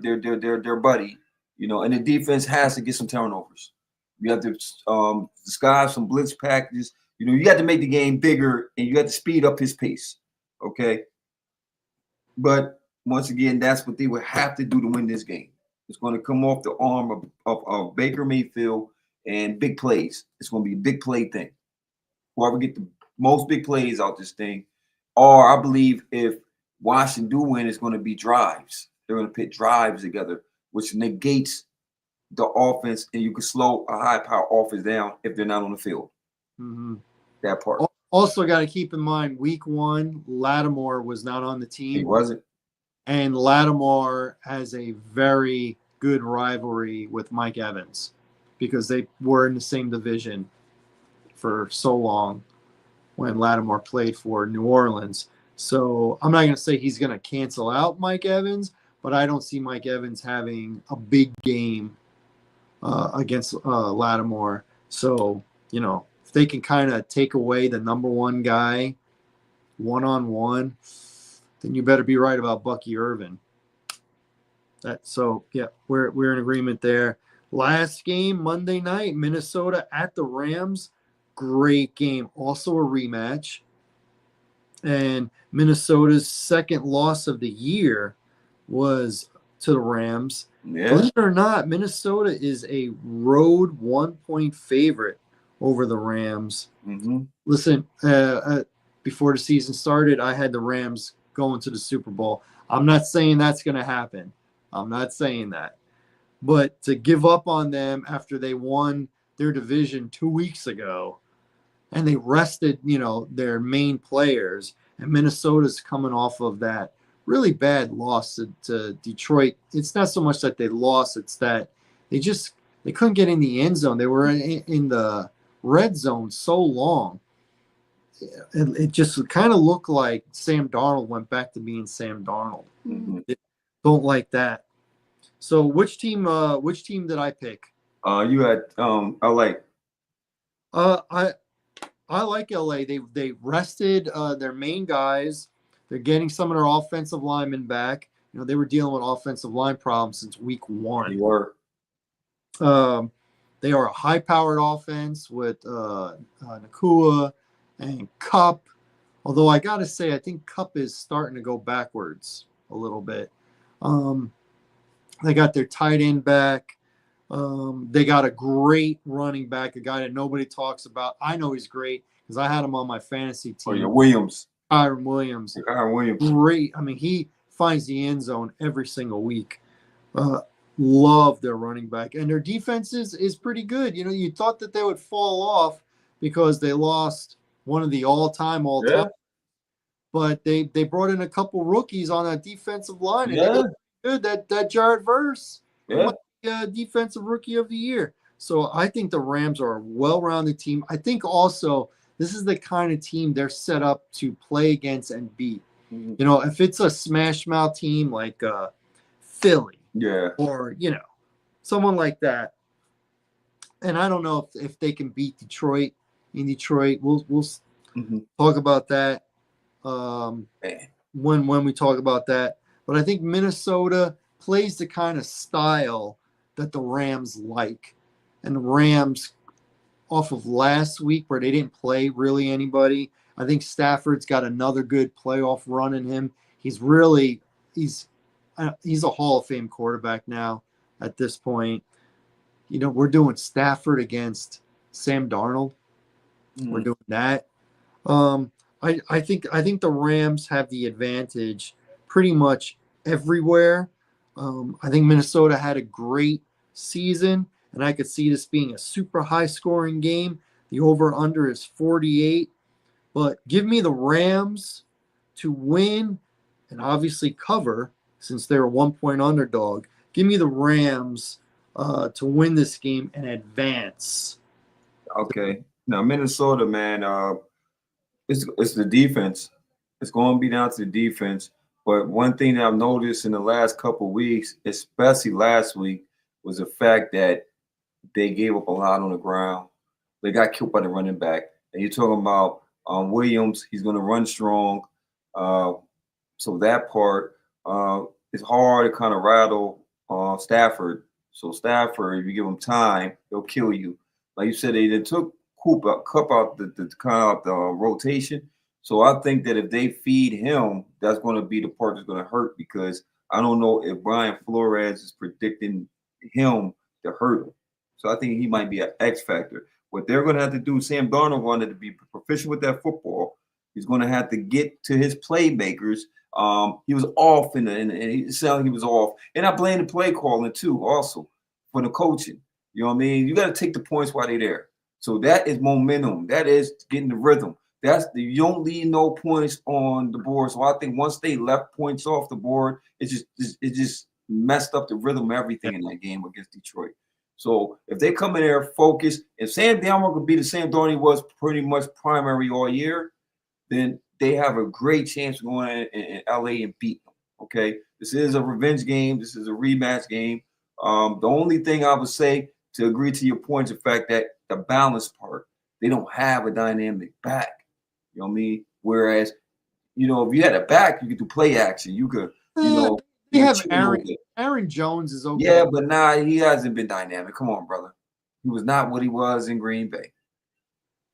Speaker 2: buddy, and the defense has to get some turnovers. You have to disguise some blitz packages. You have to make the game bigger and you have to speed up his pace. Okay. But once again, that's what they would have to do to win this game. It's going to come off the arm of Baker Mayfield and big plays. It's going to be a big play thing. Whoever get the most big plays out this thing, or I believe if Washington do win, it's going to be drives. They're going to put drives together, which negates the offense, and you can slow a high-power offense down if they're not on the field.
Speaker 1: Mm-hmm.
Speaker 2: That part.
Speaker 1: Also got to keep in mind, week 1, Lattimore was not on the team.
Speaker 2: He wasn't.
Speaker 1: And Lattimore has a very good rivalry with Mike Evans because they were in the same division for so long when Lattimore played for New Orleans. So I'm not going to say he's going to cancel out Mike Evans, but I don't see Mike Evans having a big game against Lattimore. So, if they can kind of take away the number one guy one-on-one, then you better be right about Bucky Irvin. We're in agreement there. Last game, Monday night, Minnesota at the Rams. Great game. Also a rematch. And Minnesota's second loss of the year was to the Rams.
Speaker 2: Yeah.
Speaker 1: Believe it or not, Minnesota is a road 1-point favorite over the Rams.
Speaker 2: Mm-hmm.
Speaker 1: Listen, before the season started, I had the Rams going to the Super Bowl. I'm not saying that's going to happen. I'm not saying that. But to give up on them after they won their division 2 weeks ago and they rested, their main players, and Minnesota's coming off of that really bad loss to Detroit. It's not so much that they lost, it's that they couldn't get in the end zone. They were in the red zone so long. It just kind of looked like Sam Darnold went back to being Sam Darnold.
Speaker 2: Mm-hmm.
Speaker 1: Don't like that. So which team did I pick?
Speaker 2: You had LA.
Speaker 1: I like LA. They rested their main guys. They're getting some of their offensive linemen back. They were dealing with offensive line problems since week 1.
Speaker 2: They were.
Speaker 1: They are a high-powered offense with Nakua and Cup. Although I got to say, I think Cup is starting to go backwards a little bit. They got their tight end back. They got a great running back, a guy that nobody talks about. I know he's great because I had him on my fantasy team.
Speaker 2: Oh, yeah, Williams.
Speaker 1: Kyron Williams. Great. I mean, he finds the end zone every single week. Love their running back. And their defense is pretty good. You thought that they would fall off because they lost one of the all-time.
Speaker 2: Yeah.
Speaker 1: But they brought in a couple rookies on that defensive line. And
Speaker 2: yeah.
Speaker 1: They look good. That Jared Verse.
Speaker 2: Yeah.
Speaker 1: Defensive rookie of the year. So I think the Rams are a well-rounded team. I think also this is the kind of team they're set up to play against and beat. Mm-hmm. If it's a smash mouth team like Philly, or someone like that, and I don't know if they can beat Detroit in Detroit. We'll talk about that.
Speaker 2: Man.
Speaker 1: when we talk about that. But I think Minnesota plays the kind of style that the Rams like. And the Rams, off of last week where they didn't play really anybody, I think Stafford's got another good playoff run in him. He's a Hall of Fame quarterback now at this point. We're doing Stafford against Sam Darnold. We're doing that. I think the Rams have the advantage pretty much everywhere. I think Minnesota had a great season, and I could see this being a super high scoring game. The over under is 48, but give me the Rams to win and obviously cover since they're a 1 point underdog. Give me the Rams to win this game and advance.
Speaker 2: Okay. Now Minnesota, man, it's the defense. It's going to be down to the defense. But one thing that I've noticed in the last couple of weeks, especially last week, was the fact that they gave up a lot on the ground. They got killed by the running back. And you're talking about Williams. He's going to run strong. So that part is hard to kind of rattle Stafford. So Stafford, if you give him time, he'll kill you. Like you said, they took Cup out the kind of the rotation. So I think that if they feed him, that's going to be the part that's going to hurt because I don't know if Brian Flores is predicting him to hurt him. So I think he might be an X factor. What they're going to have to do, Sam Darnold wanted to be proficient with that football. He's going to have to get to his playmakers. He was off and it sounded like he was off. And I blame the play calling too, also for the coaching. You know what I mean? You got to take the points while they're there. So that is momentum. That is getting the rhythm. You don't leave no points on the board. So I think once they left points off the board, it just messed up the rhythm of everything in that game against Detroit. So if they come in there focused, if Sam Darnold could be the Sam Darnold he was pretty much primary all year, then they have a great chance of going in LA and beat them. Okay, this is a revenge game. This is a rematch game. The only thing I would say to agree to your point is the fact that the balance part, they don't have a dynamic back. You know what I mean? Whereas, if you had a back, you could do play action. You could,
Speaker 1: They have Aaron Jones is okay.
Speaker 2: Yeah, but he hasn't been dynamic. Come on, brother. He was not what he was in Green Bay.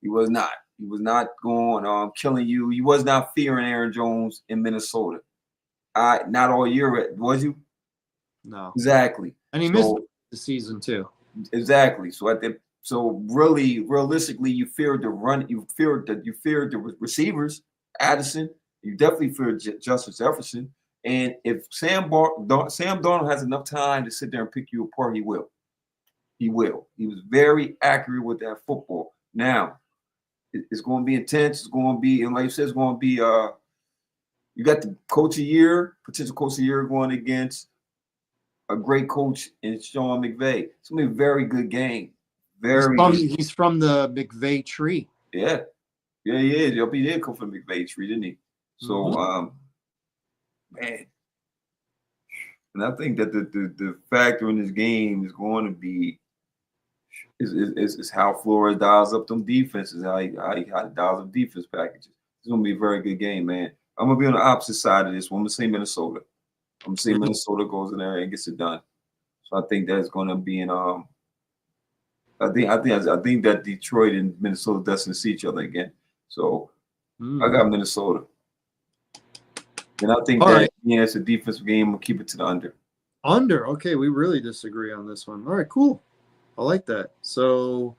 Speaker 2: He was not. He was not going killing you. He was not fearing Aaron Jones in Minnesota. Not all year, was you?
Speaker 1: No.
Speaker 2: Exactly.
Speaker 1: And he missed the season too.
Speaker 2: Exactly. So I think really, realistically, you feared the run. You feared the receivers, Addison. You definitely feared Justin Jefferson. And if Sam Darnold has enough time to sit there and pick you apart, he will. He will. He was very accurate with that football. Now, it's going to be intense. It's going to be, and like you said, it's going to be. You got the coach of the year, potential coach of the year, going against a great coach in Sean McVay. It's going to be a very good game.
Speaker 1: He's from the McVay tree.
Speaker 2: Yeah, he is. He did come from the McVay tree, didn't he? So, man, and I think that the factor in this game is going to be is how Flores dials up them defenses, how he dials up defense packages. It's going to be a very good game, man. I'm going to be on the opposite side of this one. I'm going to say Minnesota. I'm going to say Minnesota goes in there and gets it done. So I think that's going to be in I think that Detroit and Minnesota doesn't see each other again. So I got Minnesota. And I think it's a defensive game. We'll keep it to the under.
Speaker 1: Under. Okay, we really disagree on this one. All right, cool. I like that. So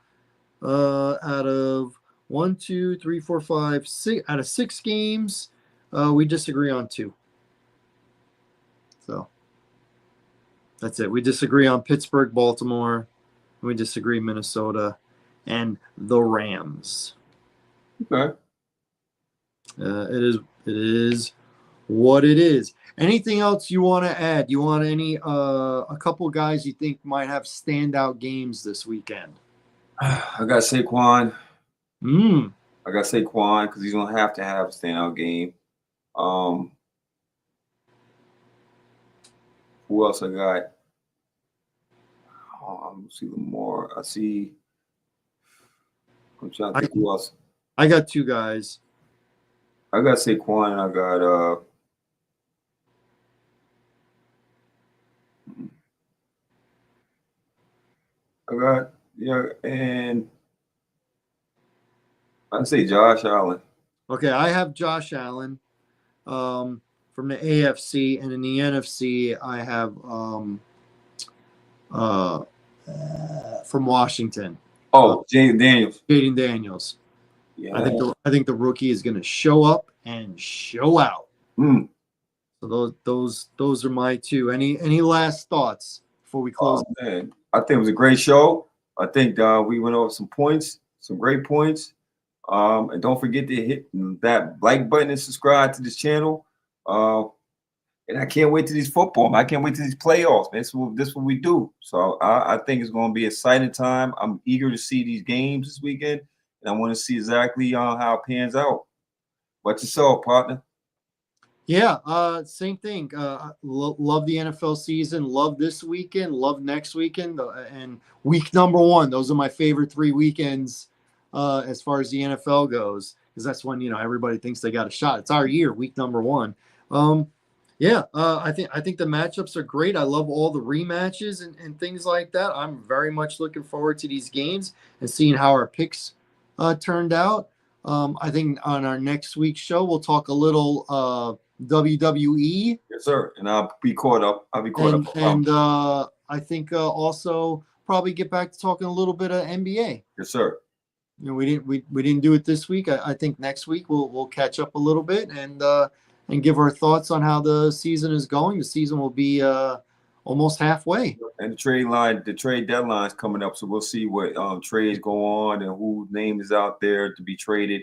Speaker 1: out of 1, 2, 3, 4, 5, 6 out of 6 games, we disagree on 2. So that's it. We disagree on Pittsburgh, Baltimore. We disagree Minnesota and the Rams.
Speaker 2: Okay.
Speaker 1: It is what it is. Anything else you want to add? You want a couple guys you think might have standout games this weekend?
Speaker 2: I got Saquon.
Speaker 1: I
Speaker 2: got Saquon because he's gonna have to have a standout game. Who else I got? I'm see Lamar. I'm trying to think who else.
Speaker 1: I got 2 guys.
Speaker 2: I got Saquon. Yeah, and I'd say Josh Allen.
Speaker 1: Okay, I have Josh Allen from the AFC, and in the NFC, I have uh, from Washington,
Speaker 2: Oh, Jaden Daniels.
Speaker 1: Jaden Daniels.
Speaker 2: Yeah.
Speaker 1: I think the rookie is going to show up and show out.
Speaker 2: Mm.
Speaker 1: So those are my two. Any last thoughts before we close?
Speaker 2: Oh, man. I think it was a great show. I think we went over some points, some great points. And don't forget to hit that like button and subscribe to this channel. And I can't wait to these football. I can't wait to these playoffs. Man. This is what we do. So I think it's going to be an exciting time. I'm eager to see these games this weekend, and I want to see exactly how it pans out. What's yourself, partner?
Speaker 1: Yeah, same thing. Love the NFL season. Love this weekend. Love next weekend. And week number 1. Those are my favorite 3 weekends as far as the NFL goes, because that's when everybody thinks they got a shot. It's our year, week number 1. I think the matchups are great. I love all the rematches and things like that. I'm very much looking forward to these games and seeing how our picks turned out. I think on our next week's show, we'll talk a little WWE.
Speaker 2: Yes, sir. And I'll be caught up.
Speaker 1: And I think also probably get back to talking a little bit of NBA.
Speaker 2: Yes, sir.
Speaker 1: We didn't do it this week. I think next week we'll catch up a little bit and give our thoughts on how the season is going. The season will be almost halfway.
Speaker 2: And the trade deadline is coming up, so we'll see what trades go on and whose name is out there to be traded,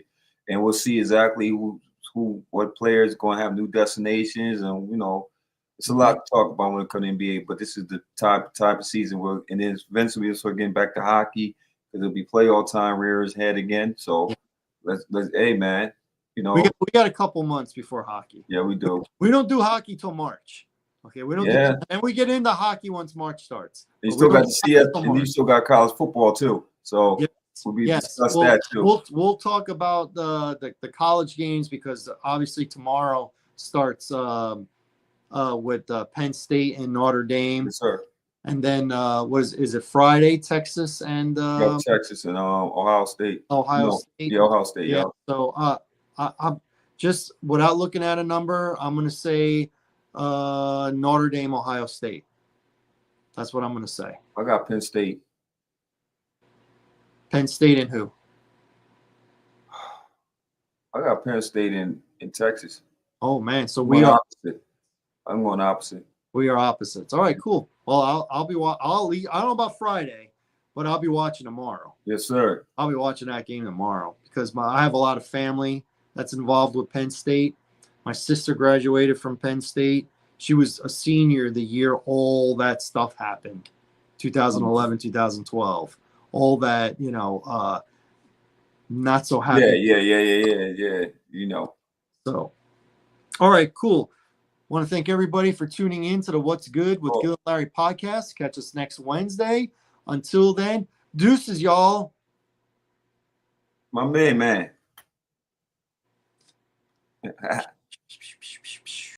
Speaker 2: and we'll see exactly what players are going to have new destinations, and it's a lot to talk about when it comes to NBA. But this is the type of season and then eventually we'll start getting back to hockey because it'll be playoff time, rears head again. So let's hey man,
Speaker 1: we got a couple months before hockey.
Speaker 2: Yeah, we do.
Speaker 1: We don't do hockey till March. Okay, we don't.
Speaker 2: Yeah.
Speaker 1: And we get into hockey once March starts.
Speaker 2: And you still got the CS, and you still got college football too. So we'll discuss that too.
Speaker 1: We'll talk about the college games because obviously tomorrow starts with Penn State and Notre Dame.
Speaker 2: Yes, sir.
Speaker 1: And then is it Friday? Texas and
Speaker 2: Texas and Ohio State.
Speaker 1: Ohio State.
Speaker 2: Yeah, Ohio State. Yeah.
Speaker 1: So I'm just without looking at a number, I'm going to say Notre Dame, Ohio State. That's what I'm going to say.
Speaker 2: I got Penn State.
Speaker 1: Penn State and who?
Speaker 2: I got Penn State in Texas.
Speaker 1: Oh man, so we are
Speaker 2: opposite. I'm going opposite.
Speaker 1: We are opposites. All right, cool. Well, I don't know about Friday, but I'll be watching tomorrow.
Speaker 2: Yes, sir.
Speaker 1: I'll be watching that game tomorrow because I have a lot of family that's involved with Penn State. My sister graduated from Penn State. She was a senior the year all that stuff happened, 2011, 2012. All that, not so happy.
Speaker 2: Yeah.
Speaker 1: So, all right, cool. Want to thank everybody for tuning in to the What's Good with Gil and Larry podcast. Catch us next Wednesday. Until then, deuces, y'all.
Speaker 2: My man.